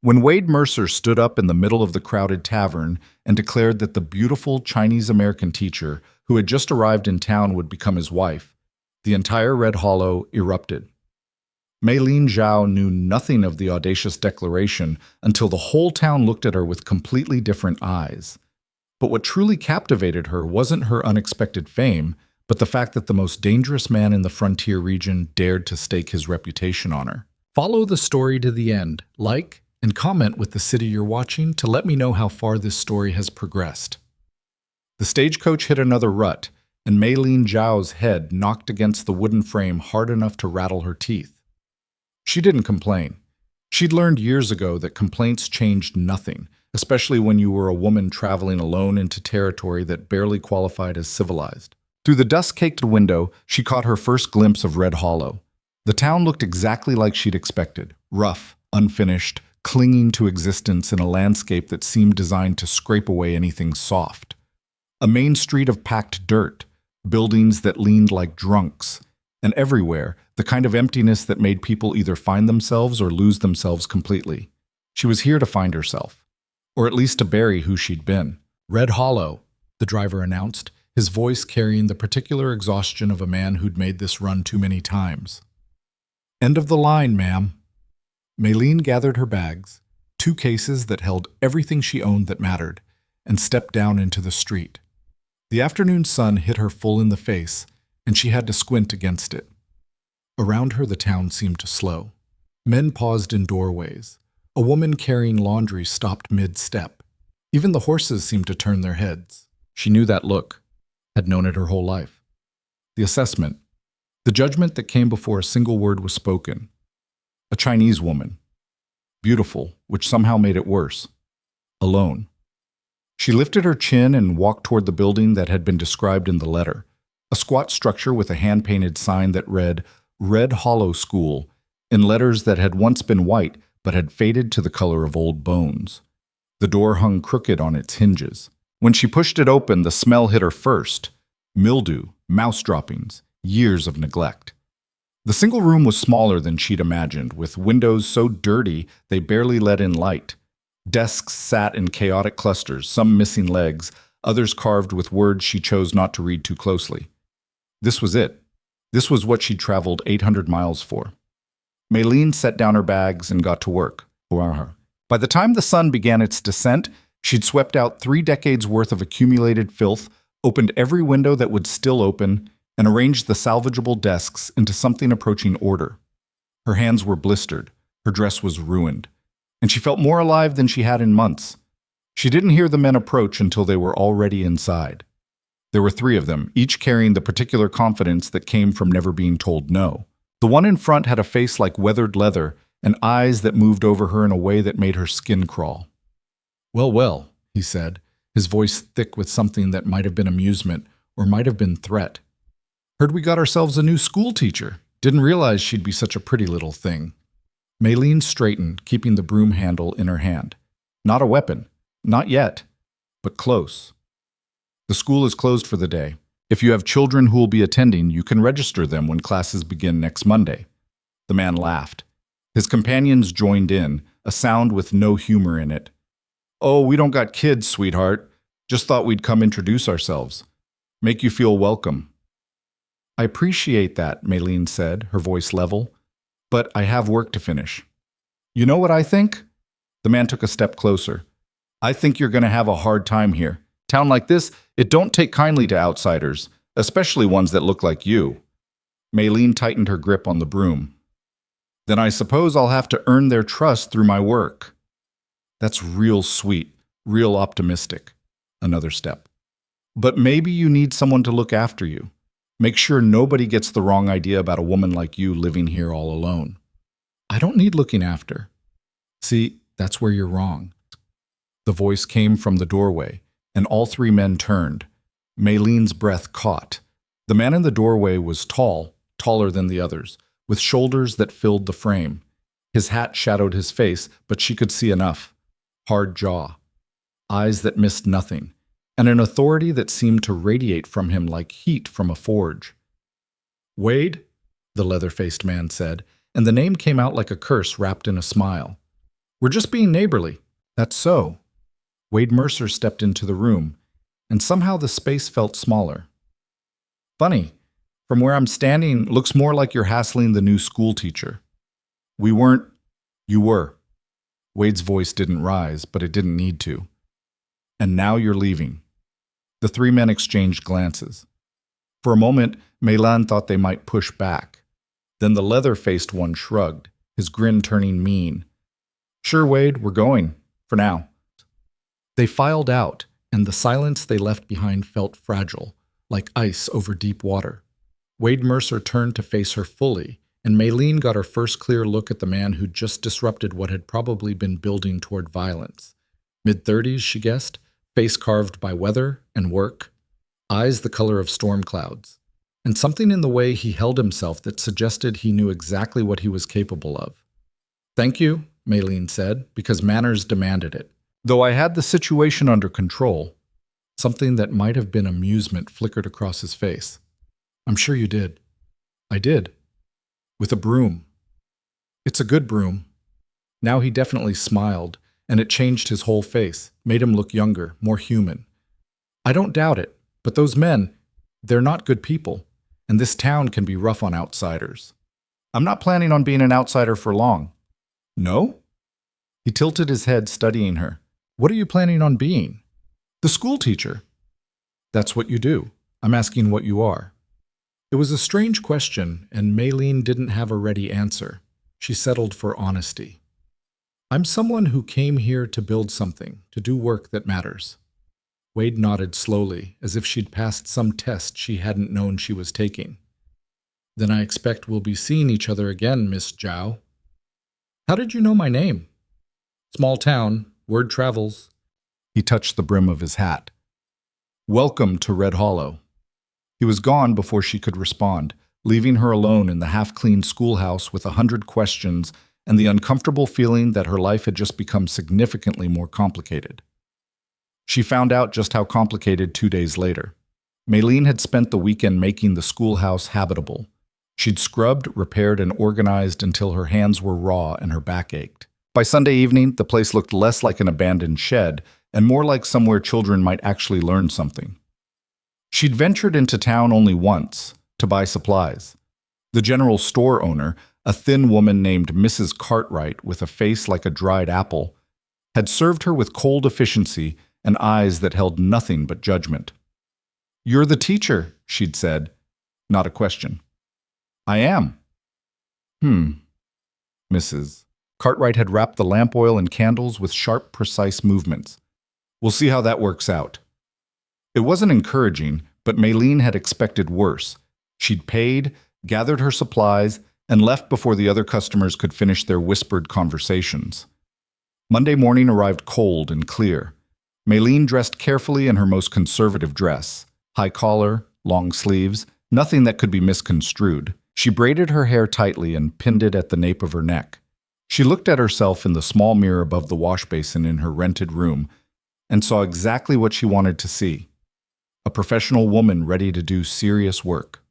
When Wade Mercer stood up in the middle of the crowded tavern and declared that the beautiful Chinese-American teacher who had just arrived in town would become his wife, the entire Red Hollow erupted. Maylene Zhao knew nothing of the audacious declaration until the whole town looked at her with completely different eyes. But what truly captivated her wasn't her unexpected fame, but the fact that the most dangerous man in the frontier region dared to stake his reputation on her. Follow the story to the end, like, and comment with the city you're watching to let me know how far this story has progressed. The stagecoach hit another rut, and Maylene Zhao's head knocked against the wooden frame hard enough to rattle her teeth. She didn't complain. She'd learned years ago that complaints changed nothing, especially when you were a woman traveling alone into territory that barely qualified as civilized. Through the dust-caked window, she caught her first glimpse of Red Hollow. The town looked exactly like she'd expected, rough, unfinished, clinging to existence in a landscape that seemed designed to scrape away anything soft. A main street of packed dirt, buildings that leaned like drunks, and everywhere, the kind of emptiness that made people either find themselves or lose themselves completely. She was here to find herself, or at least to bury who she'd been. Red Hollow, the driver announced, his voice carrying the particular exhaustion of a man who'd made this run too many times. End of the line, ma'am. Maylene gathered her bags, 2 cases that held everything she owned that mattered, and stepped down into the street. The afternoon sun hit her full in the face, and she had to squint against it. Around her, the town seemed to slow. Men paused in doorways. A woman carrying laundry stopped mid-step. Even the horses seemed to turn their heads. She knew that look, had known it her whole life. The assessment, the judgment that came before a single word was spoken. A Chinese woman. Beautiful, which somehow made it worse. Alone. She lifted her chin and walked toward the building that had been described in the letter. A squat structure with a hand-painted sign that read, Red Hollow School, in letters that had once been white but had faded to the color of old bones. The door hung crooked on its hinges. When she pushed it open, the smell hit her first. Mildew, mouse droppings, years of neglect. The single room was smaller than she'd imagined, with windows so dirty they barely let in light. Desks sat in chaotic clusters, some missing legs, others carved with words she chose not to read too closely. This was it. This was what she'd traveled 800 miles for. Maylene set down her bags and got to work. By the time the sun began its descent, she'd swept out 3 decades' worth of accumulated filth, opened every window that would still open, and arranged the salvageable desks into something approaching order. Her hands were blistered, her dress was ruined, and she felt more alive than she had in months. She didn't hear the men approach until they were already inside. There were 3 of them, each carrying the particular confidence that came from never being told no. The one in front had a face like weathered leather and eyes that moved over her in a way that made her skin crawl. "Well, well," he said, his voice thick with something that might have been amusement or might have been threat. "Heard we got ourselves a new school teacher. Didn't realize she'd be such a pretty little thing." Maylene straightened, keeping the broom handle in her hand. Not a weapon. Not yet. But close. "The school is closed for the day. If you have children who will be attending, you can register them when classes begin next Monday." The man laughed. His companions joined in, a sound with no humor in it. "Oh, we don't got kids, sweetheart. Just thought we'd come introduce ourselves. Make you feel welcome." "I appreciate that," Maylene said, her voice level. "But I have work to finish." "You know what I think?" The man took a step closer. "I think you're going to have a hard time here. Town like this, it don't take kindly to outsiders, especially ones that look like you." Maylene tightened her grip on the broom. "Then I suppose I'll have to earn their trust through my work." "That's real sweet, real optimistic." Another step. "But maybe you need someone to look after you. Make sure nobody gets the wrong idea about a woman like you living here all alone." "I don't need looking after." "See, that's where you're wrong." The voice came from the doorway, and all 3 men turned. Maylene's breath caught. The man in the doorway was tall, taller than the others, with shoulders that filled the frame. His hat shadowed his face, but she could see enough. Hard jaw, eyes that missed nothing, and an authority that seemed to radiate from him like heat from a forge. "Wade?" the leather-faced man said, and the name came out like a curse wrapped in a smile. We're just being neighborly. That's so. Wade Mercer stepped into the room, and somehow the space felt smaller. Funny, from where I'm standing, looks more like you're hassling the new school teacher. We weren't. You were. Wade's voice didn't rise, but it didn't need to. And now you're leaving. The three men exchanged glances. For a moment, Meilin thought they might push back. Then the leather-faced one shrugged, his grin turning mean. Sure, Wade, we're going. For now. They filed out, and the silence they left behind felt fragile, like ice over deep water. Wade Mercer turned to face her fully, and Meilin got her first clear look at the man who'd just disrupted what had probably been building toward violence. Mid-30s, she guessed, face carved by weather and work, eyes the color of storm clouds, and something in the way he held himself that suggested he knew exactly what he was capable of. Thank you, Meilin said, because manners demanded it. Though I had the situation under control, something that might have been amusement flickered across his face. I'm sure you did. I did. With a broom. It's a good broom. Now he definitely smiled, and it changed his whole face, made him look younger, more human. I don't doubt it, but those men, they're not good people, and this town can be rough on outsiders. I'm not planning on being an outsider for long. No? He tilted his head, studying her. What are you planning on being? The school teacher. That's what you do. I'm asking what you are. It was a strange question, and Meilin didn't have a ready answer. She settled for honesty. I'm someone who came here to build something, to do work that matters. Wade nodded slowly, as if she'd passed some test she hadn't known she was taking. Then I expect we'll be seeing each other again, Miss Zhao. How did you know my name? Small town, word travels. He touched the brim of his hat. Welcome to Red Hollow. He was gone before she could respond, leaving her alone in the half-cleaned schoolhouse with 100 questions and the uncomfortable feeling that her life had just become significantly more complicated. She found out just how complicated 2 days later. Meilin had spent the weekend making the schoolhouse habitable. She'd scrubbed, repaired, and organized until her hands were raw and her back ached. By Sunday evening, the place looked less like an abandoned shed and more like somewhere children might actually learn something. She'd ventured into town only once, to buy supplies. The general store owner, a thin woman named Mrs. Cartwright with a face like a dried apple, had served her with cold efficiency and eyes that held nothing but judgment. You're the teacher, she'd said. Not a question. I am. Mrs. Cartwright had wrapped the lamp oil and candles with sharp, precise movements. We'll see how that works out. It wasn't encouraging, but Meilin had expected worse. She'd paid, gathered her supplies, and left before the other customers could finish their whispered conversations. Monday morning arrived cold and clear. Meilin dressed carefully in her most conservative dress, high collar, long sleeves, nothing that could be misconstrued. She braided her hair tightly and pinned it at the nape of her neck. She looked at herself in the small mirror above the wash basin in her rented room and saw exactly what she wanted to see. A professional woman ready to do serious work.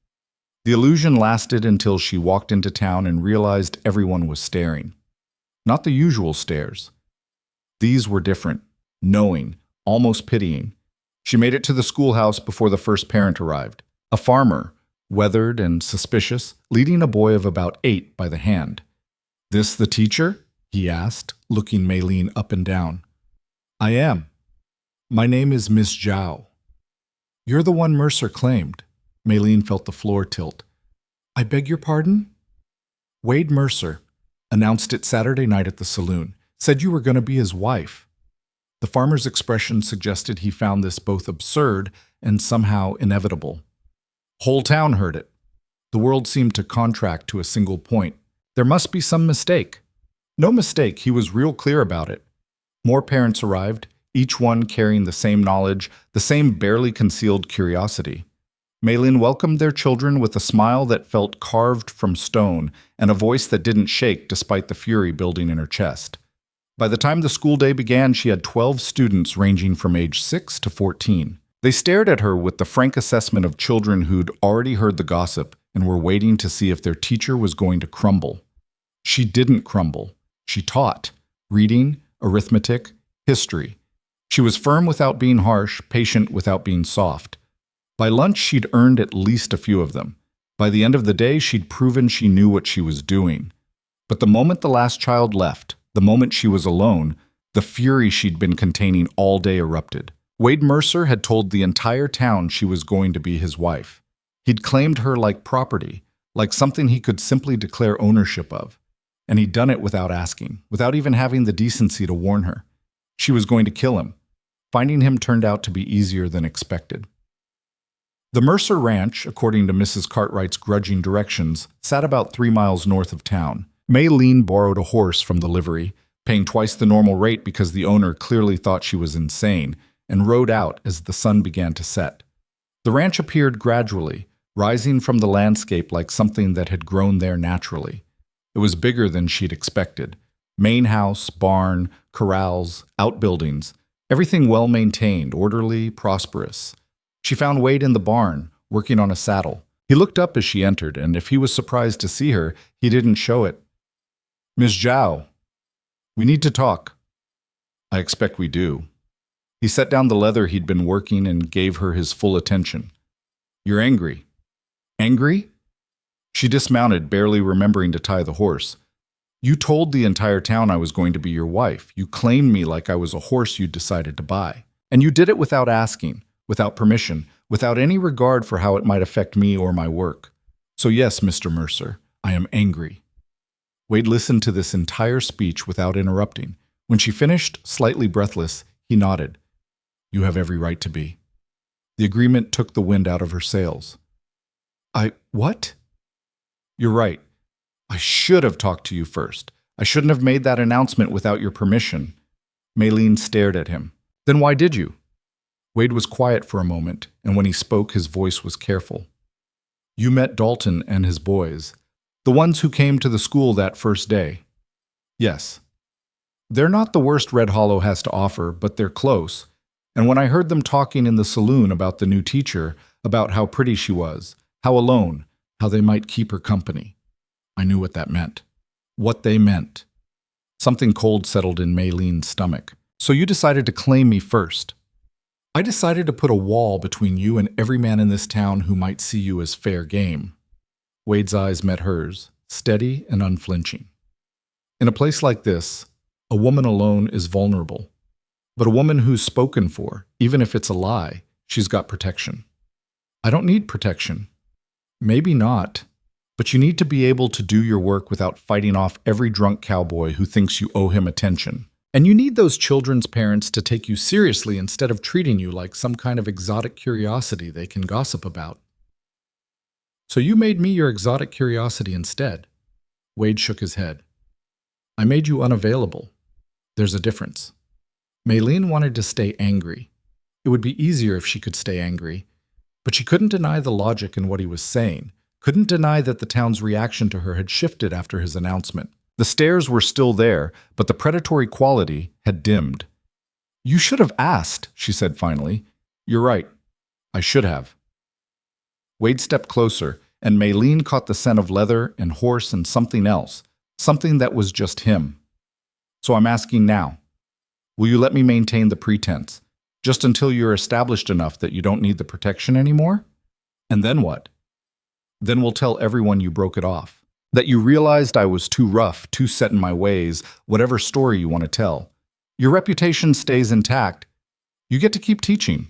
The illusion lasted until she walked into town and realized everyone was staring. Not the usual stares. These were different, knowing, almost pitying. She made it to the schoolhouse before the first parent arrived. A farmer, weathered and suspicious, leading a boy of about 8 by the hand. This the teacher? He asked, looking Meilin up and down. I am. My name is Miss Zhao. You're the one Mercer claimed. Meilin felt the floor tilt. I beg your pardon? Wade Mercer announced it Saturday night at the saloon. Said you were going to be his wife. The farmer's expression suggested he found this both absurd and somehow inevitable. Whole town heard it. The world seemed to contract to a single point. There must be some mistake. No mistake, he was real clear about it. More parents arrived, each one carrying the same knowledge, the same barely concealed curiosity. Meilin welcomed their children with a smile that felt carved from stone and a voice that didn't shake despite the fury building in her chest. By the time the school day began, she had 12 students ranging from age 6 to 14. They stared at her with the frank assessment of children who'd already heard the gossip and were waiting to see if their teacher was going to crumble. She didn't crumble. She taught. reading, arithmetic, history. She was firm without being harsh, patient without being soft. By lunch, she'd earned at least a few of them. By the end of the day, she'd proven she knew what she was doing. But the moment the last child left, the moment she was alone, the fury she'd been containing all day erupted. Wade Mercer had told the entire town she was going to be his wife. He'd claimed her like property, like something he could simply declare ownership of. And he'd done it without asking, without even having the decency to warn her. She was going to kill him. Finding him turned out to be easier than expected. The Mercer Ranch, according to Mrs. Cartwright's grudging directions, sat about 3 miles north of town. Maylene borrowed a horse from the livery, paying twice the normal rate because the owner clearly thought she was insane, and rode out as the sun began to set. The ranch appeared gradually, rising from the landscape like something that had grown there naturally. It was bigger than she'd expected. Main house, barn, corrals, outbuildings, everything well-maintained, orderly, prosperous. She found Wade in the barn, working on a saddle. He looked up as she entered, and if he was surprised to see her, he didn't show it. "Miss Zhao, we need to talk." "I expect we do." He set down the leather he'd been working and gave her his full attention. "You're angry." "Angry?" She dismounted, barely remembering to tie the horse. "You told the entire town I was going to be your wife. You claimed me like I was a horse you'd decided to buy. And you did it without asking, without permission, without any regard for how it might affect me or my work. So yes, Mr. Mercer, I am angry." Wade listened to this entire speech without interrupting. When she finished, slightly breathless, he nodded. "You have every right to be." The agreement took the wind out of her sails. What?" "You're right. I should have talked to you first. I shouldn't have made that announcement without your permission." Maylene stared at him. "Then why did you?" Wade was quiet for a moment, and when he spoke, his voice was careful. "You met Dalton and his boys, the ones who came to the school that first day." "Yes. They're not the worst Red Hollow has to offer, but they're close. And when I heard them talking in the saloon about the new teacher, about how pretty she was, how alone, how they might keep her company, I knew what that meant." What they meant. Something cold settled in Maylene's stomach. "So you decided to claim me first." "I decided to put a wall between you and every man in this town who might see you as fair game." Wade's eyes met hers, steady and unflinching. "In a place like this, a woman alone is vulnerable. But a woman who's spoken for, even if it's a lie, she's got protection." "I don't need protection." "Maybe not. But you need to be able to do your work without fighting off every drunk cowboy who thinks you owe him attention. And you need those children's parents to take you seriously instead of treating you like some kind of exotic curiosity they can gossip about." "So you made me your exotic curiosity instead." Wade shook his head. "I made you unavailable. There's a difference." Maylene wanted to stay angry. It would be easier if she could stay angry. But she couldn't deny the logic in what he was saying. Couldn't deny that the town's reaction to her had shifted after his announcement. The stares were still there, but the predatory quality had dimmed. "You should have asked," she said finally. "You're right. I should have." Wade stepped closer, and Maylene caught the scent of leather and horse and something else, something that was just him. "So I'm asking now. Will you let me maintain the pretense, just until you're established enough that you don't need the protection anymore? And then what?" "Then we'll tell everyone you broke it off. That you realized I was too rough, too set in my ways, whatever story you want to tell. Your reputation stays intact. You get to keep teaching."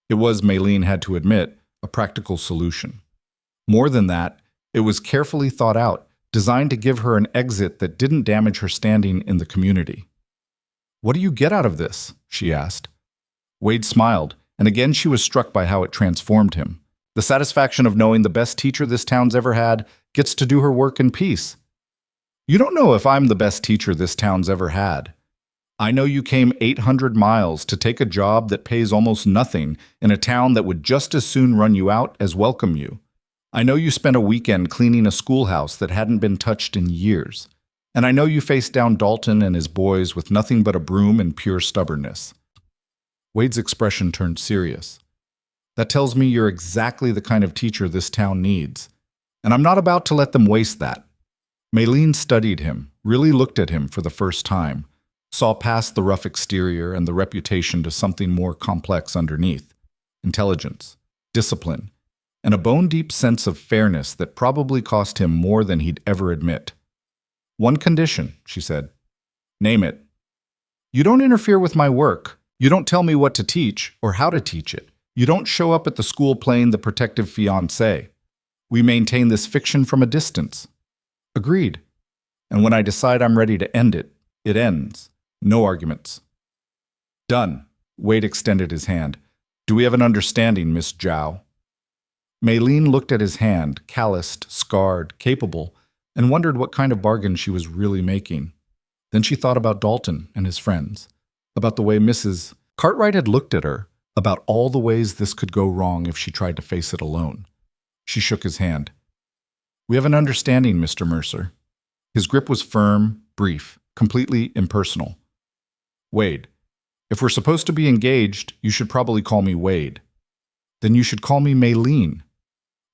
It was, Maylene had to admit, a practical solution. More than that, it was carefully thought out, designed to give her an exit that didn't damage her standing in the community. "What do you get out of this?" she asked. Wade smiled, and again she was struck by how it transformed him. The satisfaction of knowing the best teacher this town's ever had gets to do her work in peace. "You don't know if I'm the best teacher this town's ever had. I know you came 800 miles to take a job that pays almost nothing in a town that would just as soon run you out as welcome you. I know you spent a weekend cleaning a schoolhouse that hadn't been touched in years. And I know you faced down Dalton and his boys with nothing but a broom and pure stubbornness." Wade's expression turned serious. "That tells me you're exactly the kind of teacher this town needs. And I'm not about to let them waste that. Maylene studied him, really looked at him for the first time, saw past the rough exterior and the reputation to something more complex underneath: intelligence, discipline, and a bone-deep sense of fairness that probably cost him more than he'd ever admit. "One condition," she said. "Name it." "You don't interfere with my work. You don't tell me what to teach or how to teach it. You don't show up at the school playing the protective fiancé. We maintain this fiction from a distance." "Agreed. And when I decide I'm ready to end it, it ends. No arguments." "Done." Wade extended his hand. "Do we have an understanding, Miss Zhao?" Maylene looked at his hand, calloused, scarred, capable, and wondered what kind of bargain she was really making. Then she thought about Dalton and his friends, about the way Mrs. Cartwright had looked at her, about all the ways this could go wrong if she tried to face it alone. She shook his hand. "We have an understanding, Mr. Mercer." His grip was firm, brief, completely impersonal. "Wade, if we're supposed to be engaged, you should probably call me Wade." "Then you should call me Maylene."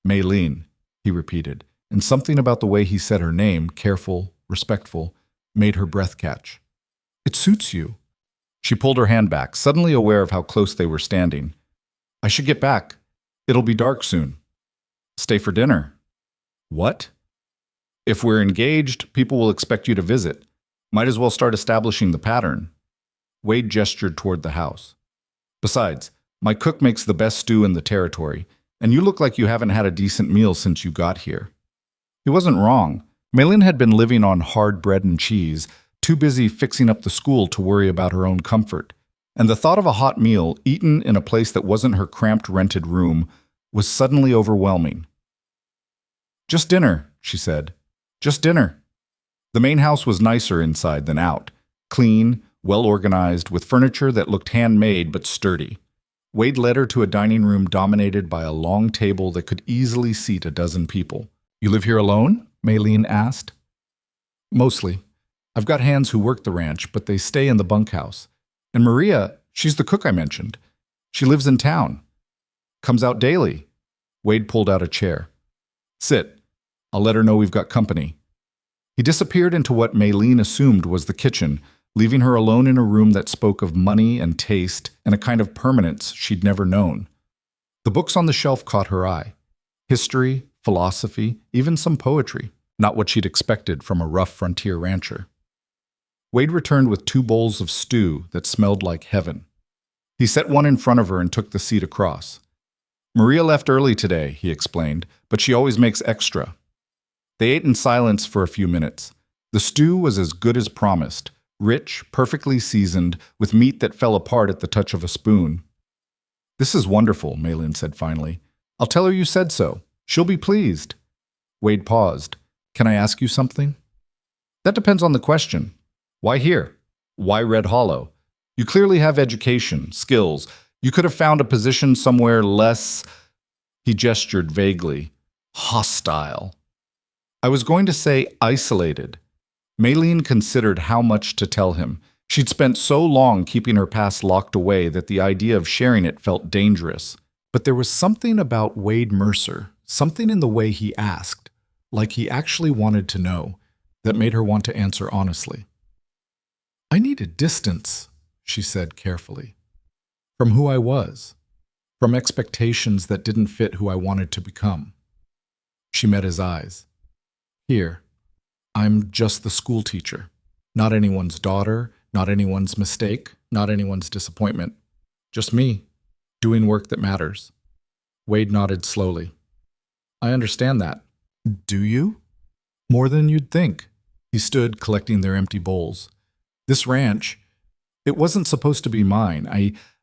"Maylene," he repeated, and something about the way he said her name, careful, respectful, made her breath catch. "It suits you." She pulled her hand back, suddenly aware of how close they were standing. "I should get back. It'll be dark soon." "Stay for dinner." "What?" "If we're engaged, people will expect you to visit. Might as well start establishing the pattern." Wade gestured toward the house. "Besides, my cook makes the best stew in the territory, and you look like you haven't had a decent meal since you got here." He wasn't wrong. Maylene had been living on hard bread and cheese, too busy fixing up the school to worry about her own comfort. And the thought of a hot meal, eaten in a place that wasn't her cramped rented room, was suddenly overwhelming. "Just dinner," she said. "Just dinner." The main house was nicer inside than out. Clean, well-organized, with furniture that looked handmade but sturdy. Wade led her to a dining room dominated by a long table that could easily seat a dozen people. "You live here alone?" Maylene asked. "Mostly. I've got hands who work the ranch, but they stay in the bunkhouse. And Maria, she's the cook I mentioned. She lives in town. Comes out daily." Wade pulled out a chair. "Sit. I'll let her know we've got company." He disappeared into what Maylene assumed was the kitchen, leaving her alone in a room that spoke of money and taste and a kind of permanence she'd never known. The books on the shelf caught her eye. History, philosophy, even some poetry, not what she'd expected from a rough frontier rancher. Wade returned with 2 bowls of stew that smelled like heaven. He set one in front of her and took the seat across. "Maria left early today," he explained, "but she always makes extra." They ate in silence for a few minutes. The stew was as good as promised, rich, perfectly seasoned, with meat that fell apart at the touch of a spoon. "This is wonderful," Maylene said finally. "I'll tell her you said so. She'll be pleased." Wade paused. "Can I ask you something?" "That depends on the question. Why here? Why Red Hollow? You clearly have education, skills. You could have found a position somewhere less—" He gestured vaguely. "Hostile." "I was going to say isolated." Maylene considered how much to tell him. She'd spent so long keeping her past locked away that the idea of sharing it felt dangerous. But there was something about Wade Mercer, something in the way he asked, like he actually wanted to know, that made her want to answer honestly. "I needed distance," she said carefully, "from who I was, from expectations that didn't fit who I wanted to become." She met his eyes. "Here, I'm just the school teacher, not anyone's daughter, not anyone's mistake, not anyone's disappointment. Just me, doing work that matters." Wade nodded slowly. "I understand that." "Do you?" "More than you'd think." He stood collecting their empty bowls. "This ranch, it wasn't supposed to be mine.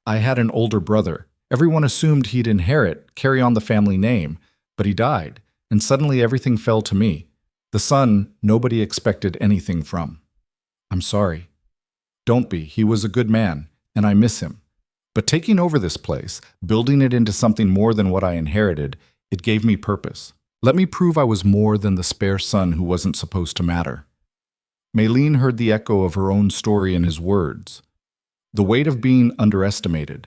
I had an older brother. Everyone assumed he'd inherit, carry on the family name, but he died, and suddenly everything fell to me. The son nobody expected anything from. I'm sorry." "Don't be. He was a good man, and I miss him. But taking over this place, building it into something more than what I inherited, it gave me purpose. Let me prove I was more than the spare son who wasn't supposed to matter." Maylene heard the echo of her own story in his words. The weight of being underestimated.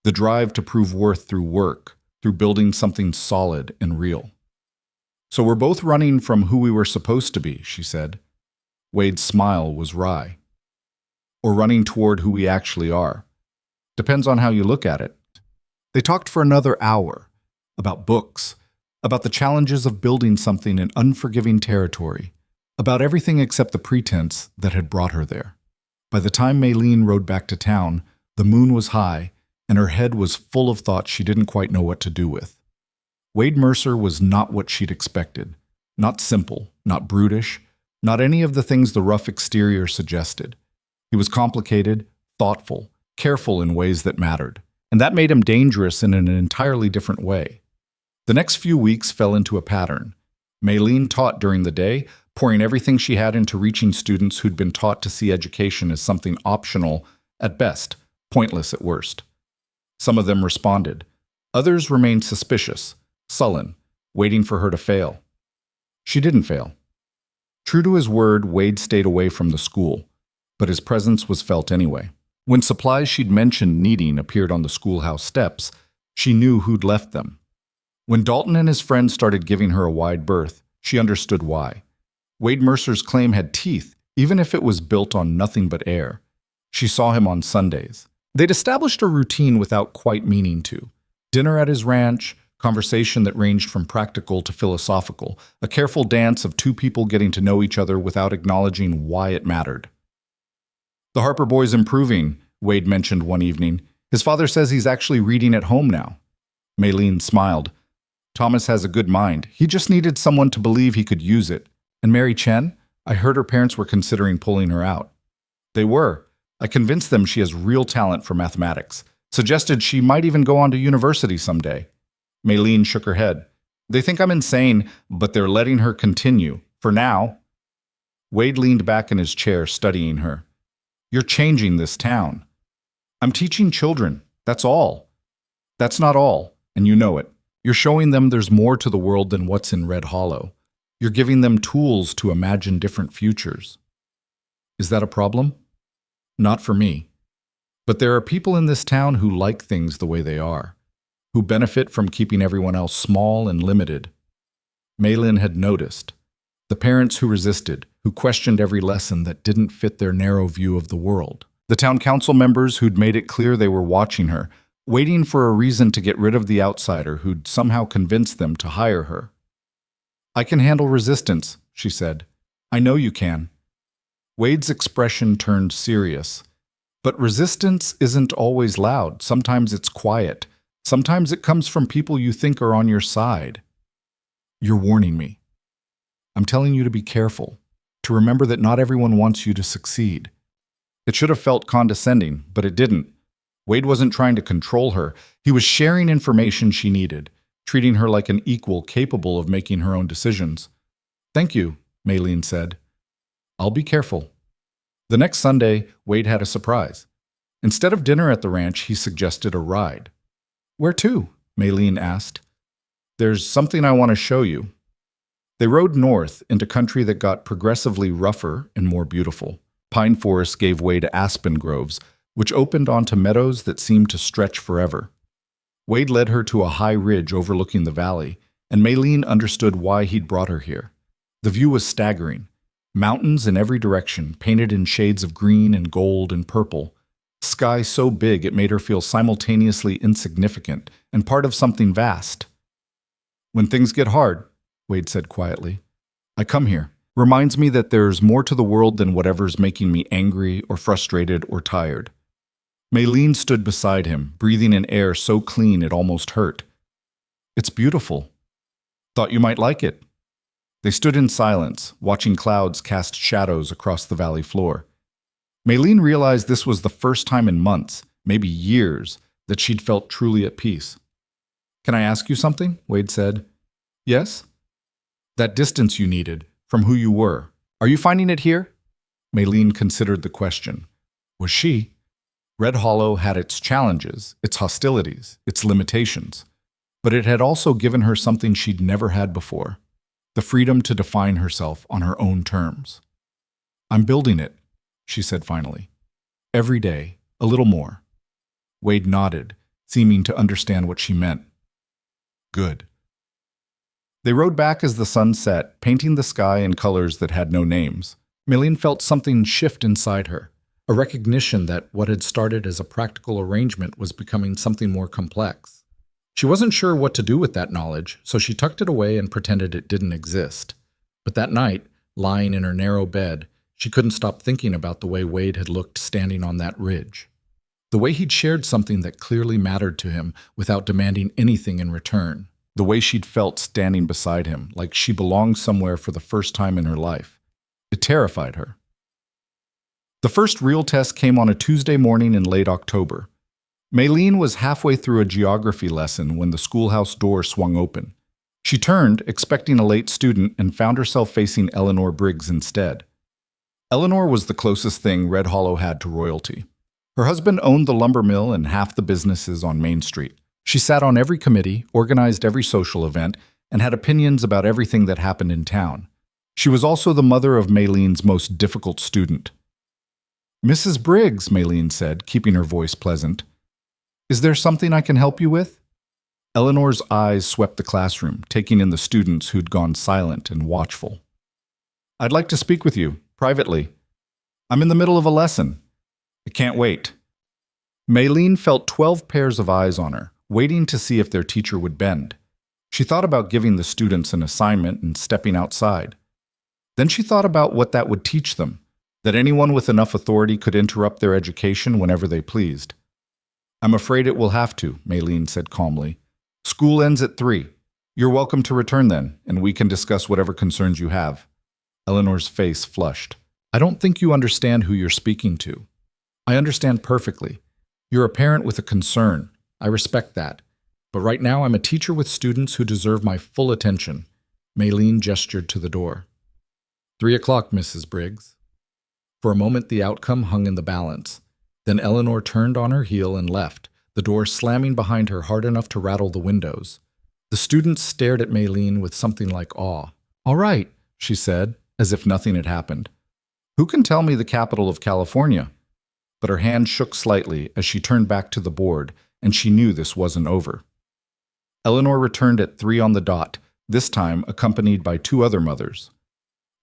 The drive to prove worth through work, through building something solid and real. So we're both running from who we were supposed to be, she said. Wade's smile was wry. Or running toward who we actually are. Depends on how you look at it. They talked for another hour. About books. About the challenges of building something in unforgiving territory. About everything except the pretense that had brought her there. By the time Maylene rode back to town, the moon was high, and her head was full of thoughts she didn't quite know what to do with. Wade Mercer was not what she'd expected. Not simple, not brutish, not any of the things the rough exterior suggested. He was complicated, thoughtful, careful in ways that mattered, and that made him dangerous in an entirely different way. The next few weeks fell into a pattern. Maylene taught during the day, pouring everything she had into reaching students who'd been taught to see education as something optional at best, pointless at worst. Some of them responded. Others remained suspicious, sullen, waiting for her to fail. She didn't fail. True to his word, Wade stayed away from the school, but his presence was felt anyway. When supplies she'd mentioned needing appeared on the schoolhouse steps, she knew who'd left them. When Dalton and his friends started giving her a wide berth, she understood why. Wade Mercer's claim had teeth, even if it was built on nothing but air. She saw him on Sundays. They'd established a routine without quite meaning to. Dinner at his ranch, conversation that ranged from practical to philosophical, a careful dance of two people getting to know each other without acknowledging why it mattered. The Harper boy's improving, Wade mentioned one evening. His father says he's actually reading at home now. Maylene smiled. Thomas has a good mind. He just needed someone to believe he could use it. And Mary Chen? I heard her parents were considering pulling her out. They were. I convinced them she has real talent for mathematics. Suggested she might even go on to university someday. Maylene shook her head. They think I'm insane, but they're letting her continue. For now. Wade leaned back in his chair, studying her. You're changing this town. I'm teaching children. That's all. That's not all, and you know it. You're showing them there's more to the world than what's in Red Hollow. You're giving them tools to imagine different futures. Is that a problem? Not for me. But there are people in this town who like things the way they are, who benefit from keeping everyone else small and limited. Maylene had noticed. The parents who resisted, who questioned every lesson that didn't fit their narrow view of the world. The town council members who'd made it clear they were watching her, waiting for a reason to get rid of the outsider who'd somehow convinced them to hire her. I can handle resistance, she said. I know you can. Wade's expression turned serious. But resistance isn't always loud. Sometimes it's quiet. Sometimes it comes from people you think are on your side. You're warning me. I'm telling you to be careful, to remember that not everyone wants you to succeed. It should have felt condescending, but it didn't. Wade wasn't trying to control her. He was sharing information she needed, treating her like an equal capable of making her own decisions. Thank you, Maylene said. I'll be careful. The next Sunday, Wade had a surprise. Instead of dinner at the ranch, he suggested a ride. Where to? Maylene asked. There's something I want to show you. They rode north into country that got progressively rougher and more beautiful. Pine forests gave way to aspen groves, which opened onto meadows that seemed to stretch forever. Wade led her to a high ridge overlooking the valley, and Maylene understood why he'd brought her here. The view was staggering. Mountains in every direction, painted in shades of green and gold and purple. Sky so big it made her feel simultaneously insignificant and part of something vast. When things get hard, Wade said quietly, I come here. Reminds me that there's more to the world than whatever's making me angry or frustrated or tired. Maylene stood beside him, breathing in air so clean it almost hurt. It's beautiful. Thought you might like it. They stood in silence, watching clouds cast shadows across the valley floor. Maylene realized this was the first time in months, maybe years, that she'd felt truly at peace. Can I ask you something? Wade said. Yes? That distance you needed, from who you were. Are you finding it here? Maylene considered the question. Was she? Red Hollow had its challenges, its hostilities, its limitations. But it had also given her something she'd never had before. The freedom to define herself on her own terms. I'm building it, she said finally. Every day, a little more. Wade nodded, seeming to understand what she meant. Good. They rode back as the sun set, painting the sky in colors that had no names. Maylene felt something shift inside her, a recognition that what had started as a practical arrangement was becoming something more complex. She wasn't sure what to do with that knowledge, so she tucked it away and pretended it didn't exist. But that night, lying in her narrow bed, she couldn't stop thinking about the way Wade had looked standing on that ridge. The way he'd shared something that clearly mattered to him without demanding anything in return. The way she'd felt standing beside him, like she belonged somewhere for the first time in her life. It terrified her. The first real test came on a Tuesday morning in late October. Maylene was halfway through a geography lesson when the schoolhouse door swung open. She turned, expecting a late student, and found herself facing Eleanor Briggs instead. Eleanor was the closest thing Red Hollow had to royalty. Her husband owned the lumber mill and half the businesses on Main Street. She sat on every committee, organized every social event, and had opinions about everything that happened in town. She was also the mother of Maylene's most difficult student. "Mrs. Briggs," Maylene said, keeping her voice pleasant. "Is there something I can help you with?" Eleanor's eyes swept the classroom, taking in the students who'd gone silent and watchful. "I'd like to speak with you, privately. I'm in the middle of a lesson. I can't wait." Maylene felt 12 pairs of eyes on her, waiting to see if their teacher would bend. She thought about giving the students an assignment and stepping outside. Then she thought about what that would teach them, that anyone with enough authority could interrupt their education whenever they pleased. "I'm afraid it will have to," Maylene said calmly. "School ends at 3. You're welcome to return then, and we can discuss whatever concerns you have." Eleanor's face flushed. "I don't think you understand who you're speaking to." "I understand perfectly. You're a parent with a concern. I respect that. But right now I'm a teacher with students who deserve my full attention." Maylene gestured to the door. 3 o'clock, Mrs. Briggs." For a moment the outcome hung in the balance. Then Eleanor turned on her heel and left, the door slamming behind her hard enough to rattle the windows. The students stared at Maylene with something like awe. "All right," she said, as if nothing had happened. "Who can tell me the capital of California?" But her hand shook slightly as she turned back to the board, and she knew this wasn't over. Eleanor returned at 3 on the dot, this time accompanied by 2 other mothers.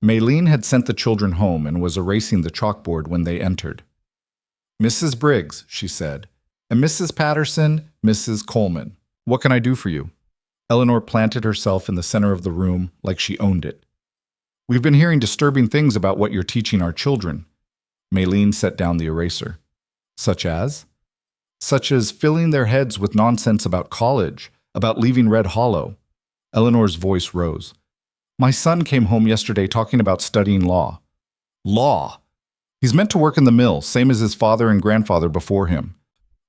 Maylene had sent the children home and was erasing the chalkboard when they entered. "Mrs. Briggs," she said, "and Mrs. Patterson, Mrs. Coleman. What can I do for you?" Eleanor planted herself in the center of the room like she owned it. "We've been hearing disturbing things about what you're teaching our children." Maylene set down the eraser. "Such as?" "Such as filling their heads with nonsense about college, about leaving Red Hollow." Eleanor's voice rose. "My son came home yesterday talking about studying law." "Law? He's meant to work in the mill, same as his father and grandfather before him."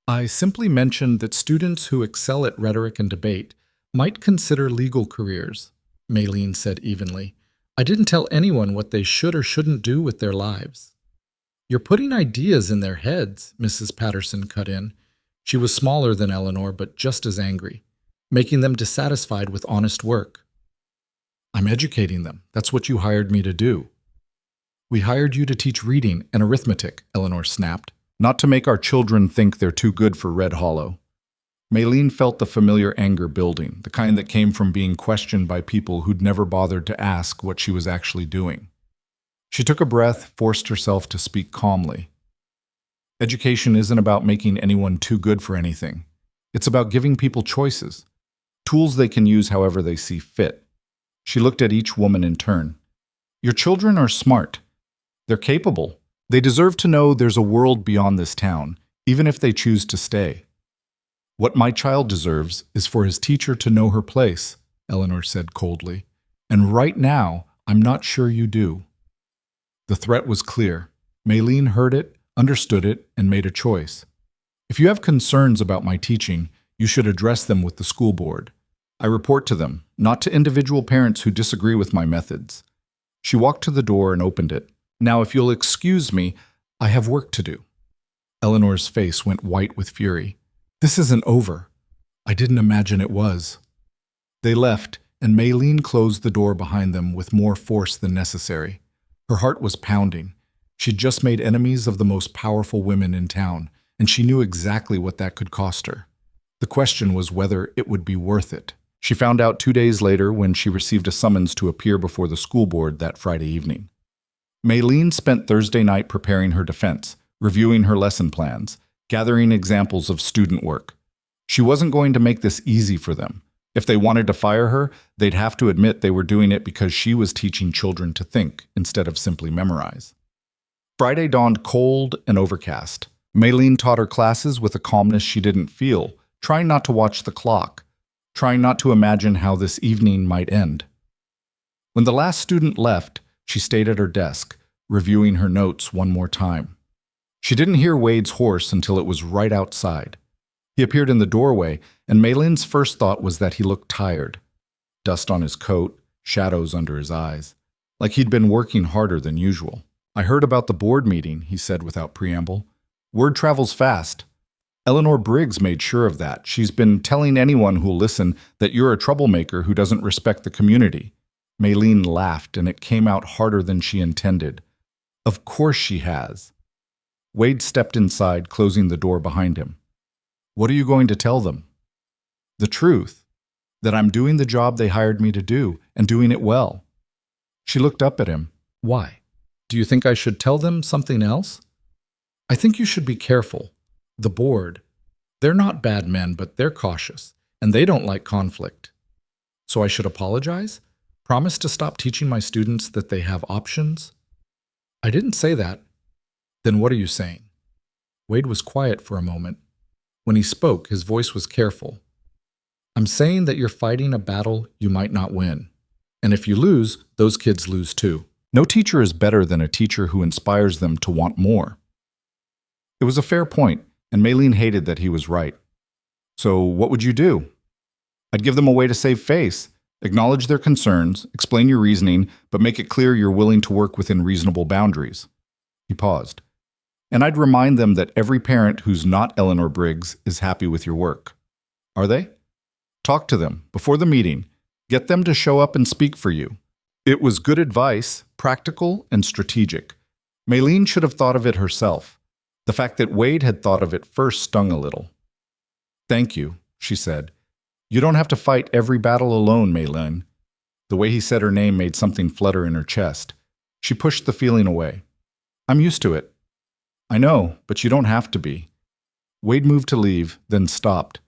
"I simply mentioned that students who excel at rhetoric and debate might consider legal careers," Maylene said evenly. "I didn't tell anyone what they should or shouldn't do with their lives." "You're putting ideas in their heads," Mrs. Patterson cut in. She was smaller than Eleanor, but just as angry, making them dissatisfied with honest work. "I'm educating them. That's what you hired me to do." "We hired you to teach reading and arithmetic," Eleanor snapped, "not to make our children think they're too good for Red Hollow." Maylene felt the familiar anger building, the kind that came from being questioned by people who'd never bothered to ask what she was actually doing. She took a breath, forced herself to speak calmly. "Education isn't about making anyone too good for anything. It's about giving people choices, tools they can use however they see fit." She looked at each woman in turn. "Your children are smart. They're capable. They deserve to know there's a world beyond this town, even if they choose to stay." "What my child deserves is for his teacher to know her place," Eleanor said coldly. "And right now, I'm not sure you do." The threat was clear. Maylene heard it, understood it, and made a choice. "If you have concerns about my teaching, you should address them with the school board. I report to them, not to individual parents who disagree with my methods." She walked to the door and opened it. "Now, if you'll excuse me, I have work to do." Eleanor's face went white with fury. "This isn't over. I didn't imagine it was." They left, and Maylene closed the door behind them with more force than necessary. Her heart was pounding. She'd just made enemies of the most powerful women in town, and she knew exactly what that could cost her. The question was whether it would be worth it. She found out 2 days later when she received a summons to appear before the school board that Friday evening. Maylene spent Thursday night preparing her defense, reviewing her lesson plans, gathering examples of student work. She wasn't going to make this easy for them. If they wanted to fire her, they'd have to admit they were doing it because she was teaching children to think instead of simply memorize. Friday dawned cold and overcast. Maylene taught her classes with a calmness she didn't feel, trying not to watch the clock, trying not to imagine how this evening might end. When the last student left, she stayed at her desk, reviewing her notes one more time. She didn't hear Wade's horse until it was right outside. He appeared in the doorway, and Maylene's first thought was that he looked tired. Dust on his coat, shadows under his eyes, like he'd been working harder than usual. "I heard about the board meeting," he said without preamble. "Word travels fast. Eleanor Briggs made sure of that. She's been telling anyone who'll listen that you're a troublemaker who doesn't respect the community." Maylene laughed, and it came out harder than she intended. "Of course she has." Wade stepped inside, closing the door behind him. "What are you going to tell them?" "The truth. That I'm doing the job they hired me to do, and doing it well." She looked up at him. "Why? Do you think I should tell them something else?" "I think you should be careful. The board, they're not bad men, but they're cautious, and they don't like conflict. So I should apologize? Promise to stop teaching my students that they have options?" "I didn't say that." "Then what are you saying?" Wade was quiet for a moment. When he spoke, his voice was careful. "I'm saying that you're fighting a battle you might not win. And if you lose, those kids lose too. No teacher is better than a teacher who inspires them to want more." It was a fair point, and Maylene hated that he was right. "So what would you do?" "I'd give them a way to save face. Acknowledge their concerns, explain your reasoning, but make it clear you're willing to work within reasonable boundaries." He paused. "And I'd remind them that every parent who's not Eleanor Briggs is happy with your work." "Are they?" "Talk to them before the meeting. Get them to show up and speak for you." It was good advice, practical and strategic. Maylene should have thought of it herself. The fact that Wade had thought of it first stung a little. "Thank you," she said. "You don't have to fight every battle alone, Maylene." The way he said her name made something flutter in her chest. She pushed the feeling away. "I'm used to it." "I know, but you don't have to be." Wade moved to leave, then stopped.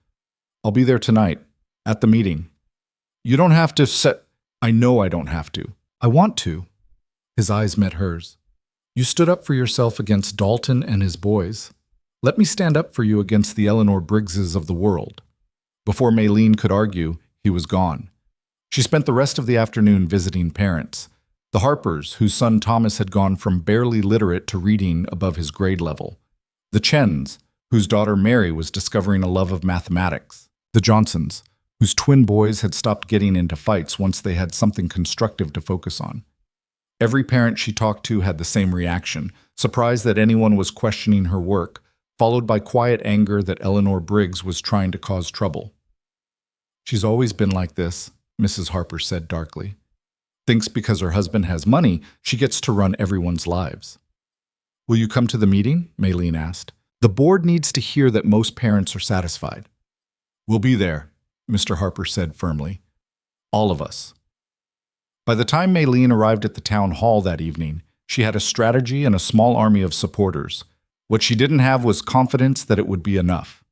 "I'll be there tonight, at the meeting." "You don't have to set—" "I know I don't have to. I want to." His eyes met hers. "You stood up for yourself against Dalton and his boys. Let me stand up for you against the Eleanor Briggses of the world." Before Maylene could argue, he was gone. She spent the rest of the afternoon visiting parents. The Harpers, whose son Thomas had gone from barely literate to reading above his grade level. The Chens, whose daughter Mary was discovering a love of mathematics. The Johnsons, whose twin boys had stopped getting into fights once they had something constructive to focus on. Every parent she talked to had the same reaction, surprise that anyone was questioning her work, followed by quiet anger that Eleanor Briggs was trying to cause trouble. "She's always been like this," Mrs. Harper said darkly. "Thinks because her husband has money, she gets to run everyone's lives." "Will you come to the meeting?" Maylene asked. "The board needs to hear that most parents are satisfied." "We'll be there," Mr. Harper said firmly. "All of us." By the time Maylene arrived at the town hall that evening, she had a strategy and a small army of supporters. What she didn't have was confidence that it would be enough.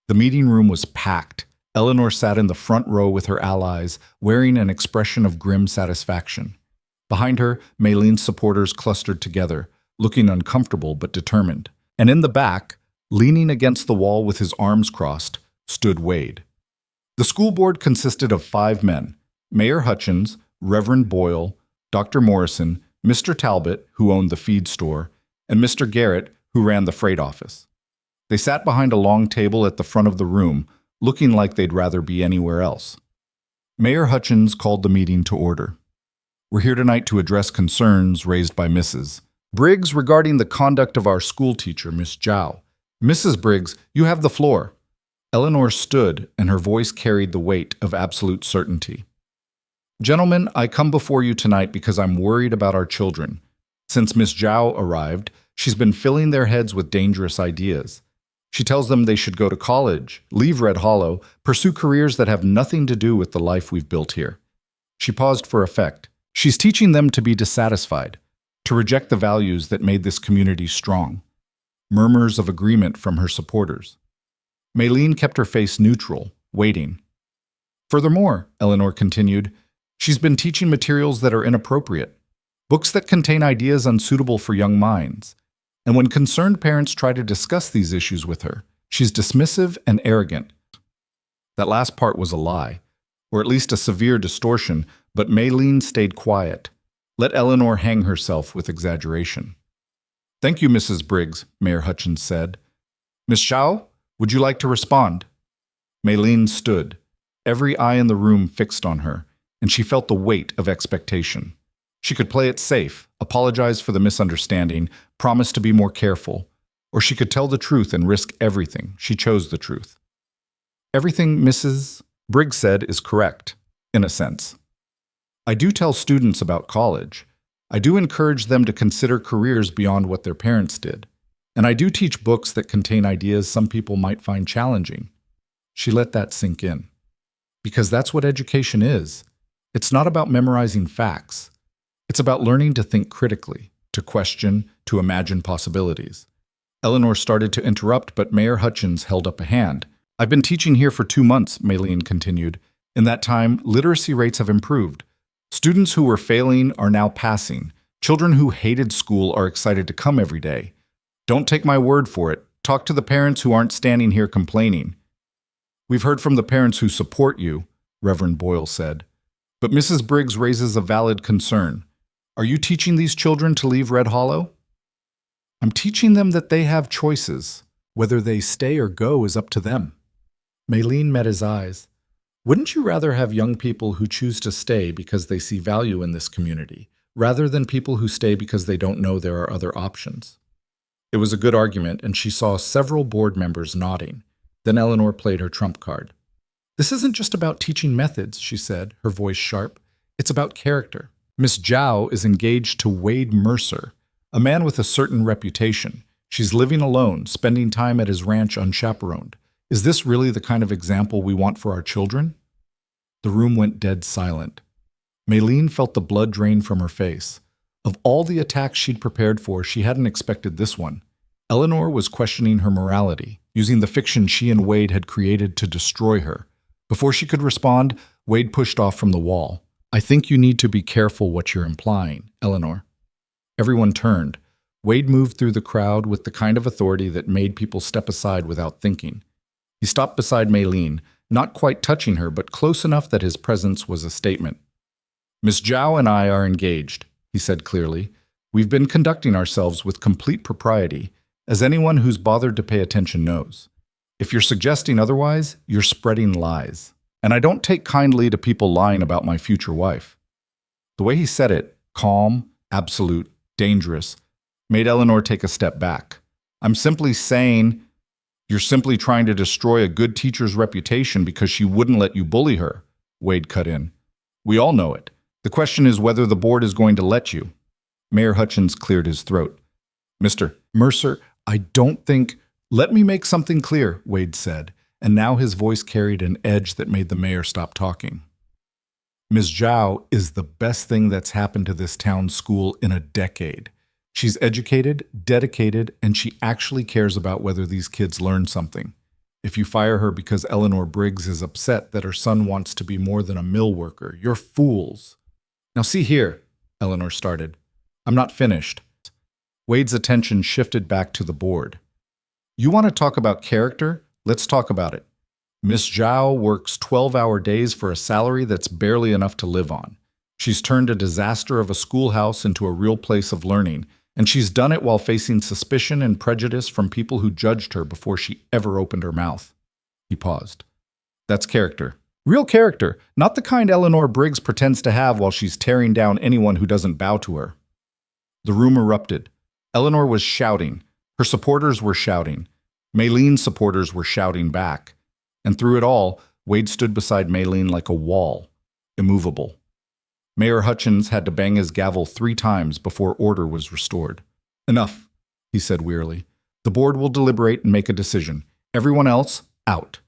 The meeting room was packed. Eleanor sat in the front row with her allies, wearing an expression of grim satisfaction. Behind her, Maylene's supporters clustered together, looking uncomfortable but determined. And in the back, leaning against the wall with his arms crossed, stood Wade. The school board consisted of 5 men: Mayor Hutchins, Reverend Boyle, Dr. Morrison, Mr. Talbot, who owned the feed store, and Mr. Garrett, who ran the freight office. They sat behind a long table at the front of the room, looking like they'd rather be anywhere else. Mayor Hutchins called the meeting to order. "We're here tonight to address concerns raised by Mrs. Briggs regarding the conduct of our school teacher, Miss Zhao. Mrs. Briggs, you have the floor." Eleanor stood, and her voice carried the weight of absolute certainty. "Gentlemen, I come before you tonight because I'm worried about our children. Since Miss Zhao arrived, she's been filling their heads with dangerous ideas. She tells them they should go to college, leave Red Hollow, pursue careers that have nothing to do with the life we've built here. She paused for effect. She's teaching them to be dissatisfied, to reject the values that made this community strong. Murmurs of agreement from her supporters. Maylene kept her face neutral, waiting. Furthermore, Eleanor continued, she's been teaching materials that are inappropriate, books that contain ideas unsuitable for young minds. And when concerned parents try to discuss these issues with her, she's dismissive and arrogant. That last part was a lie, or at least a severe distortion, but Maylene stayed quiet. Let Eleanor hang herself with exaggeration. Thank you, Mrs. Briggs, Mayor Hutchins said. Miss Zhao, would you like to respond? Maylene stood, every eye in the room fixed on her, and she felt the weight of expectation. She could play it safe, apologize for the misunderstanding, promise to be more careful, or she could tell the truth and risk everything. She chose the truth. Everything Mrs. Briggs said is correct, in a sense. I do tell students about college. I do encourage them to consider careers beyond what their parents did. And I do teach books that contain ideas some people might find challenging. She let that sink in. Because that's what education is. It's not about memorizing facts. It's about learning to think critically, to question, to imagine possibilities. Eleanor started to interrupt, but Mayor Hutchins held up a hand. I've been teaching here for 2 months, Maylene continued. In that time, literacy rates have improved. Students who were failing are now passing. Children who hated school are excited to come every day. Don't take my word for it. Talk to the parents who aren't standing here complaining. We've heard from the parents who support you, Reverend Boyle said. But Mrs. Briggs raises a valid concern. Are you teaching these children to leave Red Hollow? I'm teaching them that they have choices. Whether they stay or go is up to them. Maylene met his eyes. Wouldn't you rather have young people who choose to stay because they see value in this community, rather than people who stay because they don't know there are other options? It was a good argument, and she saw several board members nodding. Then Eleanor played her trump card. This isn't just about teaching methods, she said, her voice sharp. It's about character. Miss Zhao is engaged to Wade Mercer, a man with a certain reputation. She's living alone, spending time at his ranch unchaperoned. Is this really the kind of example we want for our children? The room went dead silent. Maylene felt the blood drain from her face. Of all the attacks she'd prepared for, she hadn't expected this one. Eleanor was questioning her morality, using the fiction she and Wade had created to destroy her. Before she could respond, Wade pushed off from the wall. I think you need to be careful what you're implying, Eleanor. Everyone turned. Wade moved through the crowd with the kind of authority that made people step aside without thinking. He stopped beside Maylene, not quite touching her, but close enough that his presence was a statement. Miss Zhao and I are engaged, he said clearly. We've been conducting ourselves with complete propriety, as anyone who's bothered to pay attention knows. If you're suggesting otherwise, you're spreading lies. And I don't take kindly to people lying about my future wife. The way he said it, calm, absolute, dangerous, made Eleanor take a step back. I'm simply saying you're simply trying to destroy a good teacher's reputation because she wouldn't let you bully her, Wade cut in. We all know it. The question is whether the board is going to let you. Mayor Hutchins cleared his throat. Mr. Mercer, I don't think... Let me make something clear, Wade said, and now his voice carried an edge that made the mayor stop talking. Ms. Zhao is the best thing that's happened to this town school in a decade. She's educated, dedicated, and she actually cares about whether these kids learn something. If you fire her because Eleanor Briggs is upset that her son wants to be more than a mill worker, you're fools. Now see here, Eleanor started. I'm not finished. Wade's attention shifted back to the board. You want to talk about character? Let's talk about it. Miss Zhao works 12-hour days for a salary that's barely enough to live on. She's turned a disaster of a schoolhouse into a real place of learning, and she's done it while facing suspicion and prejudice from people who judged her before she ever opened her mouth. He paused. That's character. Real character, not the kind Eleanor Briggs pretends to have while she's tearing down anyone who doesn't bow to her. The room erupted. Eleanor was shouting. Her supporters were shouting. Maylene's supporters were shouting back. And through it all, Wade stood beside Maylene like a wall, immovable. Mayor Hutchins had to bang his gavel 3 times before order was restored. Enough, he said wearily. The board will deliberate and make a decision. Everyone else, out.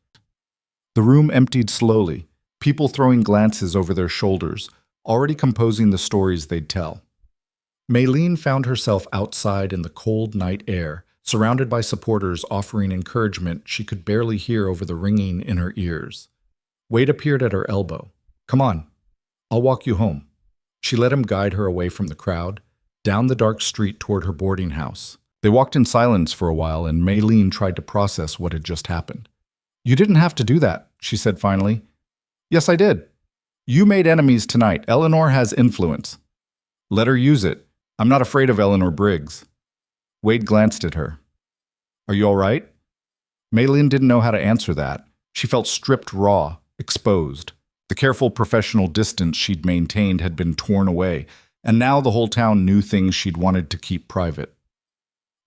The room emptied slowly, people throwing glances over their shoulders, already composing the stories they'd tell. Maylene found herself outside in the cold night air, surrounded by supporters offering encouragement she could barely hear over the ringing in her ears. Wade appeared at her elbow. "Come on, I'll walk you home." She let him guide her away from the crowd, down the dark street toward her boarding house. They walked in silence for a while, and Maylene tried to process what had just happened. "You didn't have to do that," she said finally. "Yes, I did. You made enemies tonight. Eleanor has influence. Let her use it. I'm not afraid of Eleanor Briggs." Wade glanced at her. "Are you all right?" Maylene didn't know how to answer that. She felt stripped raw, exposed. The careful professional distance she'd maintained had been torn away, and now the whole town knew things she'd wanted to keep private.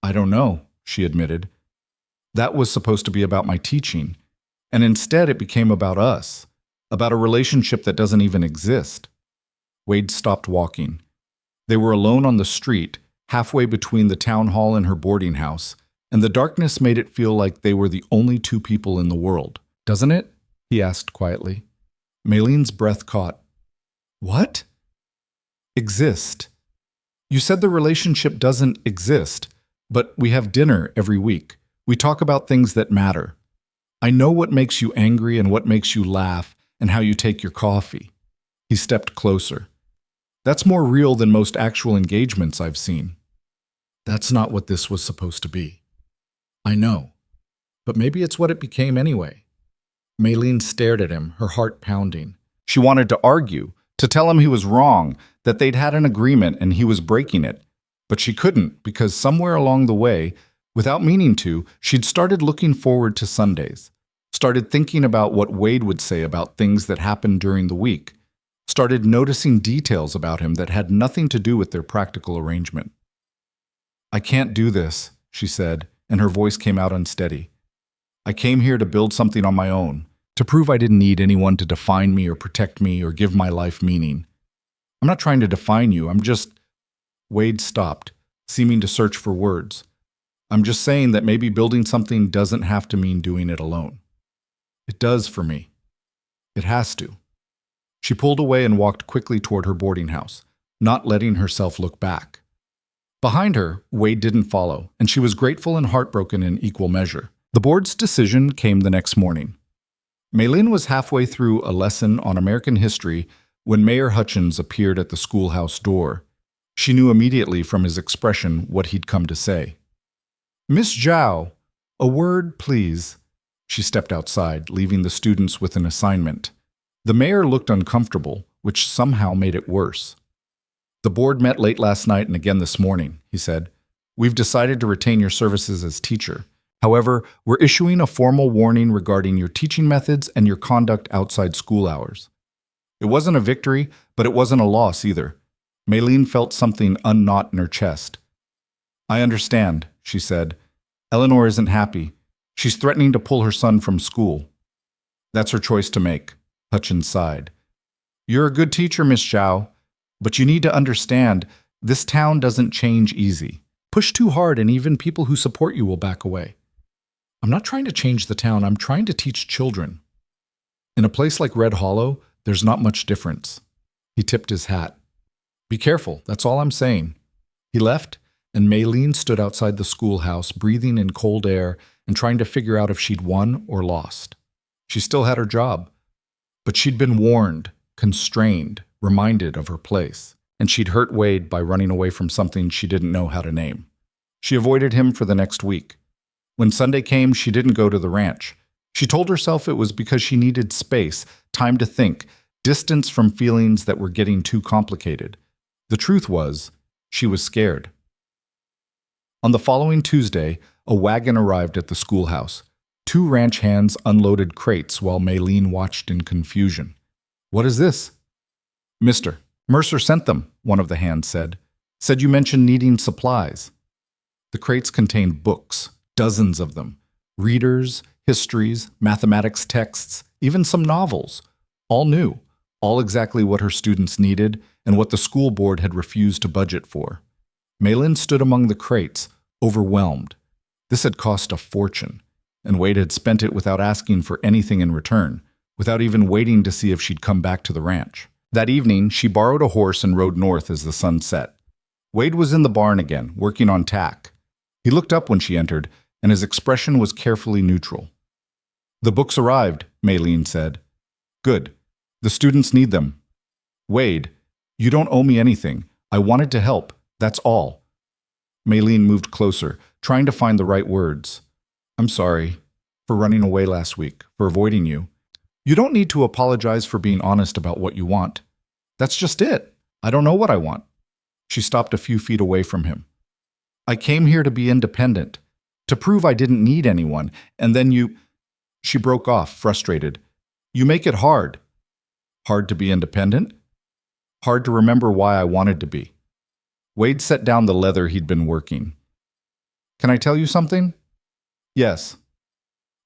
"I don't know," she admitted. "That was supposed to be about my teaching, and instead it became about us, about a relationship that doesn't even exist." Wade stopped walking. They were alone on the street, halfway between the town hall and her boarding house, and the darkness made it feel like they were the only two people in the world. "Doesn't it?" he asked quietly. Maylene's breath caught. "What?" "Exist. You said the relationship doesn't exist, but we have dinner every week. We talk about things that matter. I know what makes you angry and what makes you laugh and how you take your coffee." He stepped closer. "That's more real than most actual engagements I've seen." "That's not what this was supposed to be." "I know, but maybe it's what it became anyway." Maylene stared at him, her heart pounding. She wanted to argue, to tell him he was wrong, that they'd had an agreement and he was breaking it. But she couldn't, because somewhere along the way, without meaning to, she'd started looking forward to Sundays, started thinking about what Wade would say about things that happened during the week, started noticing details about him that had nothing to do with their practical arrangement. "I can't do this," she said, and her voice came out unsteady. "I came here to build something on my own, to prove I didn't need anyone to define me or protect me or give my life meaning. I'm not trying to define you, I'm just—" Wade stopped, seeming to search for words. "I'm just saying that maybe building something doesn't have to mean doing it alone. It does for me. It has to." She pulled away and walked quickly toward her boarding house, not letting herself look back. Behind her, Wade didn't follow, and she was grateful and heartbroken in equal measure. The board's decision came the next morning. Maylene was halfway through a lesson on American history when Mayor Hutchins appeared at the schoolhouse door. She knew immediately from his expression what he'd come to say. "Miss Zhao, a word, please." She stepped outside, leaving the students with an assignment. The mayor looked uncomfortable, which somehow made it worse. "The board met late last night and again this morning," he said. "We've decided to retain your services as teacher. However, we're issuing a formal warning regarding your teaching methods and your conduct outside school hours." It wasn't a victory, but it wasn't a loss either. Maylene felt something unknot in her chest. "I understand," she said. "Eleanor isn't happy. She's threatening to pull her son from school." "That's her choice to make," Hutchins sighed. "You're a good teacher, Miss Zhao, but you need to understand, this town doesn't change easy. Push too hard and even people who support you will back away. I'm not trying to change the town, I'm trying to teach children. In a place like Red Hollow, there's not much difference." He tipped his hat. "Be careful, that's all I'm saying." He left, and Maylene stood outside the schoolhouse, breathing in cold air and trying to figure out if she'd won or lost. She still had her job, but she'd been warned, constrained, reminded of her place, and she'd hurt Wade by running away from something she didn't know how to name. She avoided him for the next week. When Sunday came, she didn't go to the ranch. She told herself it was because she needed space, time to think, distance from feelings that were getting too complicated. The truth was, she was scared. On the following Tuesday, a wagon arrived at the schoolhouse. 2 ranch hands unloaded crates while Maylene watched in confusion. "What is this?" "Mister, Mercer sent them," one of the hands said. "Said you mentioned needing supplies." The crates contained books, dozens of them. Readers, histories, mathematics texts, even some novels. All new, all exactly what her students needed and what the school board had refused to budget for. Maylene stood among the crates, overwhelmed. This had cost a fortune, and Wade had spent it without asking for anything in return, without even waiting to see if she'd come back to the ranch. That evening, she borrowed a horse and rode north as the sun set. Wade was in the barn again, working on tack. He looked up when she entered, and his expression was carefully neutral. "The books arrived," Maylene said. "Good. The students need them. Wade, you don't owe me anything. I wanted to help. That's all." Maylene moved closer, trying to find the right words. "I'm sorry for running away last week, for avoiding you. You don't need to apologize for being honest about what you want. That's just it. I don't know what I want." She stopped a few feet away from him. "I came here to be independent, to prove I didn't need anyone, and then you—" She broke off, frustrated. "You make it hard." "Hard to be independent?" "Hard to remember why I wanted to be." Wade set down the leather he'd been working. "Can I tell you something?" "Yes."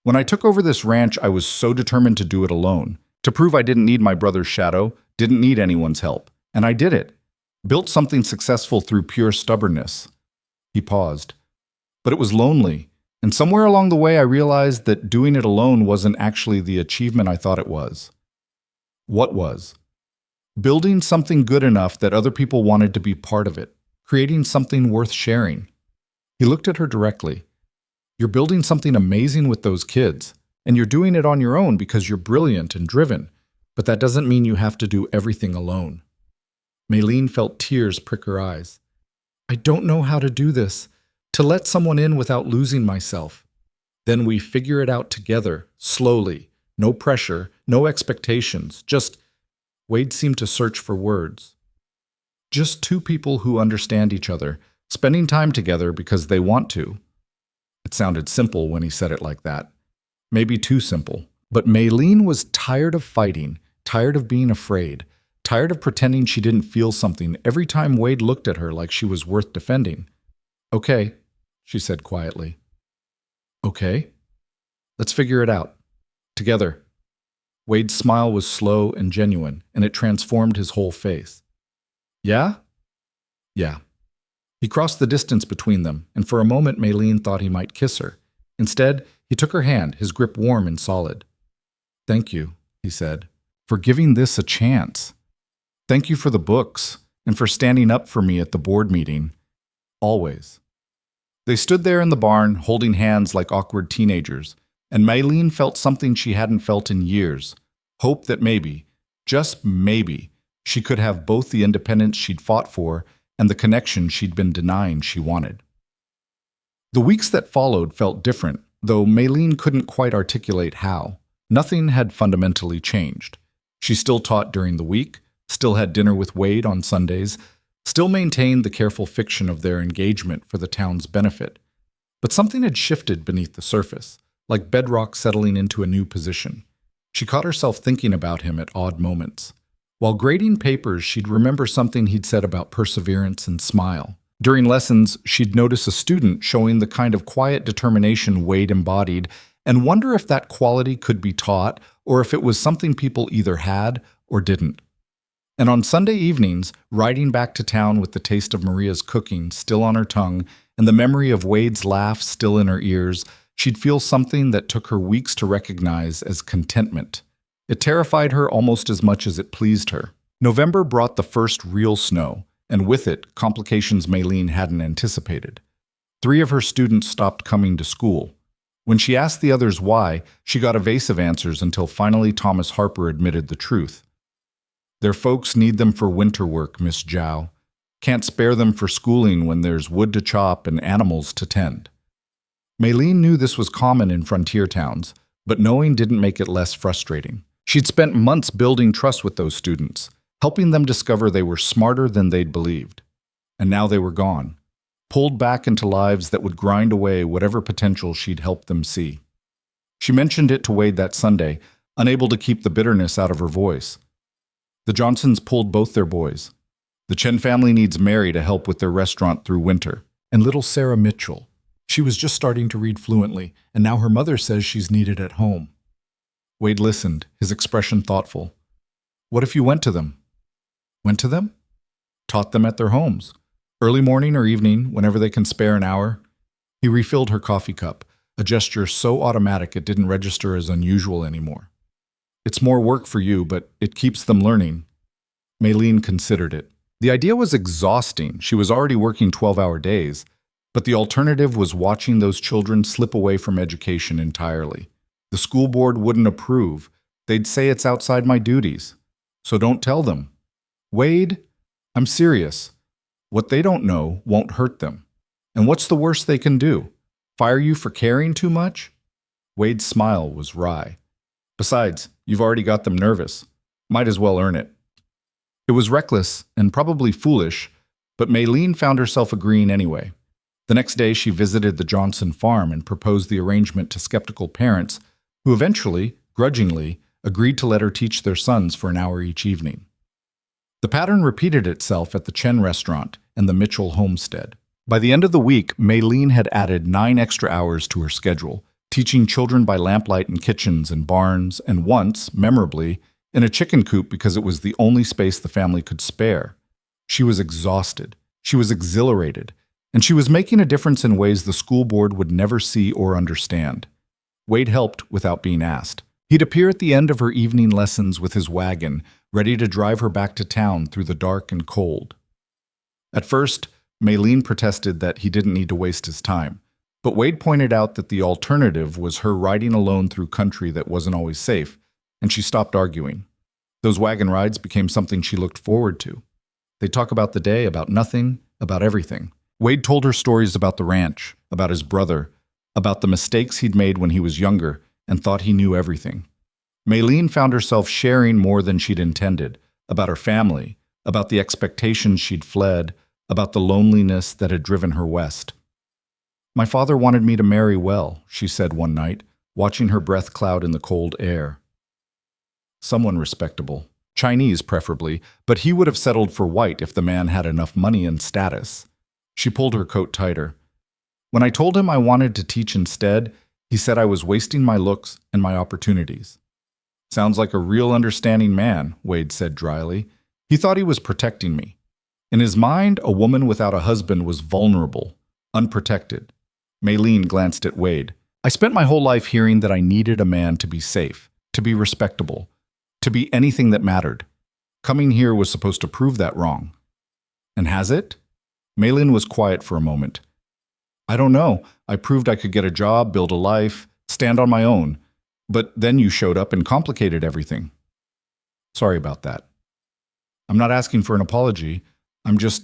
"When I took over this ranch, I was so determined to do it alone, to prove I didn't need my brother's shadow, didn't need anyone's help. And I did it. Built something successful through pure stubbornness." He paused. "But it was lonely, and somewhere along the way I realized that doing it alone wasn't actually the achievement I thought it was." "What was?" "Building something good enough that other people wanted to be part of it, creating something worth sharing." He looked at her directly. "You're building something amazing with those kids, and you're doing it on your own because you're brilliant and driven, but that doesn't mean you have to do everything alone." Maylene felt tears prick her eyes. "I don't know how to do this, to let someone in without losing myself. Then we figure it out together, slowly, no pressure, no expectations, just—" Wade seemed to search for words. "Just two people who understand each other, spending time together because they want to." It sounded simple when he said it like that. Maybe too simple. But Maylene was tired of fighting, tired of being afraid, tired of pretending she didn't feel something every time Wade looked at her like she was worth defending. "Okay," she said quietly. "Okay? Let's figure it out. Together." Wade's smile was slow and genuine, and it transformed his whole face. "Yeah?" "Yeah." He crossed the distance between them, and for a moment Maylene thought he might kiss her. Instead, he took her hand, his grip warm and solid. "Thank you," he said, "for giving this a chance. Thank you for the books, and for standing up for me at the board meeting. Always." They stood there in the barn, holding hands like awkward teenagers, and Maylene felt something she hadn't felt in years. Hope that maybe, just maybe, she could have both the independence she'd fought for and the connection she'd been denying she wanted. The weeks that followed felt different, though Maylene couldn't quite articulate how. Nothing had fundamentally changed. She still taught during the week, still had dinner with Wade on Sundays, still maintained the careful fiction of their engagement for the town's benefit. But something had shifted beneath the surface, like bedrock settling into a new position. She caught herself thinking about him at odd moments. While grading papers, she'd remember something he'd said about perseverance and smile. During lessons, she'd notice a student showing the kind of quiet determination Wade embodied and wonder if that quality could be taught or if it was something people either had or didn't. And on Sunday evenings, riding back to town with the taste of Maria's cooking still on her tongue and the memory of Wade's laugh still in her ears, she'd feel something that took her weeks to recognize as contentment. It terrified her almost as much as it pleased her. November brought the first real snow, and with it, complications Maylene hadn't anticipated. 3 of her students stopped coming to school. When she asked the others why, she got evasive answers until finally Thomas Harper admitted the truth. "Their folks need them for winter work, Miss Zhao. Can't spare them for schooling when there's wood to chop and animals to tend." Maylene knew this was common in frontier towns, but knowing didn't make it less frustrating. She'd spent months building trust with those students, helping them discover they were smarter than they'd believed. And now they were gone, pulled back into lives that would grind away whatever potential she'd helped them see. She mentioned it to Wade that Sunday, unable to keep the bitterness out of her voice. The Johnsons pulled both their boys. The Chen family needs Mary to help with their restaurant through winter, and little Sarah Mitchell. She was just starting to read fluently, and now her mother says she's needed at home. Wade listened, his expression thoughtful. "What if you went to them?" "Went to them?" "Taught them at their homes. Early morning or evening, whenever they can spare an hour." He refilled her coffee cup, a gesture so automatic it didn't register as unusual anymore. It's more work for you, but it keeps them learning. Maylene considered it. The idea was exhausting. She was already working 12-hour days, but the alternative was watching those children slip away from education entirely. The school board wouldn't approve. They'd say it's outside my duties. So don't tell them. Wade, I'm serious. What they don't know won't hurt them. And what's the worst they can do? Fire you for caring too much? Wade's smile was wry. Besides, you've already got them nervous. Might as well earn it. It was reckless and probably foolish, but Maylene found herself agreeing anyway. The next day, she visited the Johnson farm and proposed the arrangement to skeptical parents, who eventually, grudgingly, agreed to let her teach their sons for an hour each evening. The pattern repeated itself at the Chen restaurant and the Mitchell homestead. By the end of the week, Maylene had added 9 extra hours to her schedule, teaching children by lamplight in kitchens and barns, and once, memorably, in a chicken coop because it was the only space the family could spare. She was exhausted, she was exhilarated, and she was making a difference in ways the school board would never see or understand. Wade helped without being asked. He'd appear at the end of her evening lessons with his wagon, ready to drive her back to town through the dark and cold. At first, Maylene protested that he didn't need to waste his time, but Wade pointed out that the alternative was her riding alone through country that wasn't always safe, and she stopped arguing. Those wagon rides became something she looked forward to. They'd talk about the day, about nothing, about everything. Wade told her stories about the ranch, about his brother, about the mistakes he'd made when he was younger and thought he knew everything. Maylene found herself sharing more than she'd intended, about her family, about the expectations she'd fled, about the loneliness that had driven her west. "My father wanted me to marry well," she said one night, watching her breath cloud in the cold air. Someone respectable, Chinese preferably, but he would have settled for white if the man had enough money and status. She pulled her coat tighter. "When I told him I wanted to teach instead, he said I was wasting my looks and my opportunities." "Sounds like a real understanding man," Wade said dryly. "He thought he was protecting me." In his mind, a woman without a husband was vulnerable, unprotected. Maylene glanced at Wade. "I spent my whole life hearing that I needed a man to be safe, to be respectable, to be anything that mattered. Coming here was supposed to prove that wrong." "And has it?" Maylene was quiet for a moment. "I don't know. I proved I could get a job, build a life, stand on my own. But then you showed up and complicated everything." "Sorry about that." "I'm not asking for an apology. I'm just—"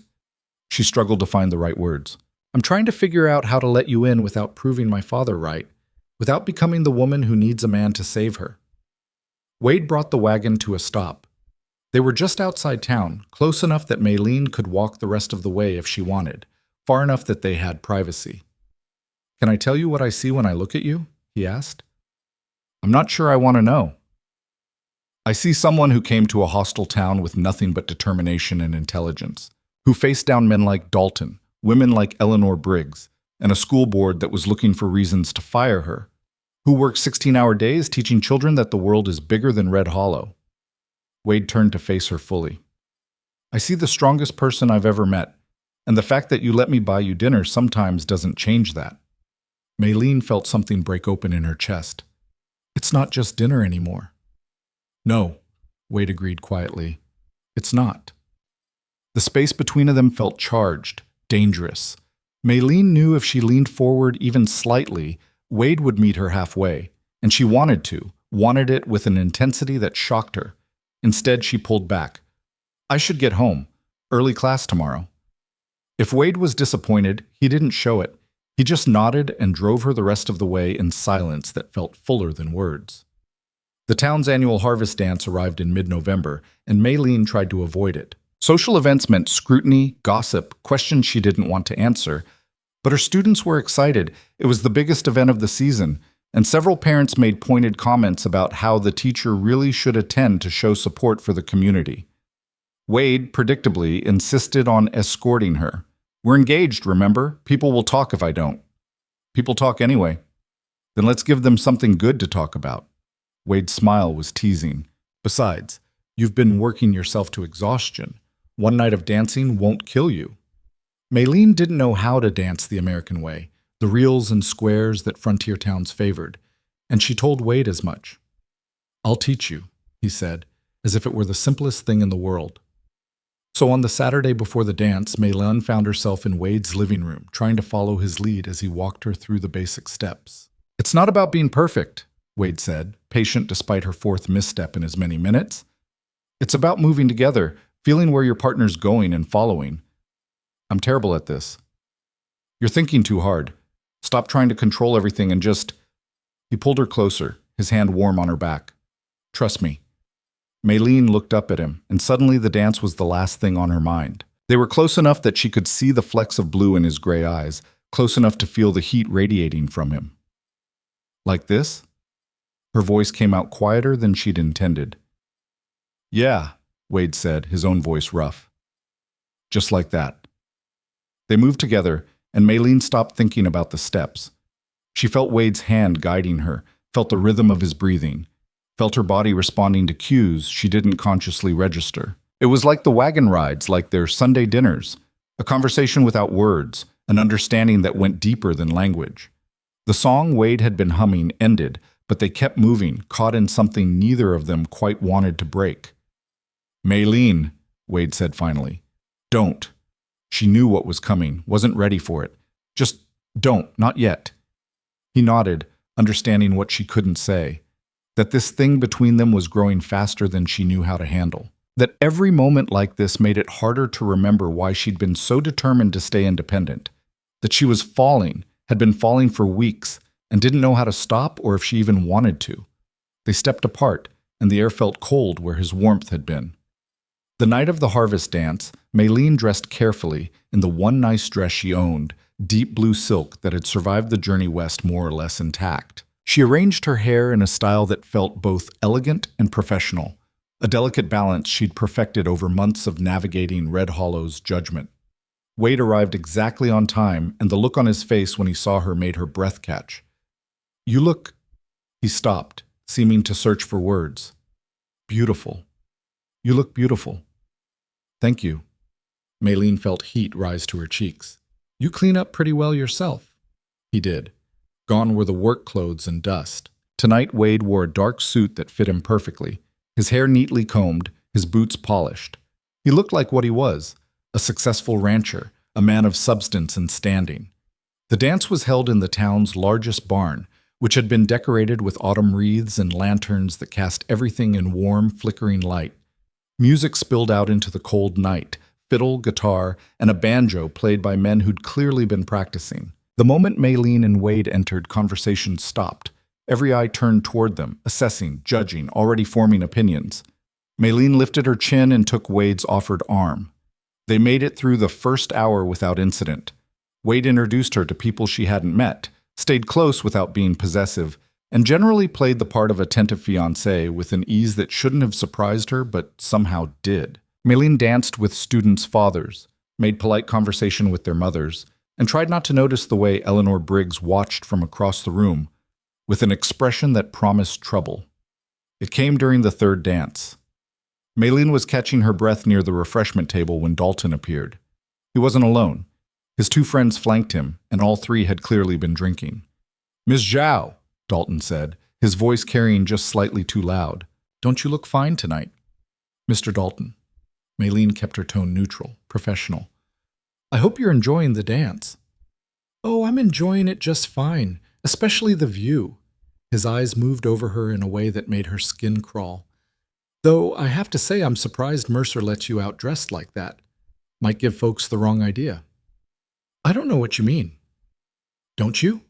She struggled to find the right words. "I'm trying to figure out how to let you in without proving my father right, without becoming the woman who needs a man to save her." Wade brought the wagon to a stop. They were just outside town, close enough that Maylene could walk the rest of the way if she wanted, far enough that they had privacy. "Can I tell you what I see when I look at you?" he asked. "I'm not sure I want to know." "I see someone who came to a hostile town with nothing but determination and intelligence, who faced down men like Dalton, women like Eleanor Briggs, and a school board that was looking for reasons to fire her, who worked 16-hour days teaching children that the world is bigger than Red Hollow." Wade turned to face her fully. "I see the strongest person I've ever met, and the fact that you let me buy you dinner sometimes doesn't change that." Maylene felt something break open in her chest. "It's not just dinner anymore." "No," Wade agreed quietly. "It's not." The space between them felt charged, dangerous. Maylene knew if she leaned forward even slightly, Wade would meet her halfway, and she wanted it with an intensity that shocked her. Instead, she pulled back. "I should get home. Early class tomorrow." If Wade was disappointed, he didn't show it. He just nodded and drove her the rest of the way in silence that felt fuller than words. The town's annual harvest dance arrived in mid-November, and Maylene tried to avoid it. Social events meant scrutiny, gossip, questions she didn't want to answer. But her students were excited. It was the biggest event of the season, and several parents made pointed comments about how the teacher really should attend to show support for the community. Wade, predictably, insisted on escorting her. "We're engaged, remember? People will talk if I don't." "People talk anyway." "Then let's give them something good to talk about." Wade's smile was teasing. "Besides, you've been working yourself to exhaustion. One night of dancing won't kill you." Maylene didn't know how to dance the American way. the reels and squares that frontier towns favored, and she told Wade as much. "I'll teach you," he said, as if it were the simplest thing in the world. So on the Saturday before the dance, Meilin found herself in Wade's living room, trying to follow his lead as he walked her through the basic steps. "It's not about being perfect," Wade said, patient despite her fourth misstep in as many minutes. "It's about moving together, feeling where your partner's going and following. I'm terrible at this. You're thinking too hard. Stop trying to control everything and just—" He pulled her closer, his hand warm on her back. "Trust me." Meilin looked up at him, and suddenly the dance was the last thing on her mind. They were close enough that she could see the flecks of blue in his gray eyes, close enough to feel the heat radiating from him. "Like this?" Her voice came out quieter than she'd intended. "Yeah," Wade said, his own voice rough. "Just like that." They moved together, and Meilin stopped thinking about the steps. She felt Wade's hand guiding her, felt the rhythm of his breathing, felt her body responding to cues she didn't consciously register. It was like the wagon rides, like their Sunday dinners, a conversation without words, an understanding that went deeper than language. The song Wade had been humming ended, but they kept moving, caught in something neither of them quite wanted to break. "Meilin," Wade said finally. "Don't." She knew what was coming, wasn't ready for it. "Just don't, not yet." He nodded, understanding what she couldn't say. That this thing between them was growing faster than she knew how to handle. That every moment like this made it harder to remember why she'd been so determined to stay independent. That she was falling, had been falling for weeks, and didn't know how to stop or if she even wanted to. They stepped apart, and the air felt cold where his warmth had been. The night of the harvest dance, Meilin dressed carefully in the one nice dress she owned, deep blue silk that had survived the journey west more or less intact. She arranged her hair in a style that felt both elegant and professional, a delicate balance she'd perfected over months of navigating Red Hollow's judgment. Wade arrived exactly on time, and the look on his face when he saw her made her breath catch. "You look—" He stopped, seeming to search for words. "Beautiful. You look beautiful." "Thank you." Meilin felt heat rise to her cheeks. "You clean up pretty well yourself." He did. Gone were the work clothes and dust. Tonight Wade wore a dark suit that fit him perfectly, his hair neatly combed, his boots polished. He looked like what he was, a successful rancher, a man of substance and standing. The dance was held in the town's largest barn, which had been decorated with autumn wreaths and lanterns that cast everything in warm, flickering light. Music spilled out into the cold night, fiddle, guitar, and a banjo played by men who'd clearly been practicing. The moment Meilin and Wade entered, conversation stopped. Every eye turned toward them, assessing, judging, already forming opinions. Meilin lifted her chin and took Wade's offered arm. They made it through the first hour without incident. Wade introduced her to people she hadn't met, stayed close without being possessive, and generally played the part of attentive fiancé with an ease that shouldn't have surprised her but somehow did. Meilin danced with students' fathers, made polite conversation with their mothers, and tried not to notice the way Eleanor Briggs watched from across the room, with an expression that promised trouble. It came during the third dance. Meilin was catching her breath near the refreshment table when Dalton appeared. He wasn't alone. His two friends flanked him, and all three had clearly been drinking. "Miss Zhao," Dalton said, his voice carrying just slightly too loud. "Don't you look fine tonight?" "Mr. Dalton." Meilin kept her tone neutral, professional. "I hope you're enjoying the dance." "Oh, I'm enjoying it just fine, especially the view." His eyes moved over her in a way that made her skin crawl. "Though I have to say I'm surprised Mercer lets you out dressed like that. Might give folks the wrong idea." "I don't know what you mean." "Don't you?"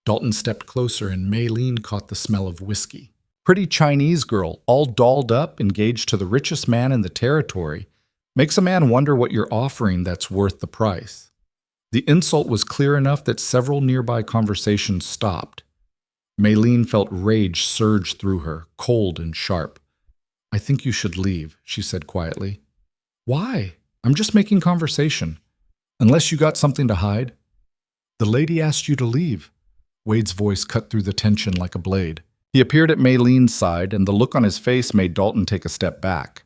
Dalton stepped closer and Meilin caught the smell of whiskey. Pretty Chinese girl, all dolled up, engaged to the richest man in the territory. Makes a man wonder what you're offering that's worth the price. The insult was clear enough that several nearby conversations stopped. Meilin felt rage surge through her, cold and sharp. "I think you should leave," she said quietly. "Why? I'm just making conversation. Unless you got something to hide." "The lady asked you to leave." Wade's voice cut through the tension like a blade. He appeared at Meilin's side, and the look on his face made Dalton take a step back.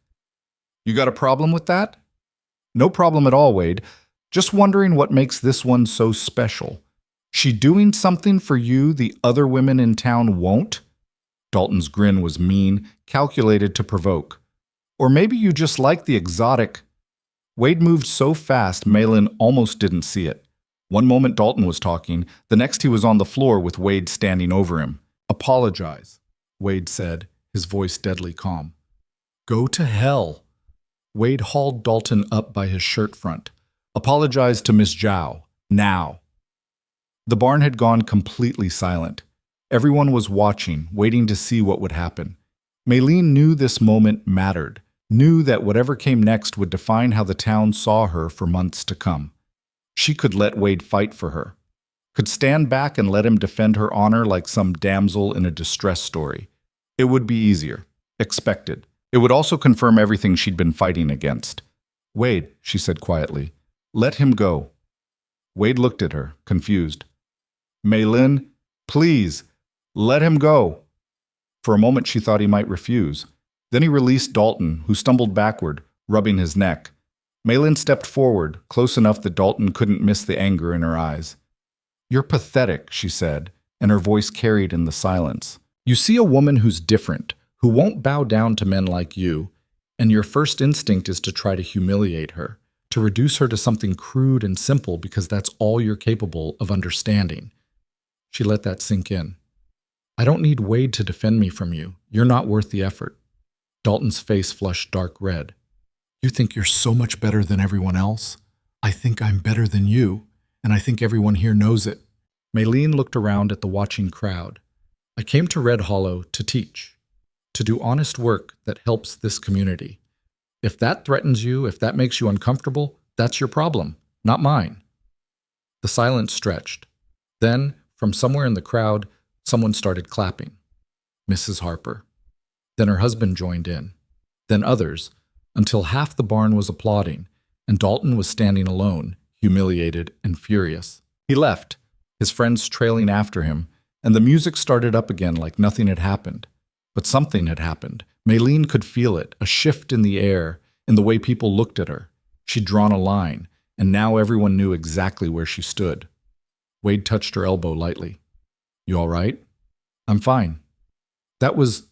"You got a problem with that?" "No problem at all, Wade. Just wondering what makes this one so special. She doing something for you the other women in town won't? Dalton's grin was mean, calculated to provoke. Or maybe you just like the exotic. Wade moved so fast, Malin almost didn't see it. One moment Dalton was talking, the next he was on the floor with Wade standing over him. Apologize, Wade said, his voice deadly calm. Go to hell. Wade hauled Dalton up by his shirt front. Apologize to Miss Zhao. Now. The barn had gone completely silent. Everyone was watching, waiting to see what would happen. Maylene knew this moment mattered, knew that whatever came next would define how the town saw her for months to come. She could let Wade fight for her, could stand back and let him defend her honor like some damsel in a distress story. It would be easier, expected. It would also confirm everything she'd been fighting against. Wade, she said quietly, let him go. Wade looked at her, confused. Maylin, please, let him go. For a moment she thought he might refuse. Then he released Dalton, who stumbled backward, rubbing his neck. Maylin stepped forward, close enough that Dalton couldn't miss the anger in her eyes. You're pathetic, she said, and her voice carried in the silence. You see a woman who's different, who won't bow down to men like you, and your first instinct is to try to humiliate her, to reduce her to something crude and simple because that's all you're capable of understanding. She let that sink in. I don't need Wade to defend me from you. You're not worth the effort. Dalton's face flushed dark red. You think you're so much better than everyone else? I think I'm better than you, and I think everyone here knows it. Maylene looked around at the watching crowd. I came to Red Hollow to teach, to do honest work that helps this community. If that threatens you, if that makes you uncomfortable, that's your problem, not mine. The silence stretched. Then, from somewhere in the crowd, someone started clapping. Mrs. Harper. Then her husband joined in. Then others, until half the barn was applauding, and Dalton was standing alone, humiliated and furious. He left, his friends trailing after him, and the music started up again like nothing had happened. But something had happened. Maylene could feel it, a shift in the air, in the way people looked at her. She'd drawn a line, and now everyone knew exactly where she stood. Wade touched her elbow lightly. You all right? I'm fine. That was...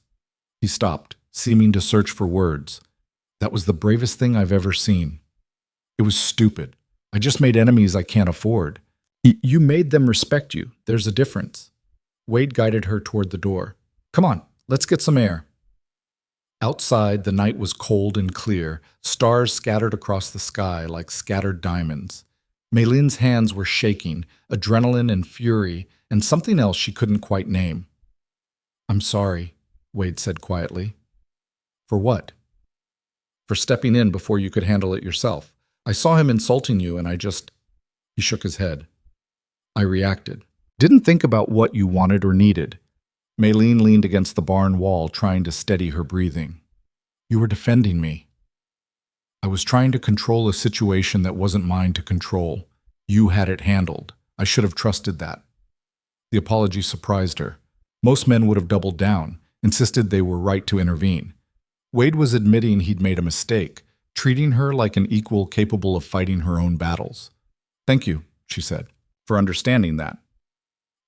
He stopped, seeming to search for words. That was the bravest thing I've ever seen. It was stupid. I just made enemies I can't afford. You made them respect you. There's a difference. Wade guided her toward the door. Come on, let's get some air. Outside, the night was cold and clear, stars scattered across the sky like scattered diamonds. Maylin's hands were shaking, adrenaline and fury, and something else she couldn't quite name. I'm sorry, Wade said quietly. For what? For stepping in before you could handle it yourself. I saw him insulting you and He shook his head. I reacted. Didn't think about what you wanted or needed. Maylene leaned against the barn wall, trying to steady her breathing. You were defending me. I was trying to control a situation that wasn't mine to control. You had it handled. I should have trusted that. The apology surprised her. Most men would have doubled down, insisted they were right to intervene. Wade was admitting he'd made a mistake, treating her like an equal capable of fighting her own battles. Thank you, she said, for understanding that.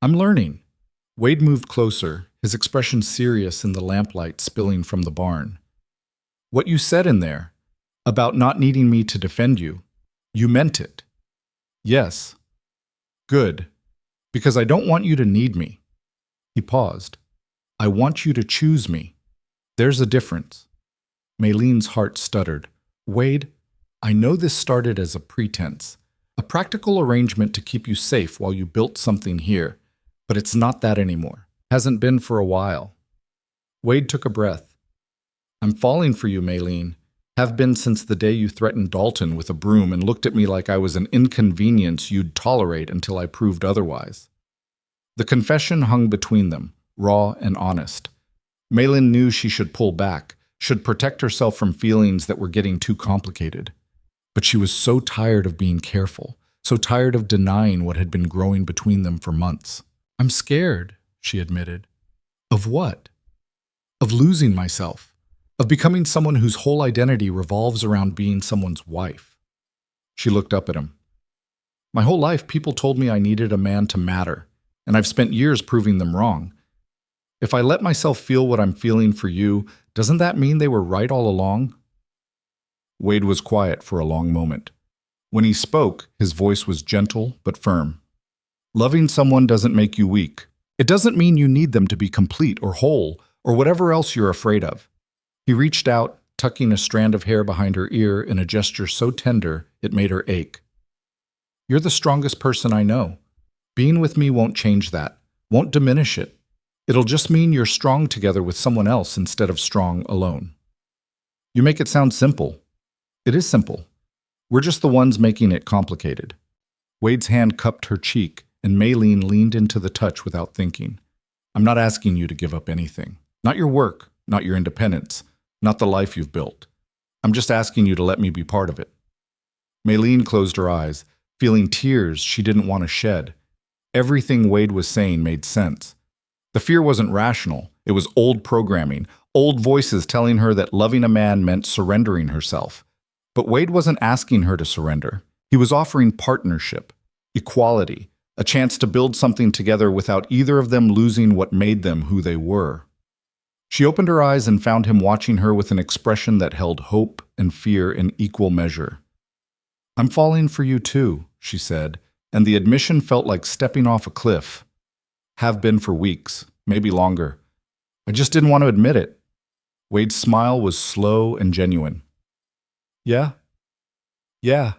I'm learning. Wade moved closer, his expression serious in the lamplight spilling from the barn. What you said in there, about not needing me to defend you, you meant it. Yes. Good. Because I don't want you to need me. He paused. I want you to choose me. There's a difference. Maylene's heart stuttered. Wade, I know this started as a pretense, a practical arrangement to keep you safe while you built something here, but it's not that anymore. Hasn't been for a while. Wade took a breath. I'm falling for you, Maylene. Have been since the day you threatened Dalton with a broom and looked at me like I was an inconvenience you'd tolerate until I proved otherwise. The confession hung between them, raw and honest. Maylene knew she should pull back, should protect herself from feelings that were getting too complicated. But she was so tired of being careful, so tired of denying what had been growing between them for months. I'm scared, she admitted. Of what? Of losing myself. Of becoming someone whose whole identity revolves around being someone's wife. She looked up at him. My whole life, people told me I needed a man to matter, and I've spent years proving them wrong. If I let myself feel what I'm feeling for you, doesn't that mean they were right all along? Wade was quiet for a long moment. When he spoke, his voice was gentle but firm. Loving someone doesn't make you weak. It doesn't mean you need them to be complete or whole or whatever else you're afraid of. He reached out, tucking a strand of hair behind her ear in a gesture so tender it made her ache. You're the strongest person I know. Being with me won't change that, won't diminish it. It'll just mean you're strong together with someone else instead of strong alone. You make it sound simple. It is simple. We're just the ones making it complicated. Wade's hand cupped her cheek, and Maylene leaned into the touch without thinking. I'm not asking you to give up anything. Not your work, not your independence, not the life you've built. I'm just asking you to let me be part of it. Maylene closed her eyes, feeling tears she didn't want to shed. Everything Wade was saying made sense. The fear wasn't rational. It was old programming, old voices telling her that loving a man meant surrendering herself. But Wade wasn't asking her to surrender. He was offering partnership, equality, a chance to build something together without either of them losing what made them who they were. She opened her eyes and found him watching her with an expression that held hope and fear in equal measure. I'm falling for you too, she said, and the admission felt like stepping off a cliff. Have been for weeks, maybe longer. I just didn't want to admit it. Wade's smile was slow and genuine. Yeah? Yeah.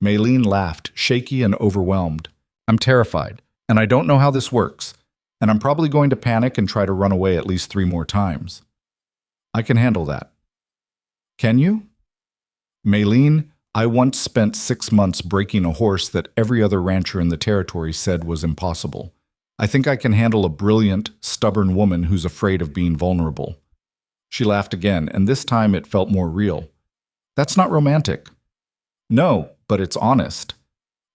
Maylene laughed, shaky and overwhelmed. I'm terrified, and I don't know how this works, and I'm probably going to panic and try to run away at least 3 more times. I can handle that. Can you? Maylene, I once spent 6 months breaking a horse that every other rancher in the territory said was impossible. I think I can handle a brilliant, stubborn woman who's afraid of being vulnerable. She laughed again, and this time it felt more real. That's not romantic. No, but it's honest.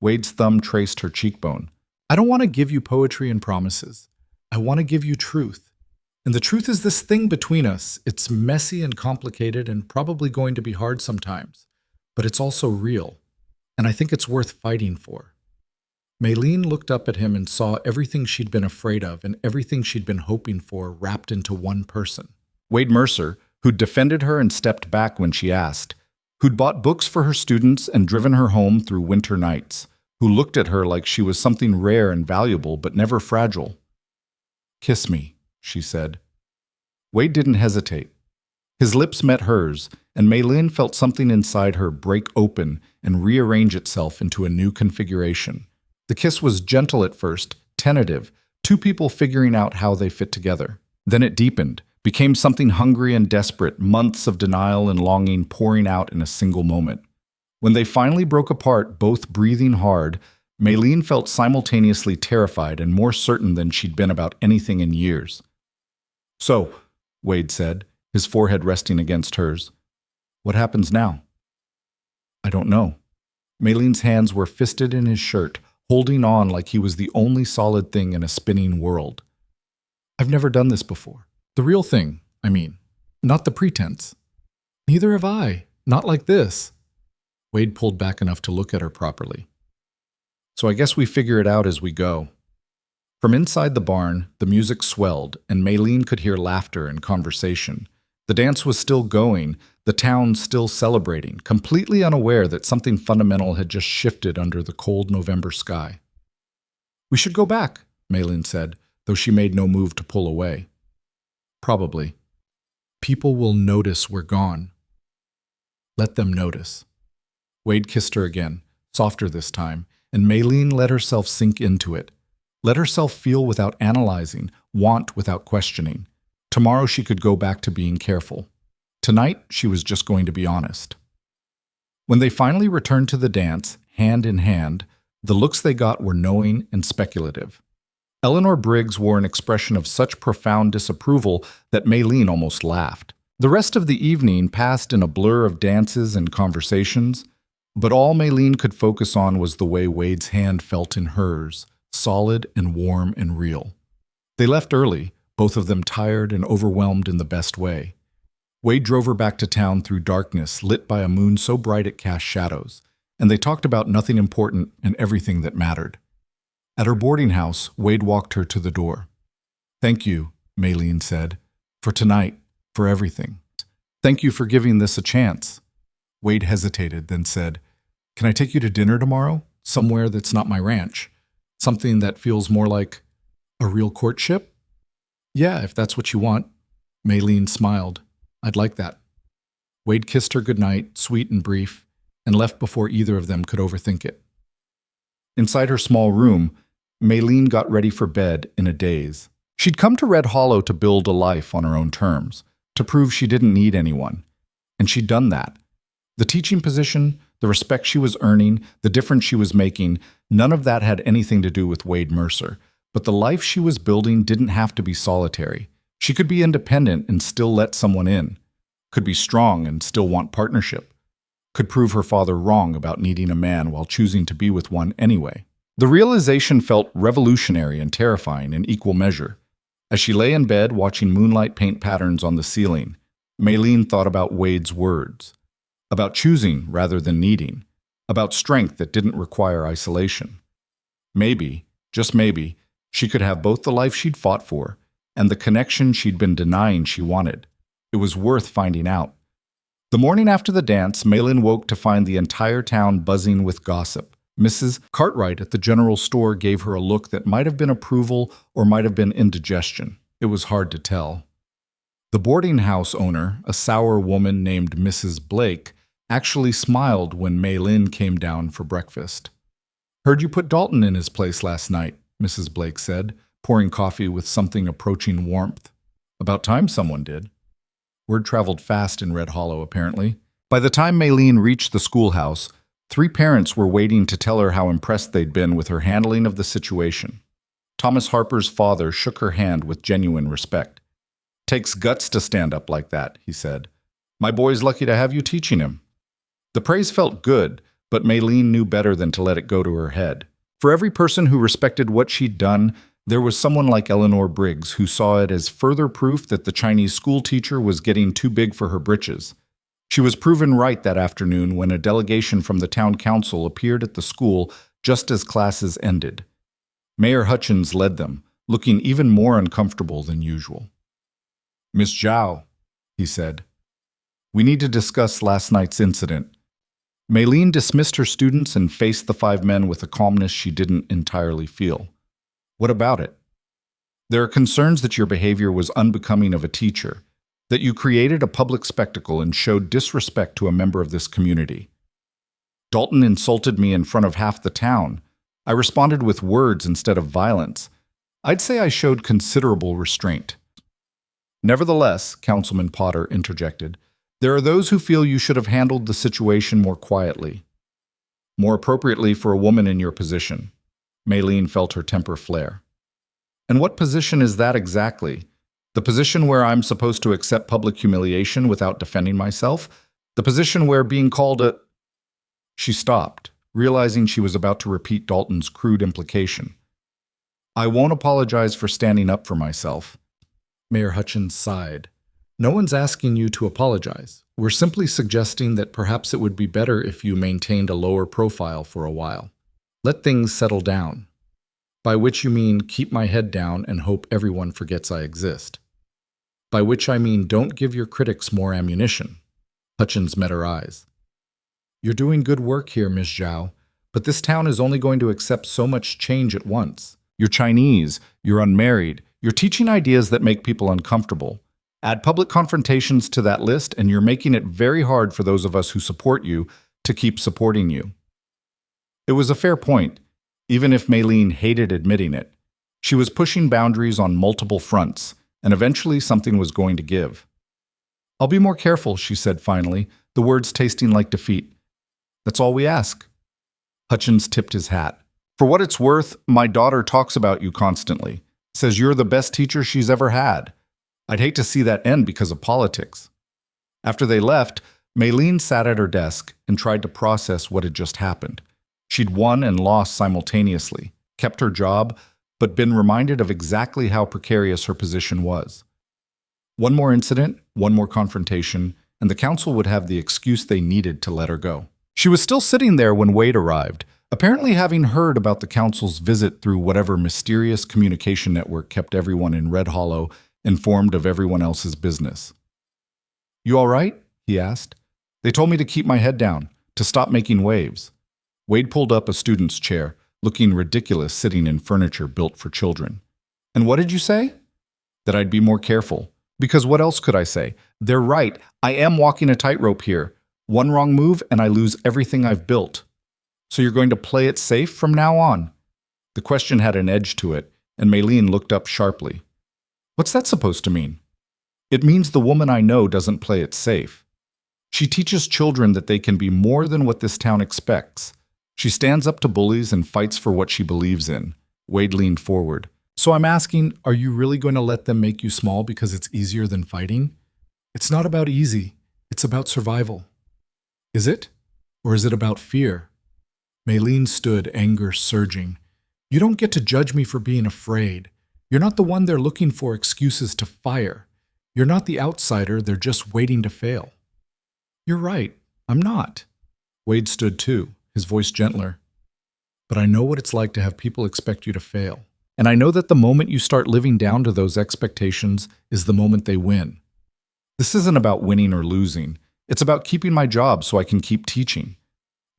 Wade's thumb traced her cheekbone. I don't want to give you poetry and promises. I want to give you truth. And the truth is this thing between us. It's messy and complicated and probably going to be hard sometimes. But it's also real. And I think it's worth fighting for. Maylene looked up at him and saw everything she'd been afraid of and everything she'd been hoping for wrapped into one person. Wade Mercer, who'd defended her and stepped back when she asked, who'd bought books for her students and driven her home through winter nights, who looked at her like she was something rare and valuable but never fragile. Kiss me, she said. Wade didn't hesitate. His lips met hers, and Maylene felt something inside her break open and rearrange itself into a new configuration. The kiss was gentle at first, tentative, 2 people figuring out how they fit together. Then it deepened, became something hungry and desperate, months of denial and longing pouring out in a single moment. When they finally broke apart, both breathing hard, Maylene felt simultaneously terrified and more certain than she'd been about anything in years. So, Wade said, his forehead resting against hers, what happens now? I don't know. Maylene's hands were fisted in his shirt, holding on like he was the only solid thing in a spinning world. I've never done this before. The real thing, I mean, not the pretense. Neither have I, not like this. Wade pulled back enough to look at her properly. So I guess we figure it out as we go. From inside the barn, the music swelled, and Maylene could hear laughter and conversation. The dance was still going, the town still celebrating, completely unaware that something fundamental had just shifted under the cold November sky. We should go back, Maylene said, though she made no move to pull away. Probably. People will notice we're gone. Let them notice. Wade kissed her again, softer this time, and Maylene let herself sink into it. Let herself feel without analyzing, want without questioning. Tomorrow she could go back to being careful. Tonight she was just going to be honest. When they finally returned to the dance, hand in hand, the looks they got were knowing and speculative. Eleanor Briggs wore an expression of such profound disapproval that Maylene almost laughed. The rest of the evening passed in a blur of dances and conversations, but all Maylene could focus on was the way Wade's hand felt in hers, solid and warm and real. They left early, both of them tired and overwhelmed in the best way. Wade drove her back to town through darkness lit by a moon so bright it cast shadows, and they talked about nothing important and everything that mattered. At her boarding house, Wade walked her to the door. "Thank you," Maylene said, "for tonight, for everything. Thank you for giving this a chance." Wade hesitated, then said, "Can I take you to dinner tomorrow? Somewhere that's not my ranch. Something that feels more like a real courtship?" "Yeah, if that's what you want." Maylene smiled. "I'd like that." Wade kissed her goodnight, sweet and brief, and left before either of them could overthink it. Inside her small room, Maylene got ready for bed in a daze. She'd come to Red Hollow to build a life on her own terms, to prove she didn't need anyone. And she'd done that. The teaching position, the respect she was earning, the difference she was making, none of that had anything to do with Wade Mercer. But the life she was building didn't have to be solitary. She could be independent and still let someone in. Could be strong and still want partnership. Could prove her father wrong about needing a man while choosing to be with one anyway. The realization felt revolutionary and terrifying in equal measure. As she lay in bed watching moonlight paint patterns on the ceiling, Maylene thought about Wade's words. About choosing rather than needing. About strength that didn't require isolation. Maybe, just maybe, she could have both the life she'd fought for and the connection she'd been denying she wanted. It was worth finding out. The morning after the dance, Maylene woke to find the entire town buzzing with gossip. Mrs. Cartwright at the general store gave her a look that might have been approval or might have been indigestion. It was hard to tell. The boarding house owner, a sour woman named Mrs. Blake, actually smiled when Maylene came down for breakfast. "Heard you put Dalton in his place last night," Mrs. Blake said, pouring coffee with something approaching warmth. "About time someone did." Word traveled fast in Red Hollow, apparently. By the time Maylene reached the schoolhouse, 3 parents were waiting to tell her how impressed they'd been with her handling of the situation. Thomas Harper's father shook her hand with genuine respect. "Takes guts to stand up like that," he said. "My boy's lucky to have you teaching him." The praise felt good, but Maylene knew better than to let it go to her head. For every person who respected what she'd done, there was someone like Eleanor Briggs who saw it as further proof that the Chinese school teacher was getting too big for her britches. She was proven right that afternoon when a delegation from the town council appeared at the school just as classes ended. Mayor Hutchins led them, looking even more uncomfortable than usual. "Miss Zhao," he said, "we need to discuss last night's incident." Maylene dismissed her students and faced the 5 men with a calmness she didn't entirely feel. "What about it?" "There are concerns that your behavior was unbecoming of a teacher, that you created a public spectacle and showed disrespect to a member of this community. Dalton insulted me in front of half the town. I responded with words instead of violence. I'd say I showed considerable restraint." "Nevertheless," Councilman Potter interjected, "there are those who feel you should have handled the situation more quietly. More appropriately for a woman in your position." Maylene felt her temper flare. "And what position is that exactly? The position where I'm supposed to accept public humiliation without defending myself? The position where being called a—" She stopped, realizing she was about to repeat Dalton's crude implication. "I won't apologize for standing up for myself." Mayor Hutchins sighed. "No one's asking you to apologize. We're simply suggesting that perhaps it would be better if you maintained a lower profile for a while. Let things settle down. By which you mean keep my head down and hope everyone forgets I exist. By which I mean don't give your critics more ammunition." Hutchins met her eyes. "You're doing good work here, Miss Zhao, but this town is only going to accept so much change at once. You're Chinese, you're unmarried, you're teaching ideas that make people uncomfortable. Add public confrontations to that list and you're making it very hard for those of us who support you to keep supporting you." It was a fair point, even if Maylene hated admitting it. She was pushing boundaries on multiple fronts, and eventually something was going to give. "I'll be more careful," she said finally, the words tasting like defeat. "That's all we ask." Hutchins tipped his hat. "For what it's worth, my daughter talks about you constantly, says you're the best teacher she's ever had. I'd hate to see that end because of politics." After they left, Maylene sat at her desk and tried to process what had just happened. She'd won and lost simultaneously, kept her job, but been reminded of exactly how precarious her position was. One more incident, one more confrontation, and the council would have the excuse they needed to let her go. She was still sitting there when Wade arrived, apparently having heard about the council's visit through whatever mysterious communication network kept everyone in Red Hollow informed of everyone else's business. "You all right?" he asked. "They told me to keep my head down, to stop making waves." Wade pulled up a student's chair, looking ridiculous sitting in furniture built for children. "And what did you say?" "That I'd be more careful. Because what else could I say? They're right. I am walking a tightrope here. One wrong move and I lose everything I've built." "So you're going to play it safe from now on?" The question had an edge to it, and Maylene looked up sharply. "What's that supposed to mean?" "It means the woman I know doesn't play it safe. She teaches children that they can be more than what this town expects. She stands up to bullies and fights for what she believes in." Wade leaned forward. "So I'm asking, are you really going to let them make you small because it's easier than fighting? It's not about easy. It's about survival." "Is it? Or is it about fear?" Maylene stood, anger surging. "You don't get to judge me for being afraid. You're not the one they're looking for excuses to fire. You're not the outsider they're just waiting to fail." "You're right. I'm not." Wade stood too, his voice gentler. "But I know what it's like to have people expect you to fail. And I know that the moment you start living down to those expectations is the moment they win. This isn't about winning or losing. It's about keeping my job so I can keep teaching.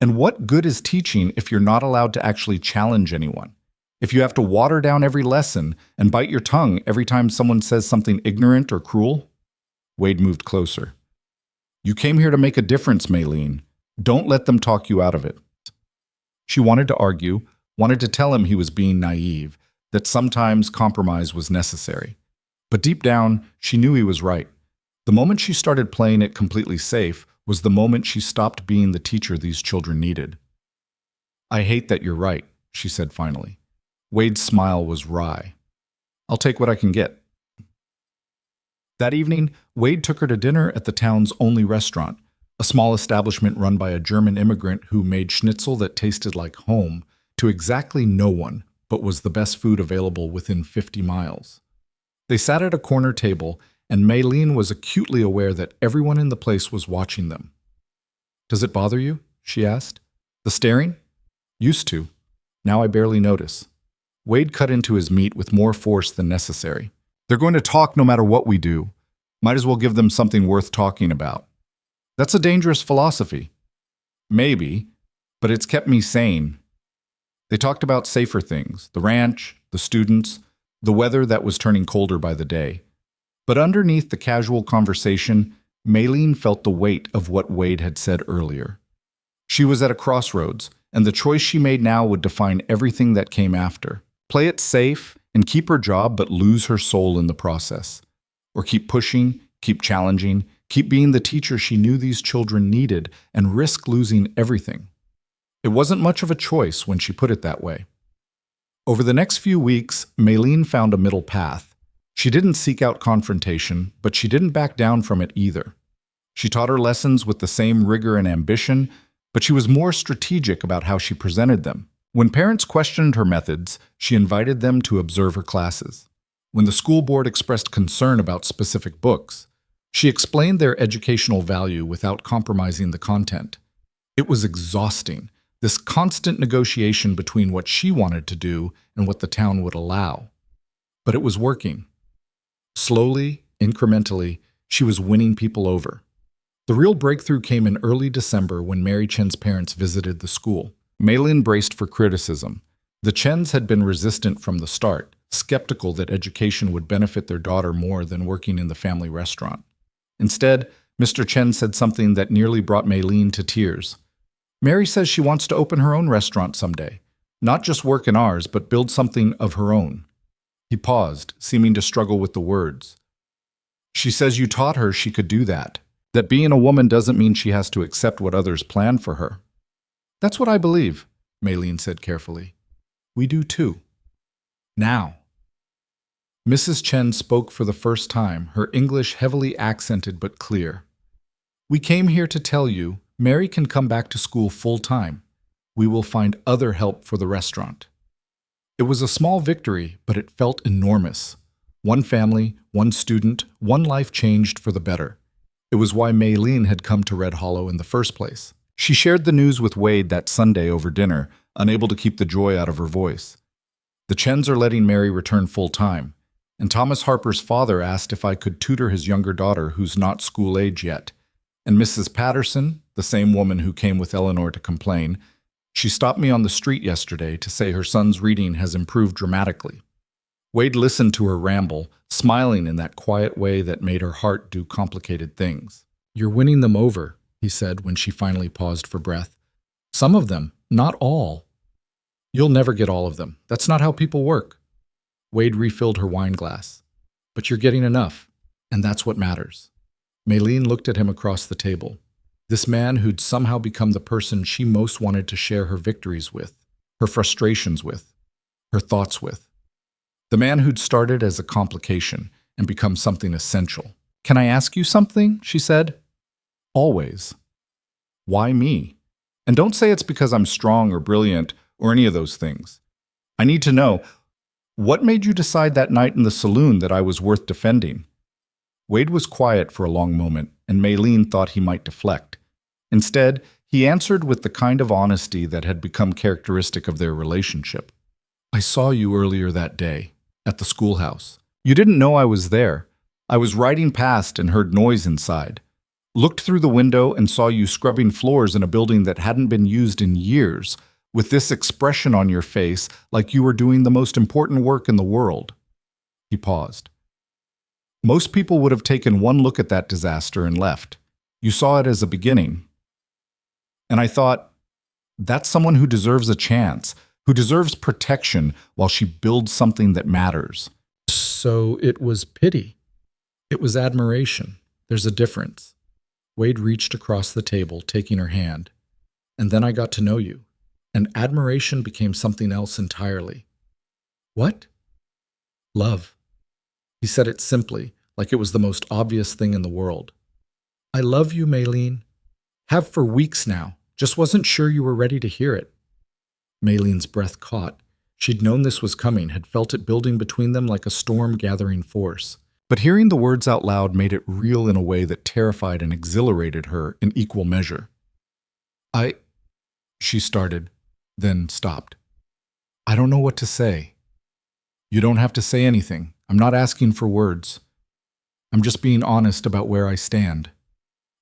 And what good is teaching if you're not allowed to actually challenge anyone? If you have to water down every lesson and bite your tongue every time someone says something ignorant or cruel?" Wade moved closer. "You came here to make a difference, Maylene. Don't let them talk you out of it." She wanted to argue, wanted to tell him he was being naive, that sometimes compromise was necessary. But deep down, she knew he was right. The moment she started playing it completely safe was the moment she stopped being the teacher these children needed. "I hate that you're right," she said finally. Wade's smile was wry. "I'll take what I can get." That evening, Wade took her to dinner at the town's only restaurant, a small establishment run by a German immigrant who made schnitzel that tasted like home to exactly no one, but was the best food available within 50 miles. They sat at a corner table, and Maylene was acutely aware that everyone in the place was watching them. "Does it bother you?" she asked. "The staring?" "Used to. Now I barely notice." Wade cut into his meat with more force than necessary. "They're going to talk no matter what we do. Might as well give them something worth talking about." "That's a dangerous philosophy." "Maybe, but it's kept me sane." They talked about safer things, the ranch, the students, the weather that was turning colder by the day. But underneath the casual conversation, Maylene felt the weight of what Wade had said earlier. She was at a crossroads, and the choice she made now would define everything that came after. Play it safe and keep her job but lose her soul in the process. Or keep pushing, keep challenging, keep being the teacher she knew these children needed and risk losing everything. It wasn't much of a choice when she put it that way. Over the next few weeks, Maylene found a middle path. She didn't seek out confrontation, but she didn't back down from it either. She taught her lessons with the same rigor and ambition, but she was more strategic about how she presented them. When parents questioned her methods, she invited them to observe her classes. When the school board expressed concern about specific books, she explained their educational value without compromising the content. It was exhausting, this constant negotiation between what she wanted to do and what the town would allow. But it was working. Slowly, incrementally, she was winning people over. The real breakthrough came in early December when Mary Chen's parents visited the school. Maylene braced for criticism. The Chens had been resistant from the start, skeptical that education would benefit their daughter more than working in the family restaurant. Instead, Mr. Chen said something that nearly brought Maylene to tears. "Mary says she wants to open her own restaurant someday. Not just work in ours, but build something of her own." He paused, seeming to struggle with the words. "She says you taught her she could do that. That being a woman doesn't mean she has to accept what others plan for her." "That's what I believe," Maylene said carefully. "We do too. Now." Mrs. Chen spoke for the first time, her English heavily accented but clear. "We came here to tell you Mary can come back to school full-time. We will find other help for the restaurant." It was a small victory, but it felt enormous. One family, one student, one life changed for the better. It was why Maylene had come to Red Hollow in the first place. She shared the news with Wade that Sunday over dinner, unable to keep the joy out of her voice. The Chens are letting Mary return full-time, and Thomas Harper's father asked if I could tutor his younger daughter who's not school age yet. And Mrs. Patterson, the same woman who came with Eleanor to complain, she stopped me on the street yesterday to say her son's reading has improved dramatically. Wade listened to her ramble, smiling in that quiet way that made her heart do complicated things. "You're winning them over," he said when she finally paused for breath. "Some of them, not all. You'll never get all of them. That's not how people work." Wade refilled her wine glass. "But you're getting enough, and that's what matters." Maylene looked at him across the table. This man who'd somehow become the person she most wanted to share her victories with, her frustrations with, her thoughts with. The man who'd started as a complication and become something essential. "Can I ask you something?" she said. "Always." "Why me? And don't say it's because I'm strong or brilliant or any of those things. I need to know, what made you decide that night in the saloon that I was worth defending?" Wade was quiet for a long moment, and Maylene thought he might deflect. Instead, he answered with the kind of honesty that had become characteristic of their relationship. "I saw you earlier that day, at the schoolhouse. You didn't know I was there. I was riding past and heard noise inside. Looked through the window and saw you scrubbing floors in a building that hadn't been used in years, with this expression on your face like you were doing the most important work in the world." He paused. "Most people would have taken one look at that disaster and left. You saw it as a beginning. And I thought, that's someone who deserves a chance, who deserves protection while she builds something that matters." "So it was pity. It was admiration. There's a difference." Wade reached across the table, taking her hand. "And then I got to know you, and admiration became something else entirely." "What?" "Love." He said it simply, like it was the most obvious thing in the world. "I love you, Maylene. Have for weeks now. Just wasn't sure you were ready to hear it." Maylene's breath caught. She'd known this was coming, had felt it building between them like a storm gathering force. But hearing the words out loud made it real in a way that terrified and exhilarated her in equal measure. She started, then stopped. "I don't know what to say." "You don't have to say anything. I'm not asking for words. I'm just being honest about where I stand."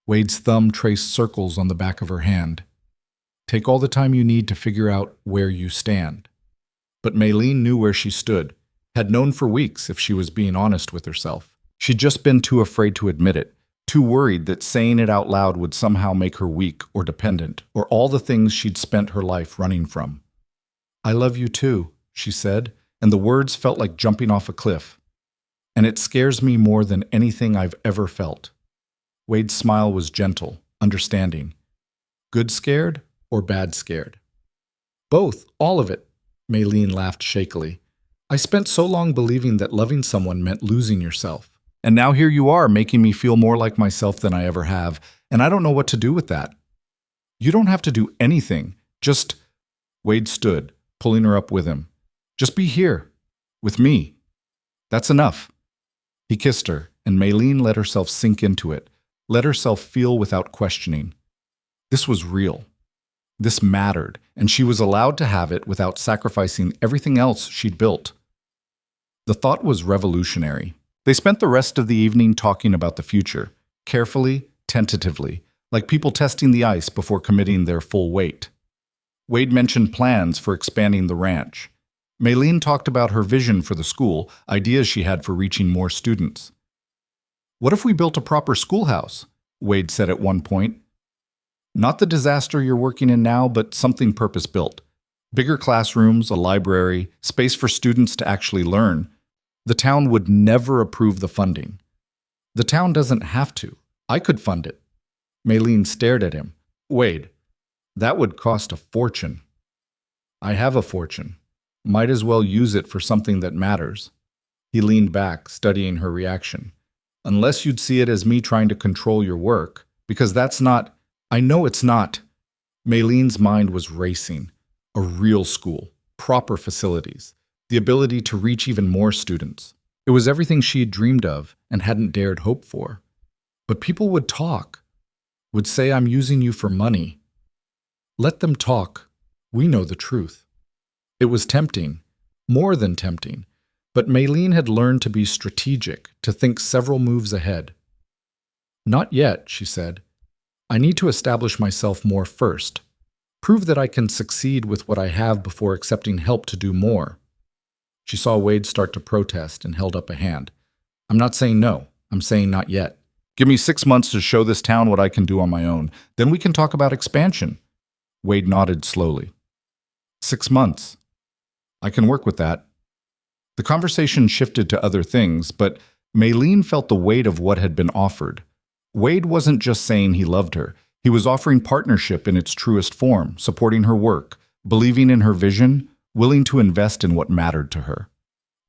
Wade's thumb traced circles on the back of her hand. "Take all the time you need to figure out where you stand." But Maylene knew where she stood, had known for weeks if she was being honest with herself. She'd just been too afraid to admit it, too worried that saying it out loud would somehow make her weak or dependent, or all the things she'd spent her life running from. "I love you too," she said, and the words felt like jumping off a cliff. "And it scares me more than anything I've ever felt." Wade's smile was gentle, understanding. "Good scared or bad scared?" "Both, all of it," Maylene laughed shakily. "I spent so long believing that loving someone meant losing yourself. And now here you are making me feel more like myself than I ever have, and I don't know what to do with that." "You don't have to do anything. Just—" Wade stood, pulling her up with him. "Just be here, with me. That's enough." He kissed her, and Maylene let herself sink into it, let herself feel without questioning. This was real. This mattered, and she was allowed to have it without sacrificing everything else she'd built. The thought was revolutionary. They spent the rest of the evening talking about the future, carefully, tentatively, like people testing the ice before committing their full weight. Wade mentioned plans for expanding the ranch. Maylene talked about her vision for the school, ideas she had for reaching more students. "What if we built a proper schoolhouse?" Wade said at one point. "Not the disaster you're working in now, but something purpose-built. Bigger classrooms, a library, space for students to actually learn. The town would never approve the funding." "The town doesn't have to. I could fund it." Maylene stared at him. "Wade, that would cost a fortune." "I have a fortune. Might as well use it for something that matters." He leaned back, studying her reaction. "Unless you'd see it as me trying to control your work, because that's not—" "I know it's not." Maylene's mind was racing. A real school, proper facilities, the ability to reach even more students. It was everything she had dreamed of and hadn't dared hope for. But people would talk, would say I'm using you for money. Let them talk. We know the truth. It was tempting, more than tempting, but Maylene had learned to be strategic, to think several moves ahead. Not yet, she said. I need to establish myself more first. Prove that I can succeed with what I have before accepting help to do more. She saw Wade start to protest and held up a hand. I'm not saying no. I'm saying not yet. Give me 6 months to show this town what I can do on my own. Then we can talk about expansion. Wade nodded slowly. 6 months. I can work with that. The conversation shifted to other things, but Maylene felt the weight of what had been offered. Wade wasn't just saying he loved her. He was offering partnership in its truest form, supporting her work, believing in her vision, willing to invest in what mattered to her.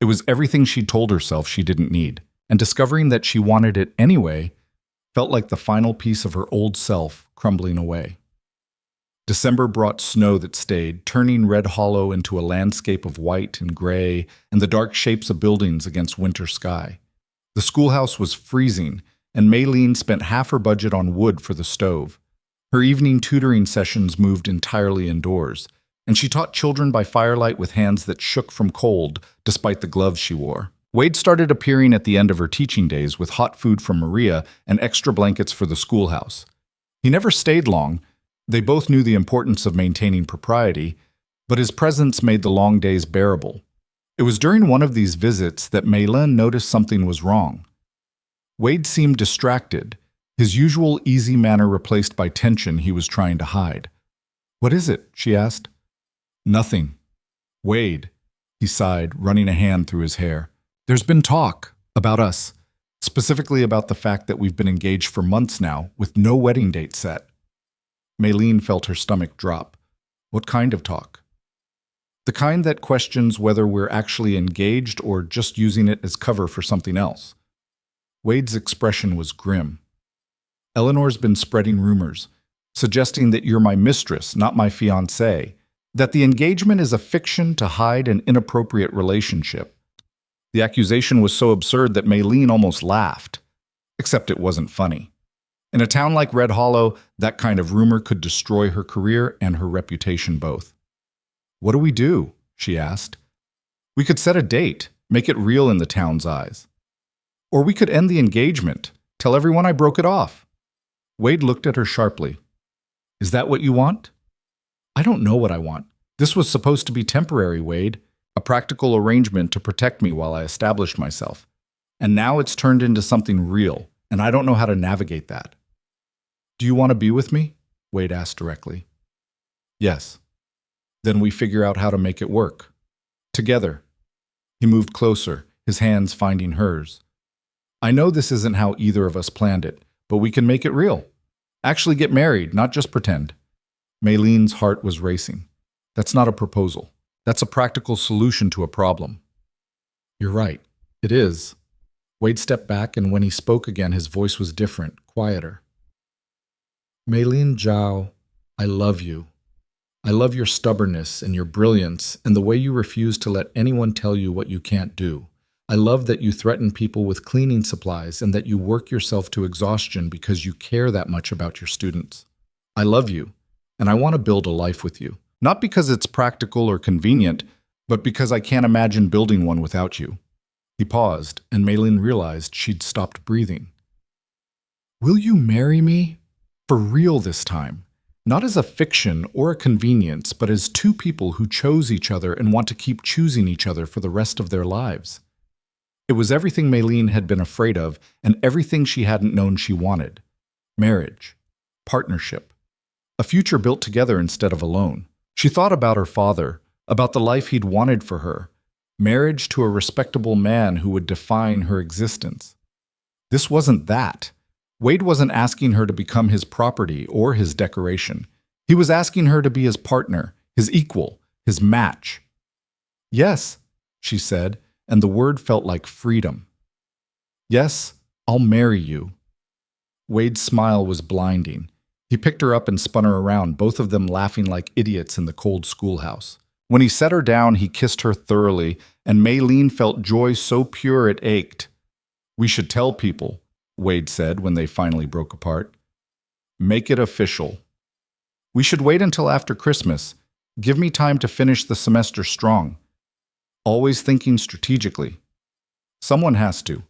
It was everything she told herself she didn't need, and discovering that she wanted it anyway felt like the final piece of her old self crumbling away. December brought snow that stayed, turning Red Hollow into a landscape of white and gray and the dark shapes of buildings against winter sky. The schoolhouse was freezing, and Maylene spent half her budget on wood for the stove. Her evening tutoring sessions moved entirely indoors, and she taught children by firelight with hands that shook from cold despite the gloves she wore. Wade started appearing at the end of her teaching days with hot food from Maria and extra blankets for the schoolhouse. He never stayed long. They both knew the importance of maintaining propriety, but his presence made the long days bearable. It was during one of these visits that Maylene noticed something was wrong. Wade seemed distracted, his usual easy manner replaced by tension he was trying to hide. What is it? She asked. Nothing. Wade, he sighed, running a hand through his hair. There's been talk about us, specifically about the fact that we've been engaged for months now, with no wedding date set. Maylene felt her stomach drop. What kind of talk? The kind that questions whether we're actually engaged or just using it as cover for something else. Wade's expression was grim. Eleanor's been spreading rumors, suggesting that you're my mistress, not my fiancé, that the engagement is a fiction to hide an inappropriate relationship. The accusation was so absurd that Maylene almost laughed, except it wasn't funny. In a town like Red Hollow, that kind of rumor could destroy her career and her reputation both. What do we do? She asked. We could set a date, make it real in the town's eyes. Or we could end the engagement, tell everyone I broke it off. Wade looked at her sharply. Is that what you want? I don't know what I want. This was supposed to be temporary, Wade, a practical arrangement to protect me while I established myself. And now it's turned into something real, and I don't know how to navigate that. Do you want to be with me? Wade asked directly. Yes. Then we figure out how to make it work. Together. He moved closer, his hands finding hers. I know this isn't how either of us planned it, but we can make it real. Actually get married, not just pretend. Maylene's heart was racing. That's not a proposal. That's a practical solution to a problem. You're right. It is. Wade stepped back, and when he spoke again, his voice was different, quieter. Maylene Zhao, I love you. I love your stubbornness and your brilliance and the way you refuse to let anyone tell you what you can't do. I love that you threaten people with cleaning supplies and that you work yourself to exhaustion because you care that much about your students. I love you, and I want to build a life with you. Not because it's practical or convenient, but because I can't imagine building one without you. He paused, and Maylene realized she'd stopped breathing. Will you marry me? For real this time. Not as a fiction or a convenience, but as two people who chose each other and want to keep choosing each other for the rest of their lives. It was everything Maylene had been afraid of and everything she hadn't known she wanted. Marriage. Partnership. A future built together instead of alone. She thought about her father, about the life he'd wanted for her. Marriage to a respectable man who would define her existence. This wasn't that. Wade wasn't asking her to become his property or his decoration. He was asking her to be his partner, his equal, his match. Yes, she said, and the word felt like freedom. Yes, I'll marry you. Wade's smile was blinding. He picked her up and spun her around, both of them laughing like idiots in the cold schoolhouse. When he set her down, he kissed her thoroughly, and Maylene felt joy so pure it ached. We should tell people, Wade said when they finally broke apart. Make it official. We should wait until after Christmas. Give me time to finish the semester strong. Always thinking strategically. Someone has to.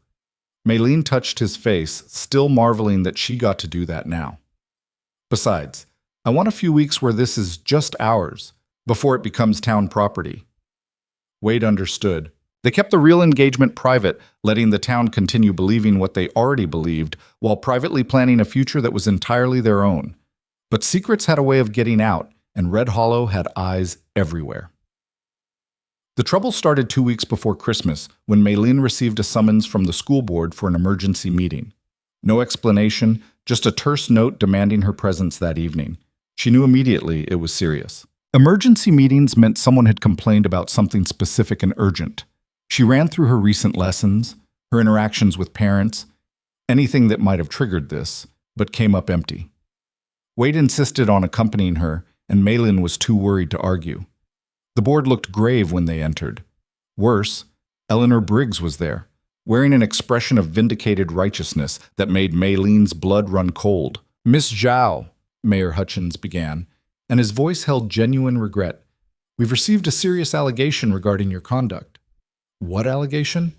Maylene touched his face, still marveling that she got to do that now. Besides, I want a few weeks where this is just ours, before it becomes town property. Wade understood. They kept the real engagement private, letting the town continue believing what they already believed, while privately planning a future that was entirely their own. But secrets had a way of getting out, and Red Hollow had eyes everywhere. The trouble started 2 weeks before Christmas, when Maylene received a summons from the school board for an emergency meeting. No explanation, just a terse note demanding her presence that evening. She knew immediately it was serious. Emergency meetings meant someone had complained about something specific and urgent. She ran through her recent lessons, her interactions with parents, anything that might have triggered this, but came up empty. Wade insisted on accompanying her, and Maylene was too worried to argue. The board looked grave when they entered. Worse, Eleanor Briggs was there, wearing an expression of vindicated righteousness that made Maylene's blood run cold. "Miss Zhao," Mayor Hutchins began, and his voice held genuine regret. "We've received a serious allegation regarding your conduct." "What allegation?"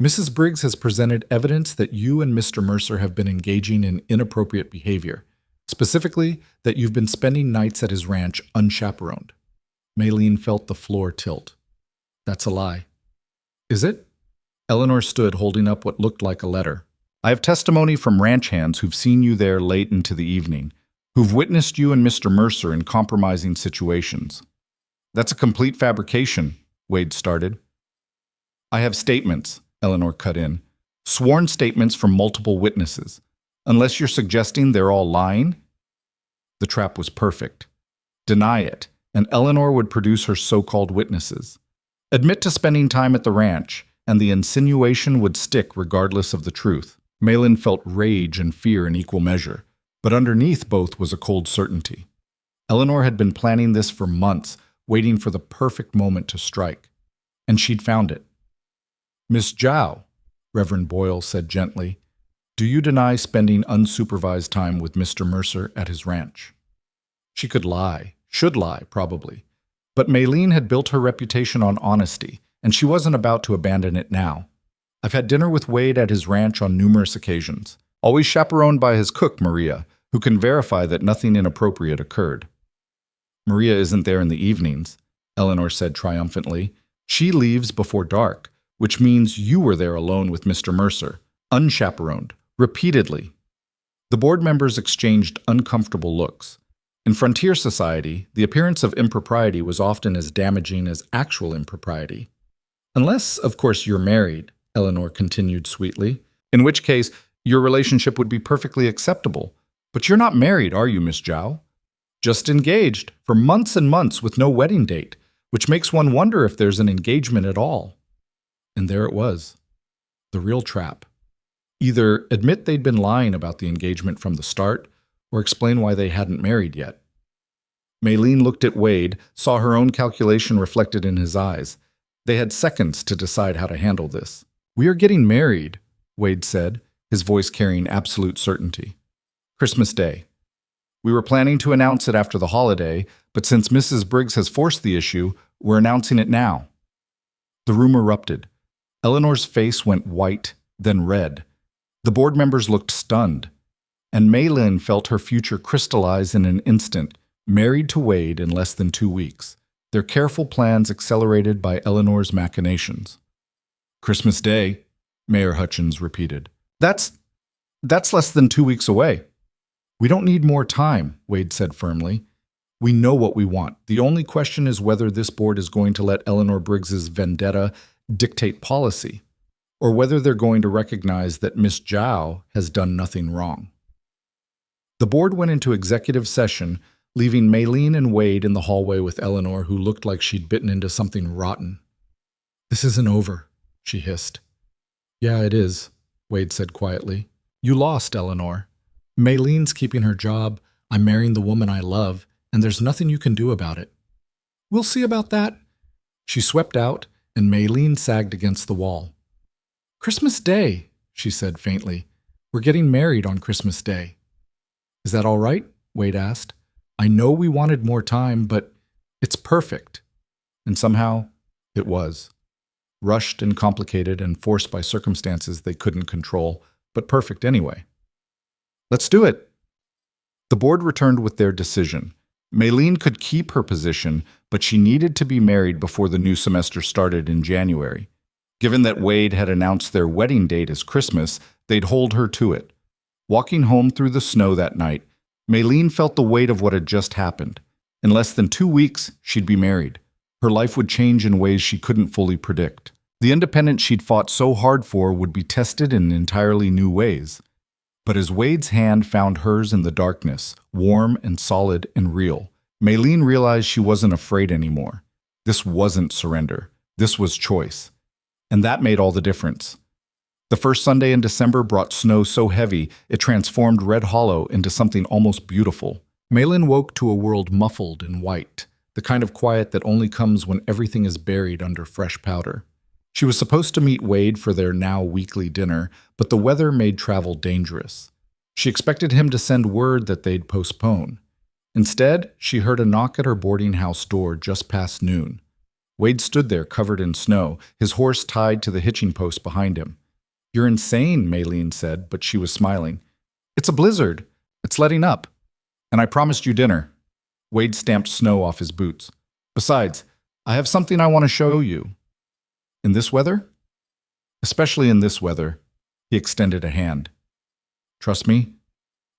"Mrs. Briggs has presented evidence that you and Mr. Mercer have been engaging in inappropriate behavior, specifically that you've been spending nights at his ranch unchaperoned." Maylene felt the floor tilt. "That's a lie." "Is it?" Eleanor stood holding up what looked like a letter. "I have testimony from ranch hands who've seen you there late into the evening, who've witnessed you and Mr. Mercer in compromising situations." "That's a complete fabrication," Wade started. "I have statements," Eleanor cut in. "Sworn statements from multiple witnesses. Unless you're suggesting they're all lying?" The trap was perfect. Deny it, and Eleanor would produce her so-called witnesses. Admit to spending time at the ranch, and the insinuation would stick regardless of the truth. Maylene felt rage and fear in equal measure, but underneath both was a cold certainty. Eleanor had been planning this for months, waiting for the perfect moment to strike. And she'd found it. "Miss Zhao," Reverend Boyle said gently, "do you deny spending unsupervised time with Mr. Mercer at his ranch?" She could lie, should lie, probably. But Maylene had built her reputation on honesty, and she wasn't about to abandon it now. "I've had dinner with Wade at his ranch on numerous occasions, always chaperoned by his cook, Maria, who can verify that nothing inappropriate occurred." "Maria isn't there in the evenings," Eleanor said triumphantly. "She leaves before dark, which means you were there alone with Mr. Mercer, unchaperoned, repeatedly." The board members exchanged uncomfortable looks. In frontier society, the appearance of impropriety was often as damaging as actual impropriety. "Unless, of course, you're married," Eleanor continued sweetly, "in which case your relationship would be perfectly acceptable. But you're not married, are you, Miss Zhao? Just engaged, for months and months with no wedding date, which makes one wonder if there's an engagement at all." And there it was. The real trap. Either admit they'd been lying about the engagement from the start, or explain why they hadn't married yet. Maylene looked at Wade, saw her own calculation reflected in his eyes. They had seconds to decide how to handle this. "We are getting married," Wade said, his voice carrying absolute certainty. "Christmas Day. We were planning to announce it after the holiday, but since Mrs. Briggs has forced the issue, we're announcing it now." The room erupted. Eleanor's face went white, then red. The board members looked stunned. And Maylene felt her future crystallize in an instant, married to Wade in less than 2 weeks, their careful plans accelerated by Eleanor's machinations. "Christmas Day," Mayor Hutchins repeated. That's less than 2 weeks away." "We don't need more time," Wade said firmly. "We know what we want. The only question is whether this board is going to let Eleanor Briggs's vendetta dictate policy, or whether they're going to recognize that Miss Zhao has done nothing wrong." The board went into executive session, leaving Maylene and Wade in the hallway with Eleanor, who looked like she'd bitten into something rotten. "This isn't over," she hissed. "Yeah, it is," Wade said quietly. "You lost, Eleanor. Maylene's keeping her job, I'm marrying the woman I love, and there's nothing you can do about it." "We'll see about that." She swept out, and Maylene sagged against the wall. "Christmas Day," she said faintly. "We're getting married on Christmas Day." "Is that all right?" Wade asked. I know we wanted more time, but it's perfect. And somehow, it was. Rushed and complicated and forced by circumstances they couldn't control, but perfect anyway. Let's do it. The board returned with their decision. Maylene could keep her position, but she needed to be married before the new semester started in January. Given that Wade had announced their wedding date as Christmas, they'd hold her to it. Walking home through the snow that night, Maylene felt the weight of what had just happened. In less than 2 weeks, she'd be married. Her life would change in ways she couldn't fully predict. The independence she'd fought so hard for would be tested in entirely new ways. But as Wade's hand found hers in the darkness, warm and solid and real, Maylene realized she wasn't afraid anymore. This wasn't surrender. This was choice. And that made all the difference. The first Sunday in December brought snow so heavy it transformed Red Hollow into something almost beautiful. Maylene woke to a world muffled in white, the kind of quiet that only comes when everything is buried under fresh powder. She was supposed to meet Wade for their now weekly dinner, but the weather made travel dangerous. She expected him to send word that they'd postpone. Instead, she heard a knock at her boarding house door just past noon. Wade stood there covered in snow, his horse tied to the hitching post behind him. "You're insane," Maylene said, but she was smiling. "It's a blizzard. It's letting up. And I promised you dinner." Wade stamped snow off his boots. "Besides, I have something I want to show you." "In this weather?" "Especially in this weather." He extended a hand. "Trust me?"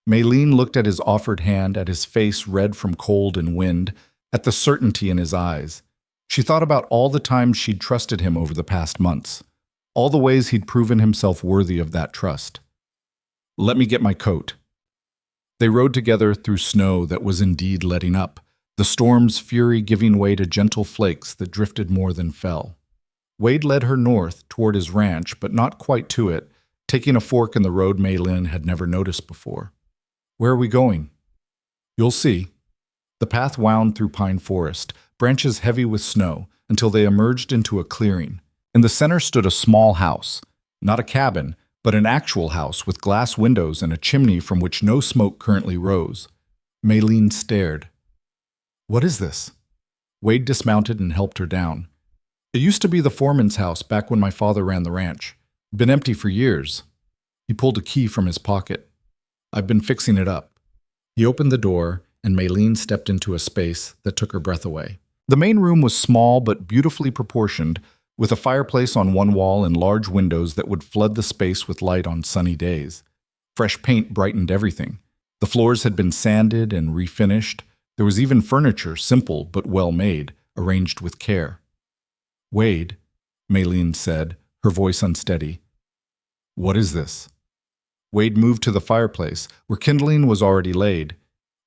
Maylene looked at his offered hand, at his face red from cold and wind, at the certainty in his eyes. She thought about all the times she'd trusted him over the past months, all the ways he'd proven himself worthy of that trust. "Let me get my coat." They rode together through snow that was indeed letting up, the storm's fury giving way to gentle flakes that drifted more than fell. Wade led her north toward his ranch, but not quite to it, taking a fork in the road Maylene had never noticed before. "Where are we going?" "You'll see." The path wound through pine forest, branches heavy with snow, until they emerged into a clearing. In the center stood a small house, not a cabin, but an actual house with glass windows and a chimney from which no smoke currently rose. Maylene stared. "What is this?" Wade dismounted and helped her down. "It used to be the foreman's house back when my father ran the ranch. Been empty for years." He pulled a key from his pocket. "I've been fixing it up." He opened the door, and Maylene stepped into a space that took her breath away. The main room was small but beautifully proportioned, with a fireplace on one wall and large windows that would flood the space with light on sunny days. Fresh paint brightened everything. The floors had been sanded and refinished. There was even furniture, simple but well made, arranged with care. "Wade," Maylene said, her voice unsteady. "What is this?" Wade moved to the fireplace, where kindling was already laid.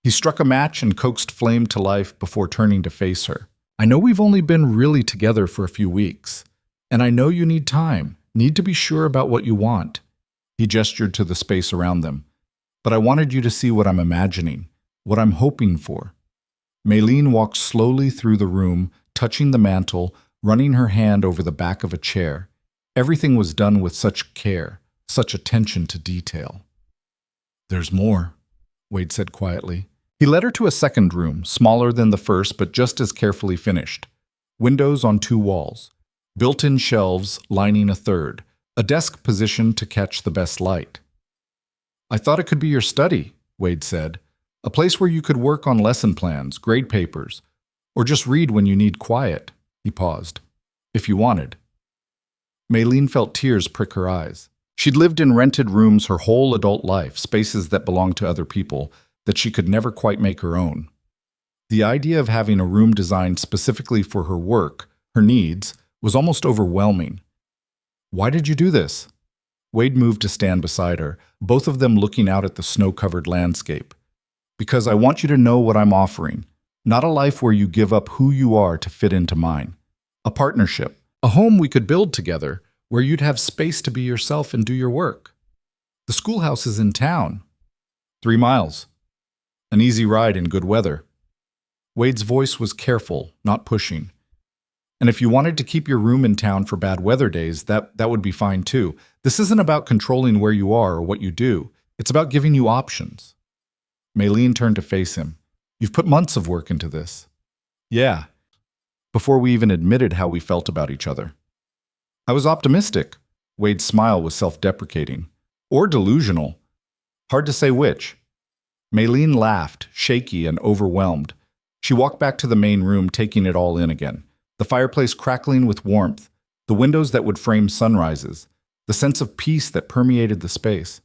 He struck a match and coaxed flame to life before turning to face her. "I know we've only been really together for a few weeks, and I know you need time, need to be sure about what you want." He gestured to the space around them. "But I wanted you to see what I'm imagining, what I'm hoping for." Maylene walked slowly through the room, touching the mantel, running her hand over the back of a chair. Everything was done with such care, such attention to detail. "There's more," Wade said quietly. He led her to a second room, smaller than the first but just as carefully finished. Windows on 2 walls, built-in shelves lining a third, a desk positioned to catch the best light. "I thought it could be your study," Wade said. "A place where you could work on lesson plans, grade papers, or just read when you need quiet." He paused. "If you wanted." Maylene felt tears prick her eyes. She'd lived in rented rooms her whole adult life, spaces that belonged to other people, that she could never quite make her own. The idea of having a room designed specifically for her work, her needs, was almost overwhelming. "Why did you do this?" Wade moved to stand beside her, both of them looking out at the snow-covered landscape. "Because I want you to know what I'm offering. Not a life where you give up who you are to fit into mine. A partnership, a home we could build together, where you'd have space to be yourself and do your work. The schoolhouse is in town. 3 miles. An easy ride in good weather." Wade's voice was careful, not pushing. "And if you wanted to keep your room in town for bad weather days, that would be fine too. This isn't about controlling where you are or what you do. It's about giving you options." Maylene turned to face him. You've put months of work into this. Yeah, before we even admitted how we felt about each other. I was optimistic. Wade's smile was self-deprecating. Or delusional. Hard to say which. Maylene laughed, shaky and overwhelmed. She walked back to the main room, taking it all in again. The fireplace crackling with warmth, the windows that would frame sunrises, the sense of peace that permeated the space.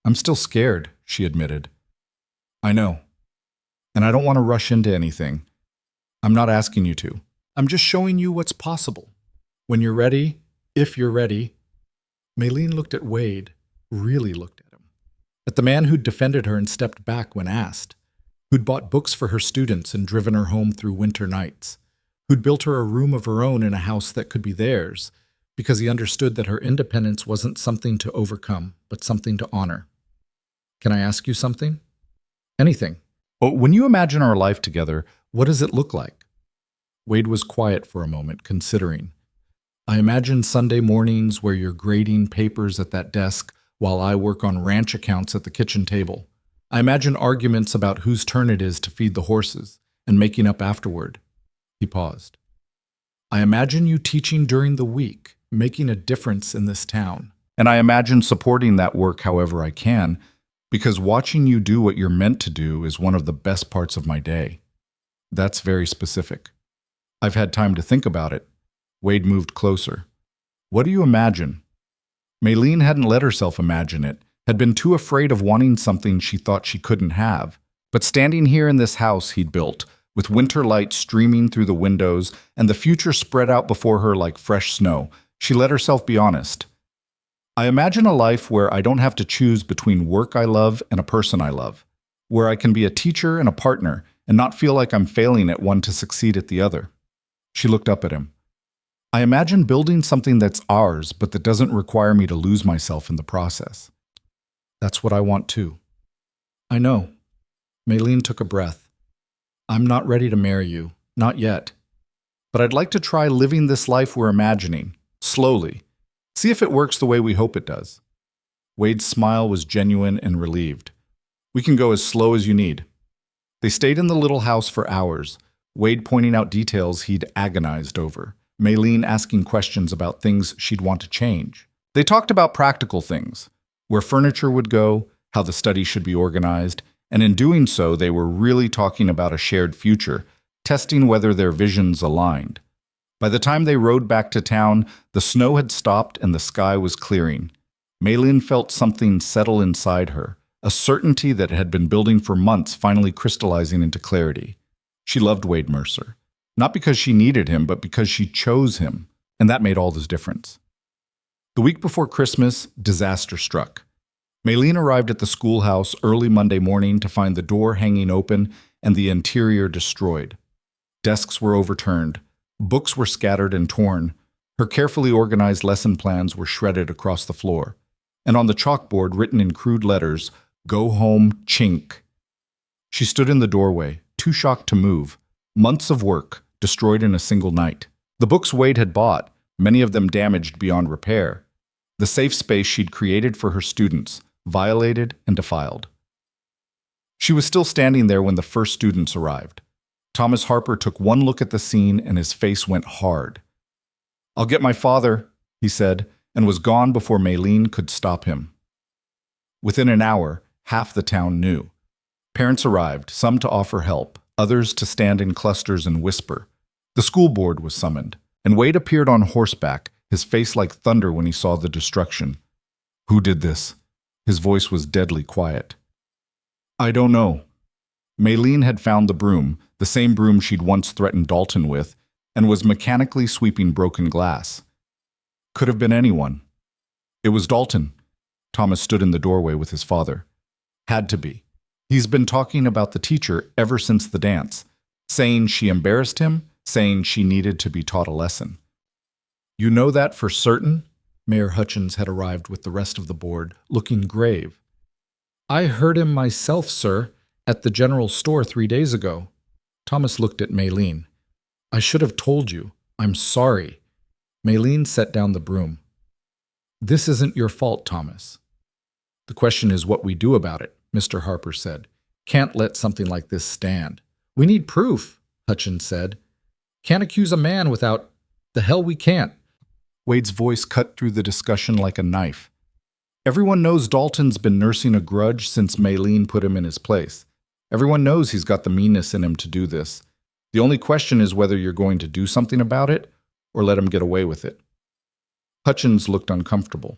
I'm still scared, she admitted. I know. And I don't want to rush into anything. I'm not asking you to. I'm just showing you what's possible. When you're ready, if you're ready. Maylene looked at Wade, really looked at him. At the man who'd defended her and stepped back when asked, who'd bought books for her students and driven her home through winter nights, who'd built her a room of her own in a house that could be theirs, because he understood that her independence wasn't something to overcome, but something to honor. Can I ask you something? Anything. But when you imagine our life together, what does it look like? Wade was quiet for a moment, considering. I imagine Sunday mornings where you're grading papers at that desk while I work on ranch accounts at the kitchen table. I imagine arguments about whose turn it is to feed the horses and making up afterward. He paused. I imagine you teaching during the week, making a difference in this town. And I imagine supporting that work however I can, because watching you do what you're meant to do is one of the best parts of my day. That's very specific. I've had time to think about it. Wade moved closer. What do you imagine? Maylene hadn't let herself imagine it, had been too afraid of wanting something she thought she couldn't have. But standing here in this house he'd built, with winter light streaming through the windows and the future spread out before her like fresh snow, she let herself be honest. I imagine a life where I don't have to choose between work I love and a person I love, where I can be a teacher and a partner and not feel like I'm failing at one to succeed at the other. She looked up at him. I imagine building something that's ours, but that doesn't require me to lose myself in the process. That's what I want too. I know. Maylene took a breath. I'm not ready to marry you, not yet. But I'd like to try living this life we're imagining, slowly. See if it works the way we hope it does. Wade's smile was genuine and relieved. We can go as slow as you need. They stayed in the little house for hours, Wade pointing out details he'd agonized over, Maylene asking questions about things she'd want to change. They talked about practical things, where furniture would go, how the study should be organized, and in doing so they were really talking about a shared future, testing whether their visions aligned. By the time they rode back to town, the snow had stopped and the sky was clearing. Maylene felt something settle inside her, a certainty that had been building for months finally crystallizing into clarity. She loved Wade Mercer, not because she needed him, but because she chose him, and that made all the difference. The week before Christmas, disaster struck. Maylene arrived at the schoolhouse early Monday morning to find the door hanging open and the interior destroyed. Desks were overturned. Books were scattered and torn. Her carefully organized lesson plans were shredded across the floor. And on the chalkboard, written in crude letters, "Go home, chink." She stood in the doorway, too shocked to move. Months of work, destroyed in a single night. The books Wade had bought, many of them damaged beyond repair. The safe space she'd created for her students, violated and defiled. She was still standing there when the first students arrived. Thomas Harper took one look at the scene and his face went hard. "I'll get my father," he said, and was gone before Maylene could stop him. Within an hour, half the town knew. Parents arrived, some to offer help, others to stand in clusters and whisper. The school board was summoned, and Wade appeared on horseback, his face like thunder when he saw the destruction. "Who did this?" His voice was deadly quiet. "I don't know." Maylene had found the broom, the same broom she'd once threatened Dalton with, and was mechanically sweeping broken glass. Could have been anyone. It was Dalton. Thomas stood in the doorway with his father. Had to be. He's been talking about the teacher ever since the dance, saying she embarrassed him, saying she needed to be taught a lesson. "You know that for certain?" Mayor Hutchins had arrived with the rest of the board, looking grave. "I heard him myself, sir, at the general store 3 days ago." Thomas looked at Maylene. "I should have told you. I'm sorry." Maylene set down the broom. "This isn't your fault, Thomas." "The question is what we do about it," Mr. Harper said. Can't let something like this stand. We need proof, Hutchins said. Can't accuse a man without... The hell we can't. Wade's voice cut through the discussion like a knife. Everyone knows Dalton's been nursing a grudge since Maylene put him in his place. Everyone knows he's got the meanness in him to do this. The only question is whether you're going to do something about it or let him get away with it. Hutchins looked uncomfortable.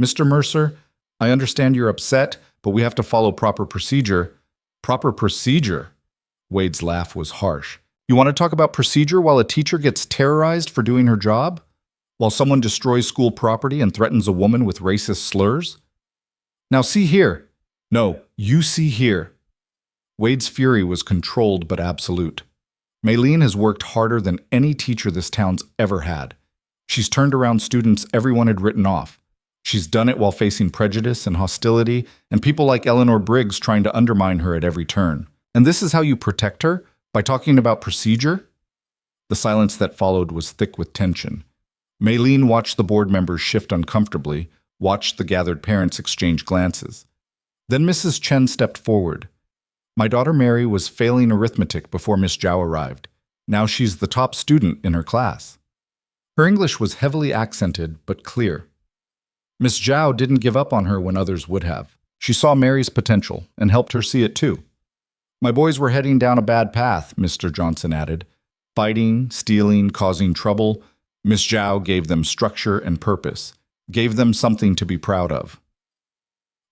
Mr. Mercer, I understand you're upset, but we have to follow proper procedure. Proper procedure? Wade's laugh was harsh. You want to talk about procedure while a teacher gets terrorized for doing her job? While someone destroys school property and threatens a woman with racist slurs? Now see here. No, you see here. Wade's fury was controlled but absolute. Maylene has worked harder than any teacher this town's ever had. She's turned around students everyone had written off. She's done it while facing prejudice and hostility and people like Eleanor Briggs trying to undermine her at every turn. And this is how you protect her? By talking about procedure? The silence that followed was thick with tension. Maylene watched the board members shift uncomfortably, watched the gathered parents exchange glances. Then Mrs. Chen stepped forward. My daughter Mary was failing arithmetic before Miss Zhao arrived. Now she's the top student in her class. Her English was heavily accented but clear. Miss Zhao didn't give up on her when others would have. She saw Mary's potential and helped her see it too. My boys were heading down a bad path, Mr. Johnson added. Fighting, stealing, causing trouble. Miss Zhao gave them structure and purpose, gave them something to be proud of.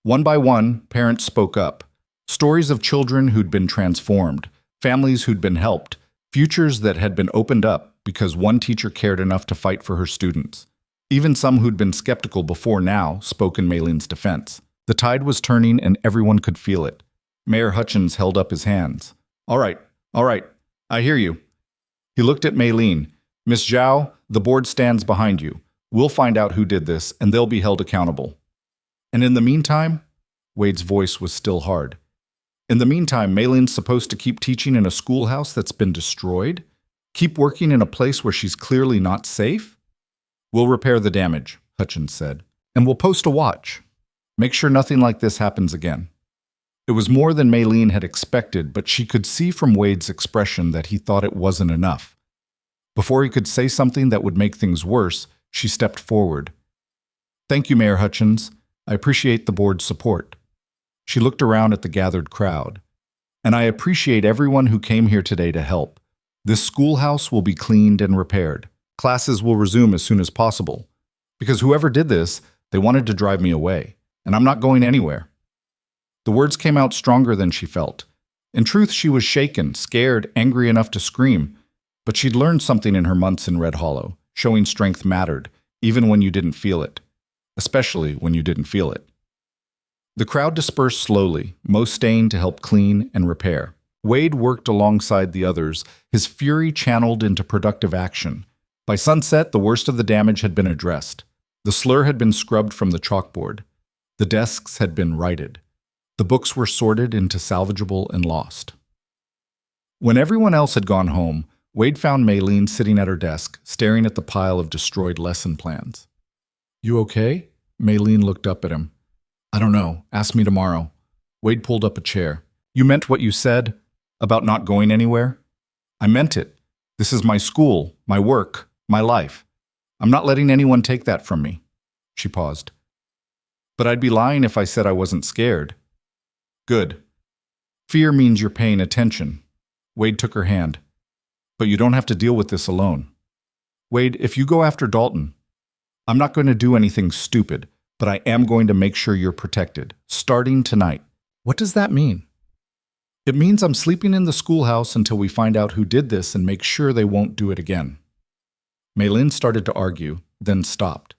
One by one, parents spoke up. Stories of children who'd been transformed, families who'd been helped, futures that had been opened up because one teacher cared enough to fight for her students. Even some who'd been skeptical before now spoke in Maylene's defense. The tide was turning and everyone could feel it. Mayor Hutchins held up his hands. All right, I hear you. He looked at Maylene. Miss Zhao, the board stands behind you. We'll find out who did this, and they'll be held accountable. And in the meantime, Wade's voice was still hard. In the meantime, Maylene's supposed to keep teaching in a schoolhouse that's been destroyed? Keep working in a place where she's clearly not safe? We'll repair the damage, Hutchins said, and we'll post a watch. Make sure nothing like this happens again. It was more than Maylene had expected, but she could see from Wade's expression that he thought it wasn't enough. Before he could say something that would make things worse, she stepped forward. Thank you, Mayor Hutchins. I appreciate the board's support. She looked around at the gathered crowd. And I appreciate everyone who came here today to help. This schoolhouse will be cleaned and repaired. Classes will resume as soon as possible. Because whoever did this, they wanted to drive me away. And I'm not going anywhere. The words came out stronger than she felt. In truth, she was shaken, scared, angry enough to scream. But she'd learned something in her months in Red Hollow. Showing strength mattered, even when you didn't feel it. Especially when you didn't feel it. The crowd dispersed slowly, most staying to help clean and repair. Wade worked alongside the others, his fury channeled into productive action. By sunset, the worst of the damage had been addressed. The slur had been scrubbed from the chalkboard. The desks had been righted. The books were sorted into salvageable and lost. When everyone else had gone home, Wade found Maylene sitting at her desk, staring at the pile of destroyed lesson plans. You okay? Maylene looked up at him. I don't know. Ask me tomorrow. Wade pulled up a chair. You meant what you said about not going anywhere? I meant it. This is my school, my work, my life. I'm not letting anyone take that from me. She paused. But I'd be lying if I said I wasn't scared. Good. Fear means you're paying attention. Wade took her hand. But you don't have to deal with this alone. Wade, if you go after Dalton, I'm not going to do anything stupid, but I am going to make sure you're protected, starting tonight. What does that mean? It means I'm sleeping in the schoolhouse until we find out who did this and make sure they won't do it again. Maylene started to argue, then stopped.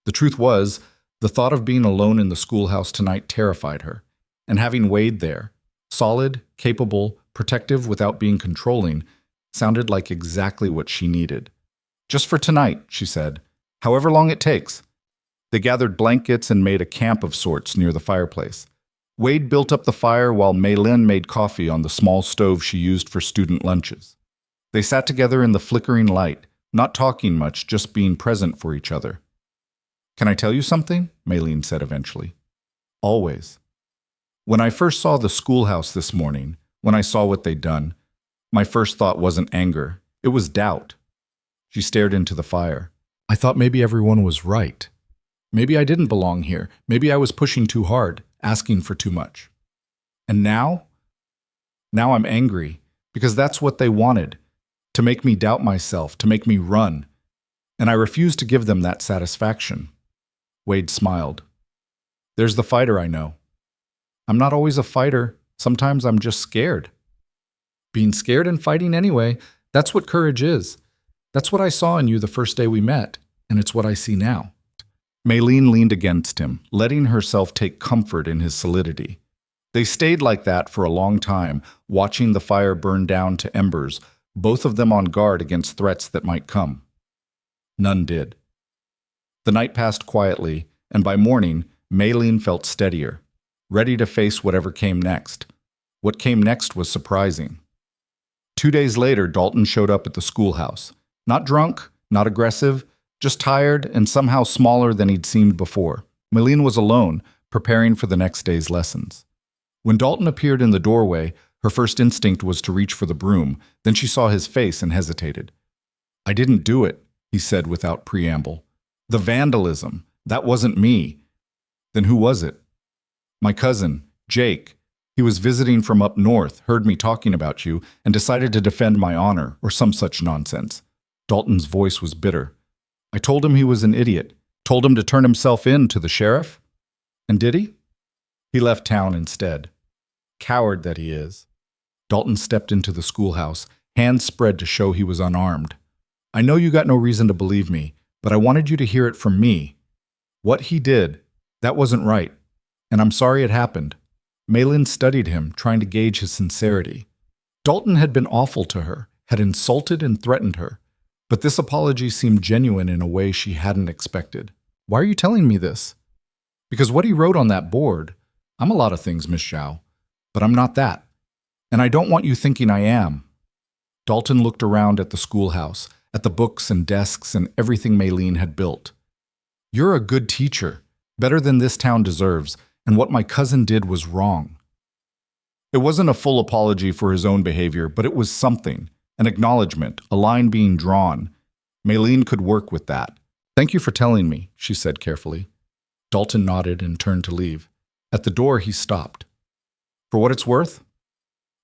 The truth was, the thought of being alone in the schoolhouse tonight terrified her, and having Wade there, solid, capable, protective without being controlling, sounded like exactly what she needed. Just for tonight, she said, however long it takes. They gathered blankets and made a camp of sorts near the fireplace. Wade built up the fire while Maylene made coffee on the small stove she used for student lunches. They sat together in the flickering light, not talking much, just being present for each other. Can I tell you something? Maylene said eventually. Always. When I first saw the schoolhouse this morning, when I saw what they'd done, my first thought wasn't anger. It was doubt. She stared into the fire. I thought maybe everyone was right. Maybe I didn't belong here. Maybe I was pushing too hard, asking for too much. And now? Now I'm angry, because that's what they wanted, to make me doubt myself, to make me run. And I refuse to give them that satisfaction. Wade smiled. There's the fighter I know. I'm not always a fighter. Sometimes I'm just scared. Being scared and fighting anyway, that's what courage is. That's what I saw in you the first day we met, and it's what I see now. Maylene leaned against him, letting herself take comfort in his solidity. They stayed like that for a long time, watching the fire burn down to embers, both of them on guard against threats that might come. None did. The night passed quietly, and by morning, Maylene felt steadier, ready to face whatever came next. What came next was surprising. 2 days later, Dalton showed up at the schoolhouse. Not drunk, not aggressive, just tired and somehow smaller than he'd seemed before. Maylene was alone, preparing for the next day's lessons. When Dalton appeared in the doorway, her first instinct was to reach for the broom. Then she saw his face and hesitated. I didn't do it, he said without preamble. The vandalism, that wasn't me. Then who was it? My cousin, Jake. He was visiting from up north, heard me talking about you, and decided to defend my honor, or some such nonsense. Dalton's voice was bitter. I told him he was an idiot, told him to turn himself in to the sheriff. And did he? He left town instead. Coward that he is. Dalton stepped into the schoolhouse, hands spread to show he was unarmed. I know you got no reason to believe me, but I wanted you to hear it from me. What he did, that wasn't right, and I'm sorry it happened. Maylene studied him, trying to gauge his sincerity. Dalton had been awful to her, had insulted and threatened her, but this apology seemed genuine in a way she hadn't expected. Why are you telling me this? Because what he wrote on that board, I'm a lot of things, Miss Zhao, but I'm not that. And I don't want you thinking I am. Dalton looked around at the schoolhouse, at the books and desks and everything Maylene had built. You're a good teacher, better than this town deserves, and what my cousin did was wrong. It wasn't a full apology for his own behavior, but it was something, an acknowledgement, a line being drawn. Maylene could work with that. Thank you for telling me, she said carefully. Dalton nodded and turned to leave. At the door, he stopped. For what it's worth,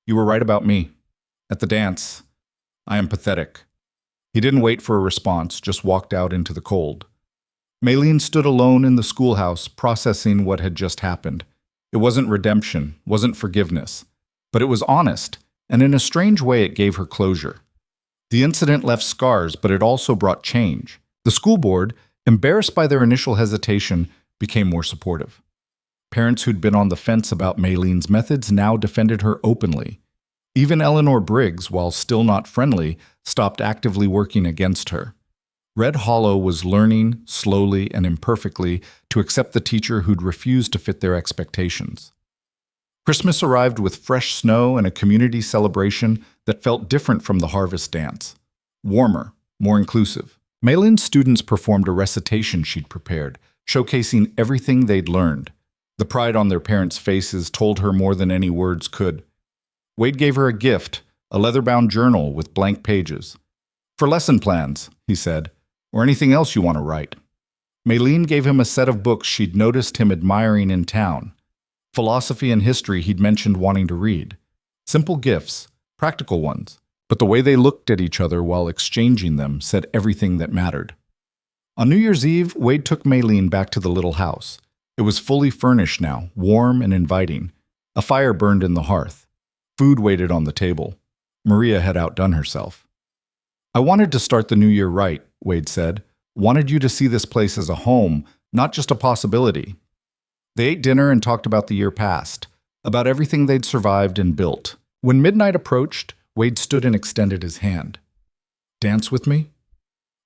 you were right about me. At the dance, I am pathetic. He didn't wait for a response, just walked out into the cold. Maylene stood alone in the schoolhouse, processing what had just happened. It wasn't redemption, wasn't forgiveness, but it was honest, and in a strange way it gave her closure. The incident left scars, but it also brought change. The school board, embarrassed by their initial hesitation, became more supportive. Parents who'd been on the fence about Maylene's methods now defended her openly. Even Eleanor Briggs, while still not friendly, stopped actively working against her. Red Hollow was learning, slowly and imperfectly, to accept the teacher who'd refused to fit their expectations. Christmas arrived with fresh snow and a community celebration that felt different from the harvest dance. Warmer, more inclusive. Maylene's students performed a recitation she'd prepared, showcasing everything they'd learned. The pride on their parents' faces told her more than any words could. Wade gave her a gift, a leather-bound journal with blank pages. For lesson plans, he said, or anything else you want to write. Maylene gave him a set of books she'd noticed him admiring in town. Philosophy and history he'd mentioned wanting to read. Simple gifts, practical ones, but the way they looked at each other while exchanging them said everything that mattered. On New Year's Eve, Wade took Maylene back to the little house. It was fully furnished now, warm and inviting. A fire burned in the hearth. Food waited on the table. Maria had outdone herself. I wanted to start the new year right, Wade said. Wanted you to see this place as a home, not just a possibility. They ate dinner and talked about the year past, about everything they'd survived and built. When midnight approached, Wade stood and extended his hand. Dance with me?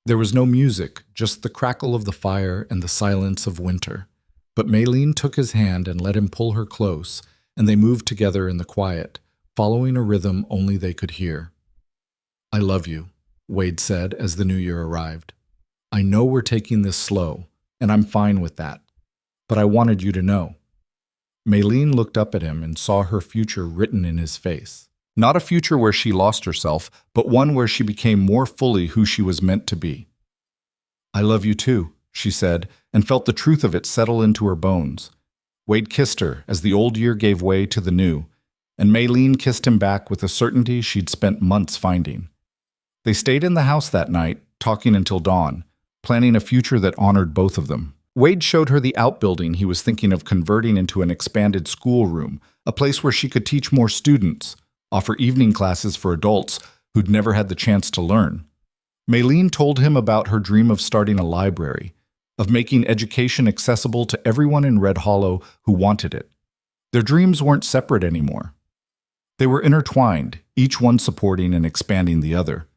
There was no music, just the crackle of the fire and the silence of winter. But Maylene took his hand and let him pull her close, and they moved together in the quiet, following a rhythm only they could hear. I love you, Wade said as the new year arrived. I know we're taking this slow, and I'm fine with that. But I wanted you to know. Maylene looked up at him and saw her future written in his face. Not a future where she lost herself, but one where she became more fully who she was meant to be. "I love you too," she said, and felt the truth of it settle into her bones. Wade kissed her as the old year gave way to the new, and Maylene kissed him back with a certainty she'd spent months finding. They stayed in the house that night, talking until dawn, planning a future that honored both of them. Wade showed her the outbuilding he was thinking of converting into an expanded schoolroom, a place where she could teach more students, offer evening classes for adults who'd never had the chance to learn. Maylene told him about her dream of starting a library, of making education accessible to everyone in Red Hollow who wanted it. Their dreams weren't separate anymore. They were intertwined, each one supporting and expanding the other.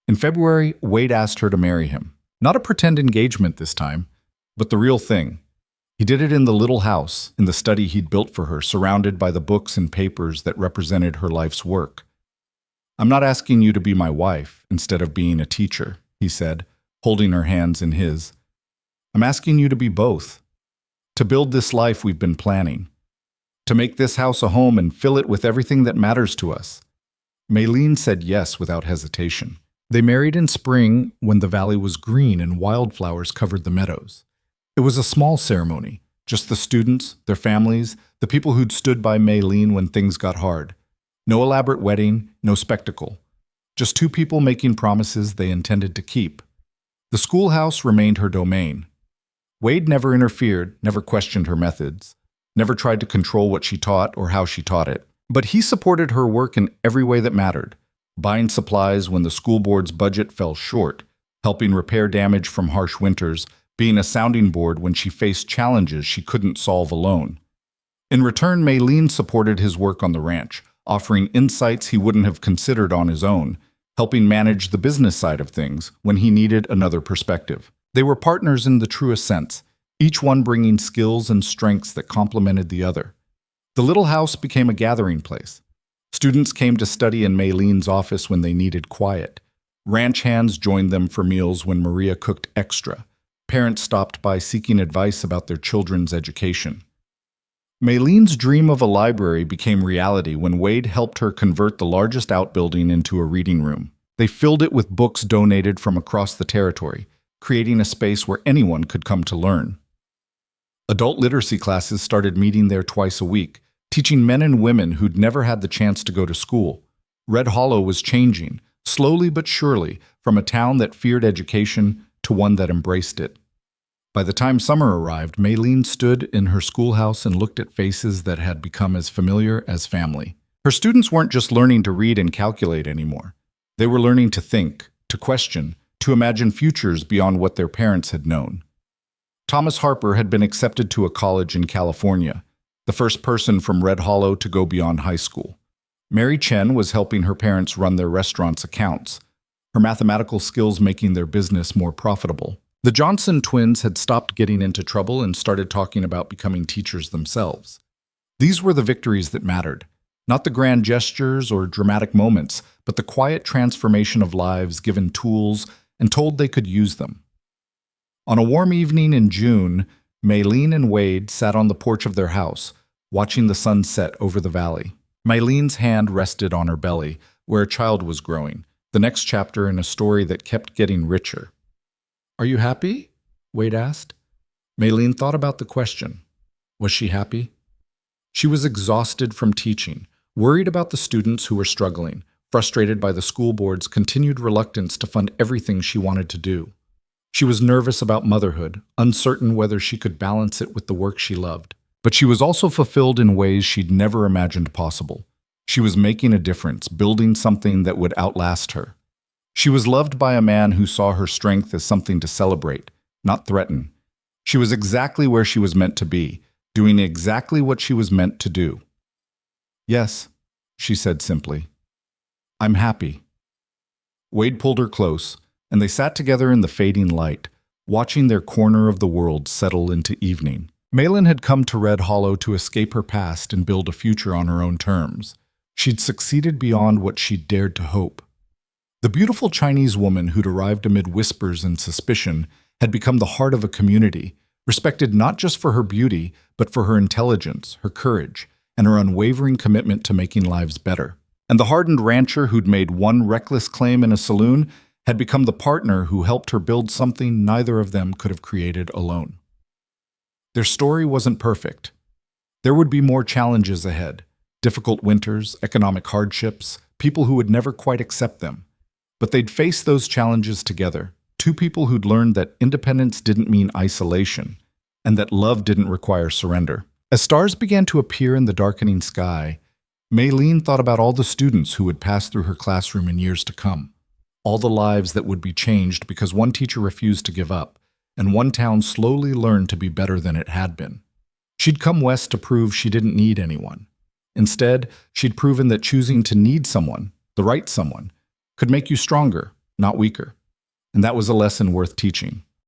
In February, Wade asked her to marry him. Not a pretend engagement this time, but the real thing. He did it in the little house, in the study he'd built for her, surrounded by the books and papers that represented her life's work. "I'm not asking you to be my wife instead of being a teacher," he said, holding her hands in his. "I'm asking you to be both, to build this life we've been planning, to make this house a home and fill it with everything that matters to us." Maylene said yes without hesitation. They married in spring when the valley was green and wildflowers covered the meadows. It was a small ceremony, just the students, their families, the people who'd stood by Maylene when things got hard. No elaborate wedding, no spectacle. Just two people making promises they intended to keep. The schoolhouse remained her domain. Wade never interfered, never questioned her methods, never tried to control what she taught or how she taught it. But he supported her work in every way that mattered, buying supplies when the school board's budget fell short, helping repair damage from harsh winters, being a sounding board when she faced challenges she couldn't solve alone. In return, Maylene supported his work on the ranch, offering insights he wouldn't have considered on his own, helping manage the business side of things when he needed another perspective. They were partners in the truest sense, each one bringing skills and strengths that complemented the other. The little house became a gathering place. Students came to study in Maylene's office when they needed quiet. Ranch hands joined them for meals when Maria cooked extra. Parents stopped by seeking advice about their children's education. Maylene's dream of a library became reality when Wade helped her convert the largest outbuilding into a reading room. They filled it with books donated from across the territory, creating a space where anyone could come to learn. Adult literacy classes started meeting there twice a week, teaching men and women who'd never had the chance to go to school. Red Hollow was changing, slowly but surely, from a town that feared education to one that embraced it. By the time summer arrived, Maylene stood in her schoolhouse and looked at faces that had become as familiar as family. Her students weren't just learning to read and calculate anymore. They were learning to think, to question, to imagine futures beyond what their parents had known. Thomas Harper had been accepted to a college in California, the first person from Red Hollow to go beyond high school. Mary Chen was helping her parents run their restaurant's accounts, her mathematical skills making their business more profitable. The Johnson twins had stopped getting into trouble and started talking about becoming teachers themselves. These were the victories that mattered, not the grand gestures or dramatic moments, but the quiet transformation of lives given tools and told they could use them. On a warm evening in June, Maylene and Wade sat on the porch of their house, watching the sun set over the valley. Maylene's hand rested on her belly, where a child was growing, the next chapter in a story that kept getting richer. "Are you happy?" Wade asked. Maylene thought about the question. Was she happy? She was exhausted from teaching, worried about the students who were struggling, frustrated by the school board's continued reluctance to fund everything she wanted to do. She was nervous about motherhood, uncertain whether she could balance it with the work she loved. But she was also fulfilled in ways she'd never imagined possible. She was making a difference, building something that would outlast her. She was loved by a man who saw her strength as something to celebrate, not threaten. She was exactly where she was meant to be, doing exactly what she was meant to do. "Yes," she said simply. "I'm happy." Wade pulled her close, and they sat together in the fading light, watching their corner of the world settle into evening. Maylene had come to Red Hollow to escape her past and build a future on her own terms. She'd succeeded beyond what she'd dared to hope. The beautiful Chinese woman who'd arrived amid whispers and suspicion had become the heart of a community, respected not just for her beauty, but for her intelligence, her courage, and her unwavering commitment to making lives better. And the hardened rancher who'd made one reckless claim in a saloon had become the partner who helped her build something neither of them could have created alone. Their story wasn't perfect. There would be more challenges ahead, difficult winters, economic hardships, people who would never quite accept them. But they'd face those challenges together, two people who'd learned that independence didn't mean isolation, and that love didn't require surrender. As stars began to appear in the darkening sky, Maylene thought about all the students who would pass through her classroom in years to come, all the lives that would be changed because one teacher refused to give up, and one town slowly learned to be better than it had been. She'd come west to prove she didn't need anyone. Instead, she'd proven that choosing to need someone, the right someone, could make you stronger, not weaker. And that was a lesson worth teaching.